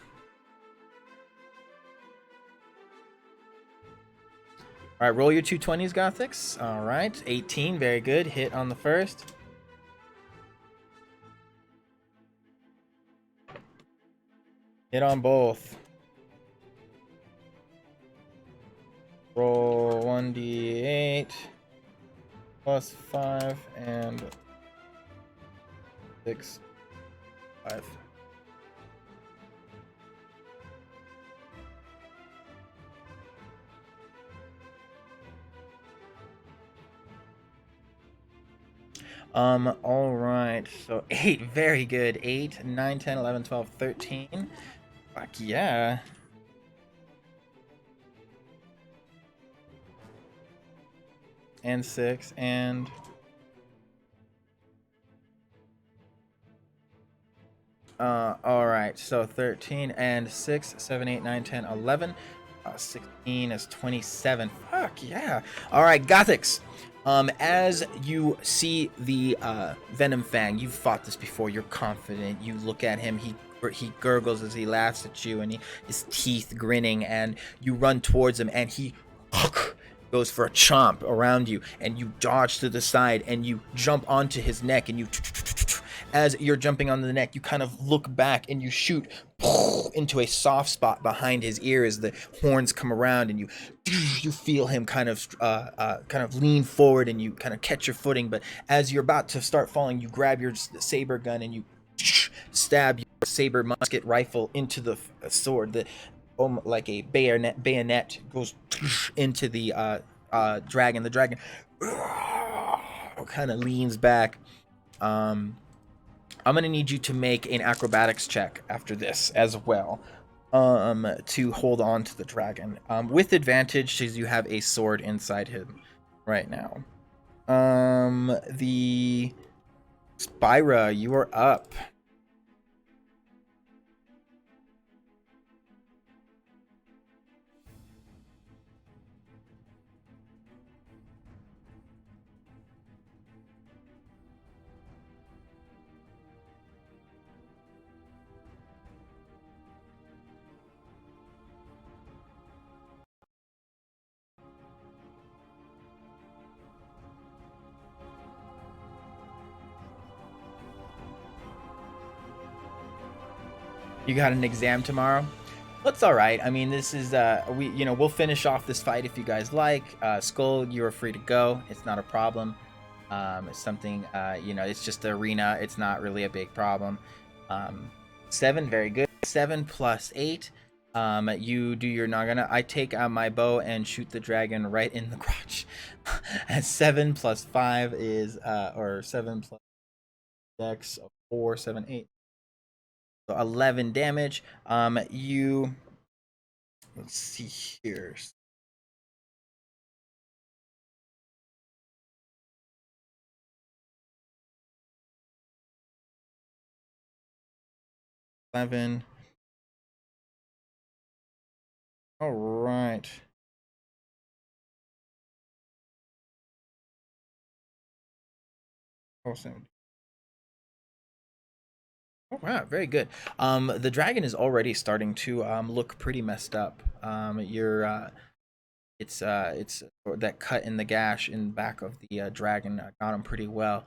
S1: All right, roll your 220s, Gothix. All right, 18, very good. Hit on the first. Hit on both. Roll 1d8 plus 5 and 6, 5. All right, so 8, very good. 8, 9, 10, 11, 12, 13. Fuck yeah. And 6, and all right, so 13 and 6, 7, 8, 9, 10, 11. 16 is 27. Fuck yeah. All right, Gothix. As you see the Venom Fang, you've fought this before. You're confident. You look at him. He gurgles as he laughs at you, and his teeth grinning. And you run towards him, and he goes for a chomp around you, and you dodge to the side, and you jump onto his neck, and you. As you're jumping on the neck, you kind of look back and you shoot into a soft spot behind his ear as the horns come around, and you feel him kind of lean forward, and you kind of catch your footing. But as you're about to start falling, you grab your saber gun and you stab your saber musket rifle into the sword. Like a bayonet goes into the dragon. The dragon kind of leans back. I'm gonna need you to make an acrobatics check after this as well, to hold on to the dragon, with advantage because you have a sword inside him right now. The Spyra, you are up. You got an exam tomorrow? That's all right. I mean, this is we'll finish off this fight if you guys like. Skull, you are free to go. It's not a problem. It's something it's just the arena. It's not really a big problem. 7, very good. 7 plus 8. You do your Nagana. I take out my bow and shoot the dragon right in the crotch. And 7 plus 5 is or 7 plus Dex 4, 7, 8. So 11 damage. You let's see here. All right. Awesome. Oh wow, very good. The dragon is already starting to look pretty messed up. It's that cut in the gash in the back of the dragon got him pretty well.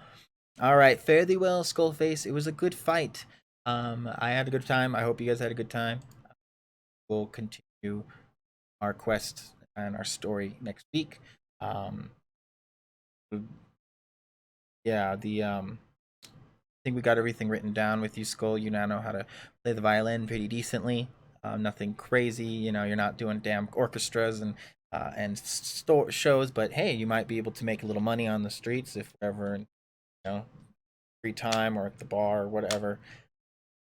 S1: All right, fare thee well, Skullface. It was a good fight. I had a good time. I hope you guys had a good time. We'll continue our quest and our story next week. Yeah, I think we got everything written down with you, Skull. You now know how to play the violin pretty decently. Nothing crazy, you're not doing damn orchestras and shows, but hey, you might be able to make a little money on the streets if we're ever in, free time or at the bar or whatever.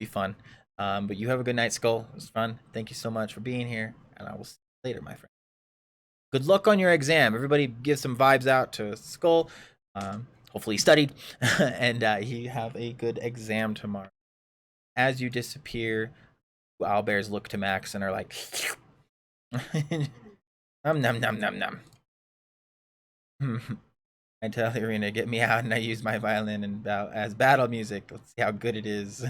S1: Be fun. But you have a good night, Skull. It was fun. Thank you so much for being here, and I will see you later, my friend. Good luck on your exam. Everybody give some vibes out to Skull. Hopefully he studied, and you have a good exam tomorrow. As you disappear, owlbears look to Max and are like, num num num num num. I tell the arena, get me out, and I use my violin and as battle music. Let's see how good it is.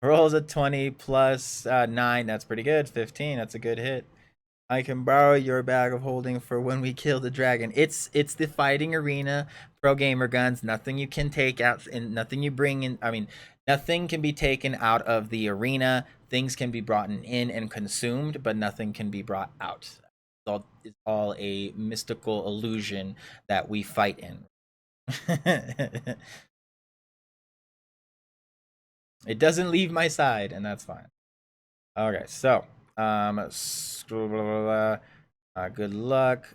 S1: Rolls a 20 plus 9. That's pretty good. 15. That's a good hit. I can borrow your bag of holding for when we kill the dragon. It's the fighting arena. Pro gamer guns. Nothing you can take out, and nothing you bring in. I mean, nothing can be taken out of the arena. Things can be brought in and consumed, but nothing can be brought out. It's all a mystical illusion that we fight in. It doesn't leave my side, and that's fine. Okay, so good luck.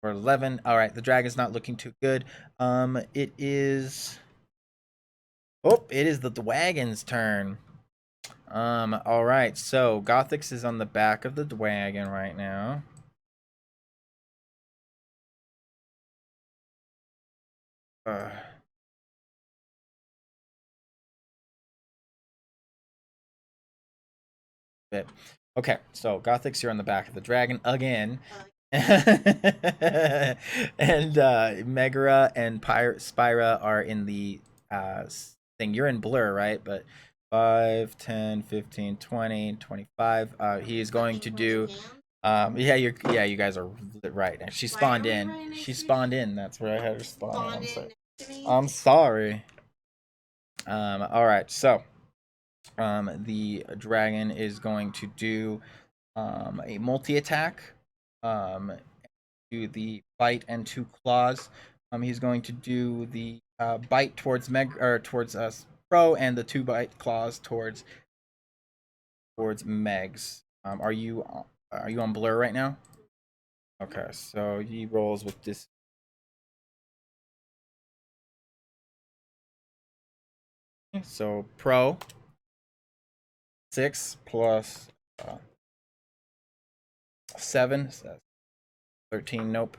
S1: For 11. All right, the dragon's not looking too good. It is. Oh, it is the wagon's turn. All right, so Gothix is on the back of the wagon right now. Okay, so Gothix, you're on the back of the dragon again. And Megara and Spyra are in the thing. You're in blur, right? But 5, 10, 15, 20, 25. He is going to do you guys are right. She spawned in. She spawned in. That's where I had her spawn. I'm sorry. All right. So, the dragon is going to do a multi-attack. Do the bite and 2 claws. He's going to do the bite towards towards us Pro, and the 2 bite claws towards Megs. Are you on blur right now? Okay, so he rolls with this. So pro 6 plus 7, so 13. Nope.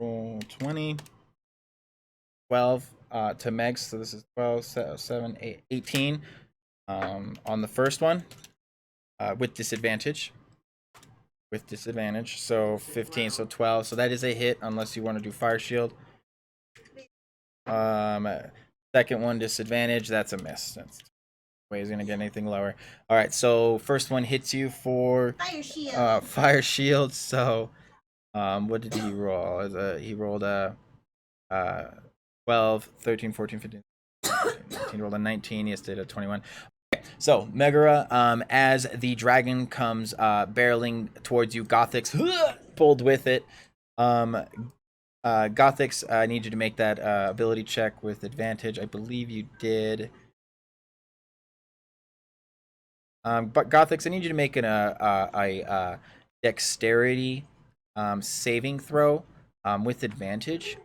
S1: Roll 20. 12 to Megs. So this is 12, 7, 8, 18 on the first one with disadvantage. With disadvantage. So 15, so 12. So that is a hit unless you want to do Fire Shield. Second one, disadvantage. That's a miss. That's way he's gonna get anything lower. All right, so first one hits you for
S2: Fire shield.
S1: Fire Shield. So what did he roll? He rolled a 12, 13, 14, 15, 19, rolled a 19. He did a 21. So Megara, as the dragon comes barreling towards you, Gothix pulled with it. Gothix, I need you to make that ability check with advantage. I believe you did. But Gothix, I need you to make a dexterity saving throw with advantage.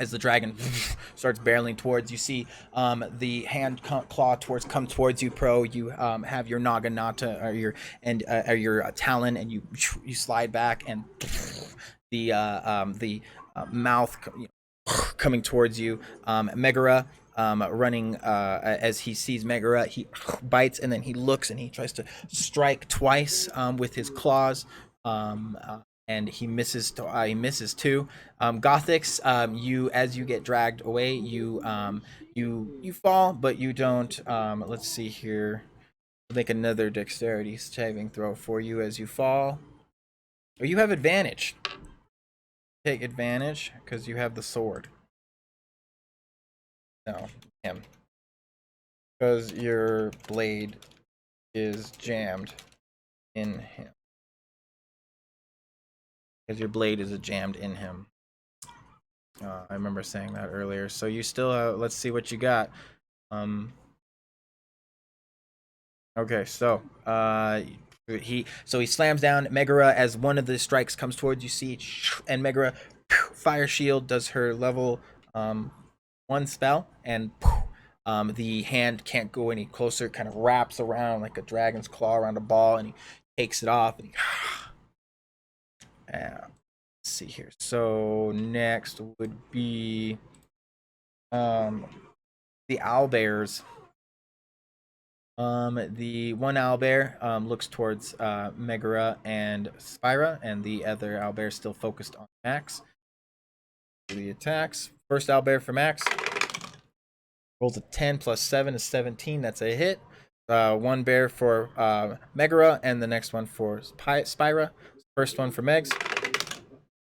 S1: As the dragon starts barreling towards you, see the hand claw come towards you. Pro, you have your naginata or your talon, and you slide back, and the mouth coming towards you. Megara running as he sees Megara, he bites, and then he looks and he tries to strike twice with his claws. And he misses. He misses too. Gothix, you as you get dragged away, you fall, but you don't. Let's see here. I'll make another dexterity saving throw for you as you fall. Or you have advantage. Take advantage because you have the sword. No, him. Because your blade is jammed in him. Because your blade is jammed in him. I remember saying that earlier. So you still let's see what you got. Okay, so he slams down Megara as one of the strikes comes towards you. See, and Megara Fire Shield does her level 1 spell, and the hand can't go any closer. It kind of wraps around like a dragon's claw around a ball, and he takes it off. And let's see here. So next would be the owlbears. The one owlbear looks towards Megara and Spyra, and the other owlbear still focused on Max. The attacks. First owlbear for Max rolls a 10 plus 7 is 17. That's a hit. One bear for Megara, and the next one for Spyra. First one for Megs.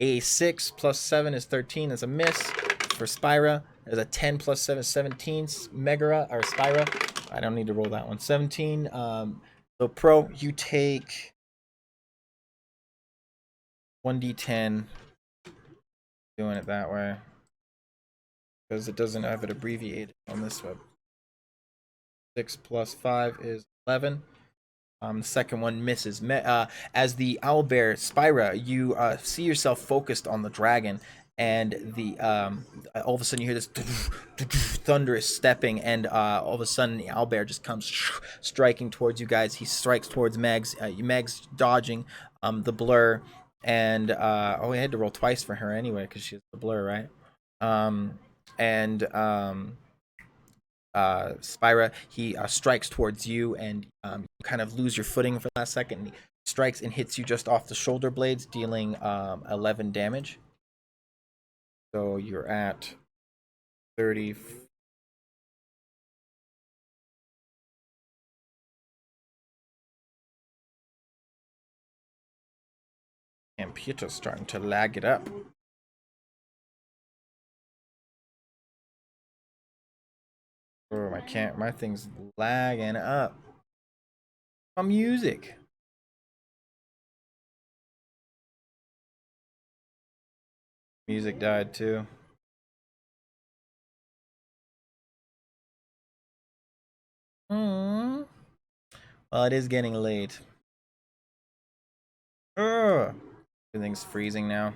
S1: A 6 plus 7 is 13. That's a miss. For Spyra, there's a 10 plus 7 is 17. Megara or Spyra. I don't need to roll that one. 17. So Pro, you take 1d10. Doing it that way because it doesn't have it abbreviated on this web. 6 plus 5 is 11. The second one misses. As the owlbear Spyra, you see yourself focused on the dragon, and the all of a sudden you hear this thunderous stepping, and all of a sudden the owlbear just comes striking towards you guys. He strikes towards Megs. Megs dodging the blur, and we had to roll twice for her anyway because she's the blur, right? Spyra, he strikes towards you, and you kind of lose your footing for the last second. And he strikes and hits you just off the shoulder blades, dealing 11 damage. So you're at 30. Computer's starting to lag it up. Oh, my thing's lagging up. My music. Music died too. Well, it is getting late. Everything's freezing now.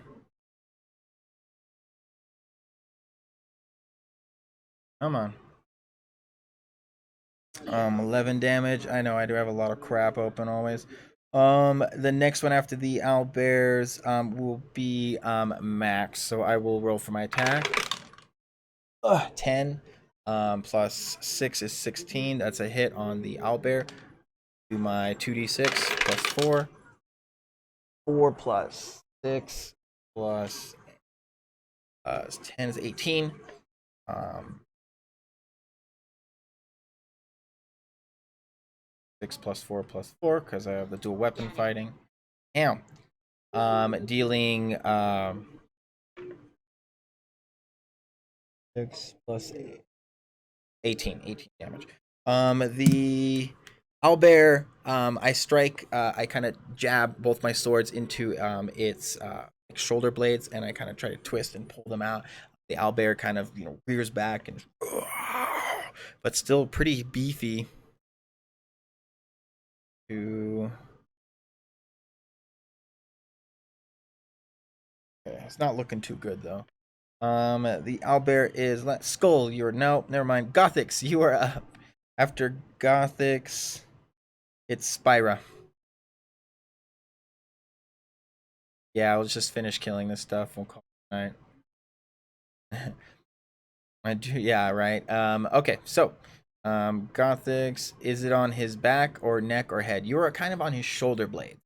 S1: Come on. 11 damage. I know I do have a lot of crap open always. The next one after the owlbears will be Max. So I will roll for my attack. 10 plus 6 is 16. That's a hit on the owlbear. Do my 2d6 plus 4. 4 plus 6 plus 10 is 18. 6 plus 4 plus 4 because I have the dual weapon fighting. Damn. Dealing 6 plus 8. 18 damage. The owlbear, I strike. I kind of jab both my swords into its shoulder blades, and I kind of try to twist and pull them out. The owlbear kind of rears back and, but still pretty beefy. Okay, it's not looking too good though. The owlbear is Skull. You're never mind. Gothics, you are up. After Gothics, it's Spyra. Yeah, let's just finish killing this stuff. We'll call it night. I do, yeah, right. Okay, so, Gothics, is it on his back or neck or head? You are kind of on his shoulder blade.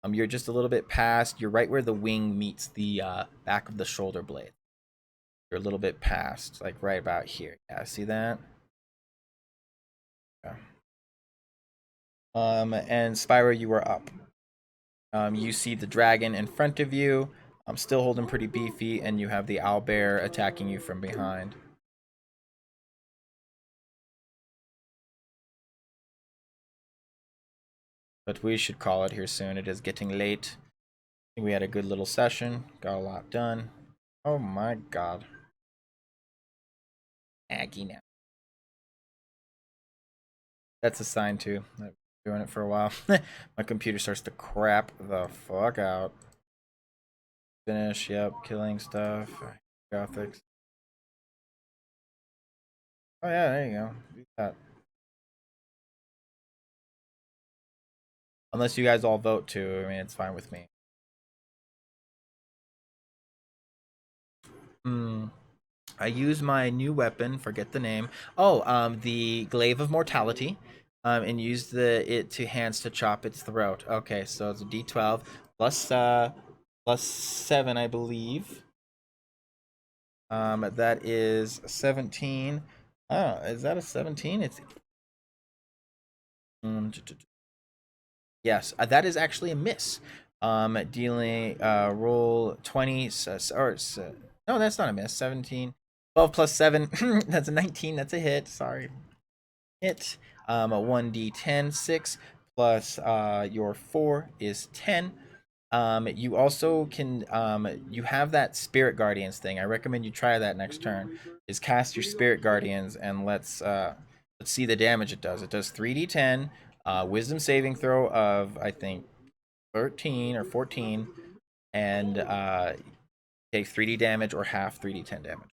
S1: You're just a little bit past. You're right where the wing meets the back of the shoulder blade. You're a little bit past, like right about here. Yeah, see that? Yeah. And Spyro, you are up. You see the dragon in front of you. I'm still holding pretty beefy, and you have the owlbear attacking you from behind. But we should call it here soon. It is getting late. I think we had a good little session. Got a lot done. Oh my god. Aggie now. That's a sign too. I've been doing it for a while. My computer starts to crap the fuck out. Finish, yep, killing stuff. Gothics. Oh yeah, there you go. Do that. Unless you guys all vote to, I mean, it's fine with me. I use my new weapon, forget the name. Oh, the Glaive of Mortality. And use it to hands to chop its throat. Okay, so it's a D12 plus 7, I believe. That is 17. Oh, is that a 17? It's yes, that is actually a miss. Dealing roll 20 no, that's not a miss. 17. 12 plus 7. That's a 19. That's a hit. Sorry. Hit. A 1d10. 6 plus your 4 is 10. You also can you have that Spirit Guardians thing. I recommend you try that next turn. Is cast your Spirit Guardians and let's see the damage it does. It does 3d10, Wisdom saving throw of I think 13 or 14, and take 3d damage or half 3d10 damage.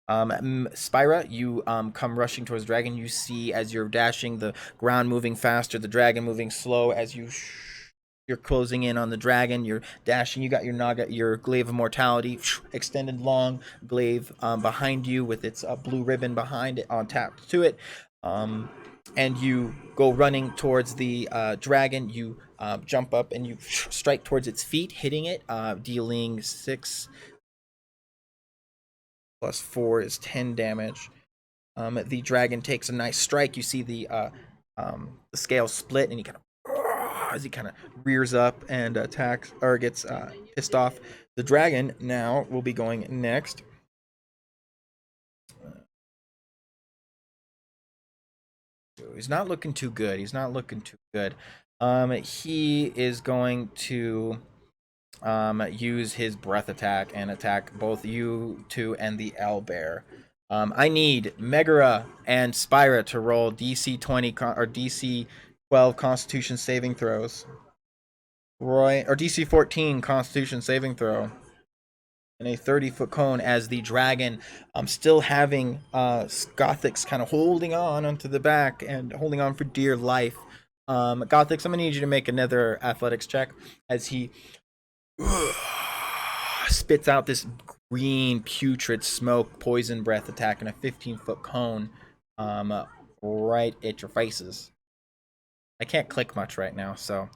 S1: Spyra, you come rushing towards the dragon. You see as you're dashing, the ground moving faster, the dragon moving slow. As you're closing in on the dragon, you're dashing. You got your glaive of mortality, extended long glaive behind you with its blue ribbon behind it on tapped to it. And you go running towards the dragon. You jump up and you strike towards its feet, hitting it, dealing 6 plus 4 is 10 damage. The dragon takes a nice strike. You see the scale split, and he kind of as he kind of rears up and attacks or gets pissed off. The dragon now will be going next. He's not looking too good. He is going to use his breath attack and attack both you two and the owlbear. I need Megara and Spyra to roll DC 20 or DC 12 Constitution saving throws. Roy or DC 14 Constitution saving throw. in a 30-foot cone as the dragon still having Gothix kind of holding on onto the back and holding on for dear life. Gothix, I'm gonna need you to make another athletics check as he spits out this green putrid smoke poison breath attacking a 15-foot cone right at your faces. I can't click much right now, so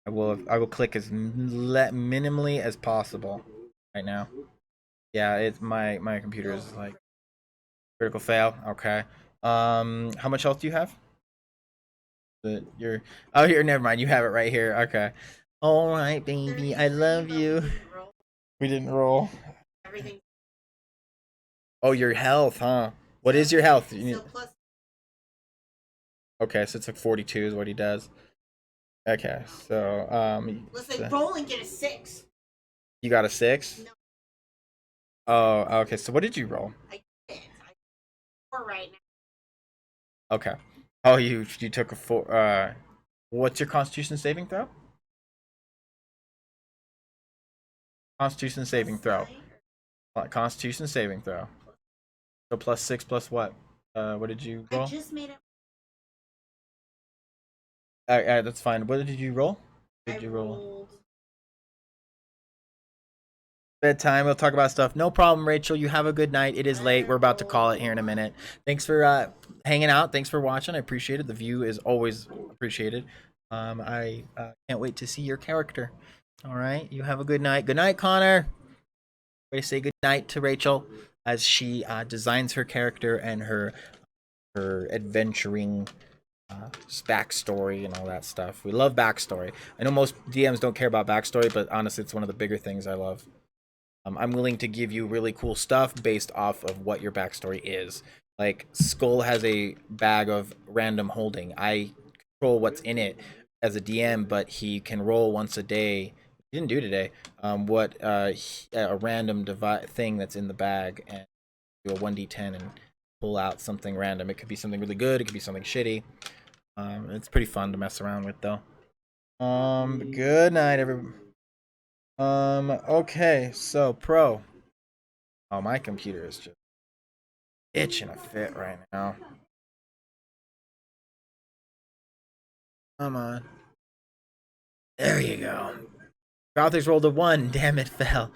S1: I will click as minimally as possible right now. Yeah, it's my computer is like critical fail. Okay. How much health do you have? You're oh, here, never mind. You have it right here. Okay. All right, baby. I love you. We didn't roll.
S2: Everything.
S1: Oh, your health, huh? What is your health?
S2: Plus.
S1: Okay, so it's like 42 is what he does. Okay, so
S2: Listen, roll and get a 6.
S1: You got a 6?
S2: No.
S1: Oh, okay. So what did you roll?
S2: I did. 4 right now.
S1: Okay. Oh, you took a 4. What's your Constitution saving throw? Constitution saving throw. Constitution saving throw. So +6 plus what? What did you roll?
S2: I just made it.
S1: That's fine. What did you roll? Did you roll?
S2: Rolled.
S1: Bedtime. We'll talk about stuff. No problem, Rachel. You have a good night. It is late. We're about to call it here in a minute. Thanks for hanging out. Thanks for watching. I appreciate it. The view is always appreciated. I can't wait to see your character. All right. You have a good night. Good night, Connor. Way to say good night to Rachel as she designs her character and her adventuring backstory and all that stuff. We love backstory. I know most DMs don't care about backstory, but honestly, it's one of the bigger things I love. I'm willing to give you really cool stuff based off of what your backstory is. Like, Skull has a bag of random holding. I control what's in it as a DM, but he can roll once a day. He didn't do today. A random thing that's in the bag and do a 1d10 and pull out something random. It could be something really good. It could be something shitty. It's pretty fun to mess around with, though. Good night, everyone. Okay, so Pro. Oh, my computer is just itching a fit right now. Come on. There you go. Gothix rolled a 1. Damn, it fell.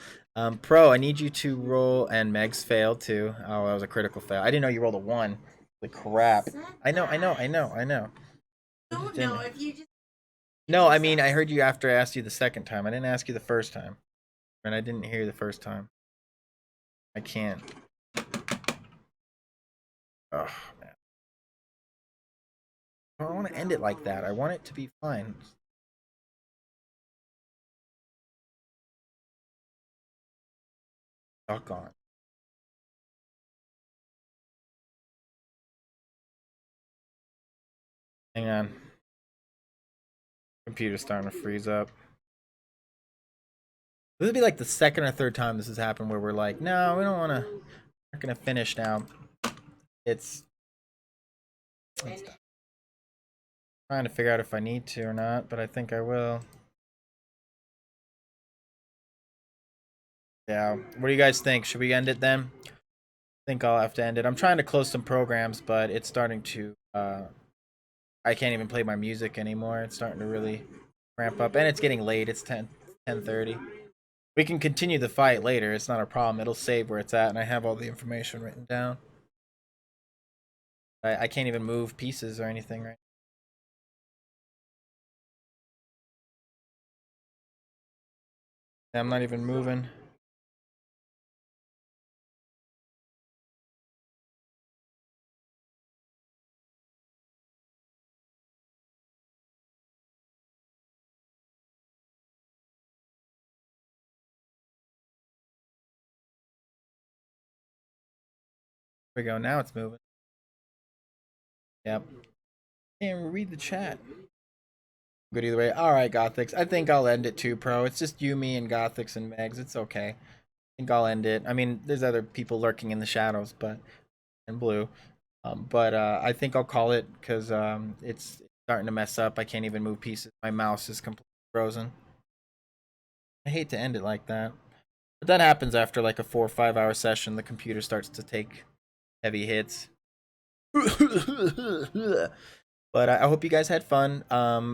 S1: Pro, I need you to roll, and Meg's failed too. Oh, that was a critical fail. I didn't know you rolled a 1. Holy crap. I know.
S2: Don't know if you just.
S1: No, I mean, I heard you after I asked you the second time. I didn't ask you the first time. And I didn't hear you the first time. I can't. Oh, man. I don't want to end it like that. I want it to be fine. Stuck on. Hang on. Computer's starting to freeze up. This would be like the second or third time this has happened where we're like, no, we don't want to. We're not gonna finish now. It's trying to figure out if I need to or not, but I think I will. Yeah. What do you guys think? Should we end it then? I think I'll have to end it. I'm trying to close some programs, but it's starting to. I can't even play my music anymore. It's starting to really ramp up, and it's getting late. It's 10:30. We can continue the fight later. It's not a problem. It'll save where it's at, and I have all the information written down. I can't even move pieces or anything right now. I'm not even moving. There we go. Now it's moving. Yep. Can't read the chat. Good either way. Alright, Gothix. I think I'll end it too, Pro. It's just you, me, and Gothix and Megs. It's okay. I think I'll end it. I mean, there's other people lurking in the shadows, but and blue. But I think I'll call it because it's starting to mess up. I can't even move pieces. My mouse is completely frozen. I hate to end it like that. But that happens after like a 4 or 5 hour session. The computer starts to take heavy hits. But I hope you guys had fun.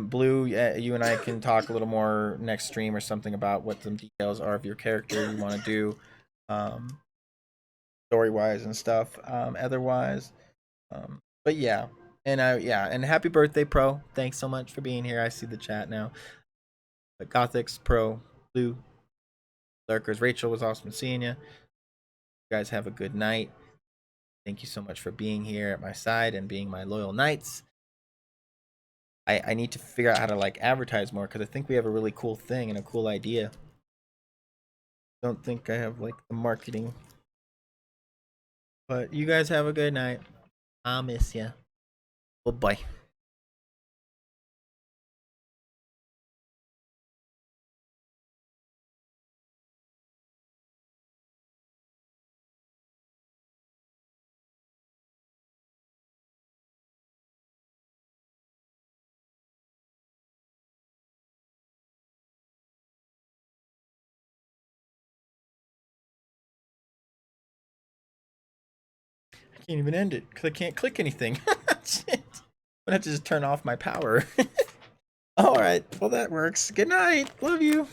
S1: Blue, you and I can talk a little more next stream or something about what some details are of your character you want to do, um, story wise and stuff. Otherwise, but yeah, and happy birthday, Pro. Thanks so much for being here. I see the chat now. But Gothics, Pro, Blue, Lurkers, Rachel, was awesome seeing you. You guys have a good night. Thank you so much for being here at my side and being my loyal knights. I need to figure out how to like advertise more because I think we have a really cool thing and a cool idea. Don't think I have like the marketing. But you guys have a good night. I'll miss ya. Bye-bye. I can't even end it because I can't click anything. Shit. I'm gonna have to just turn off my power. Alright, well that works. Good night. Love you.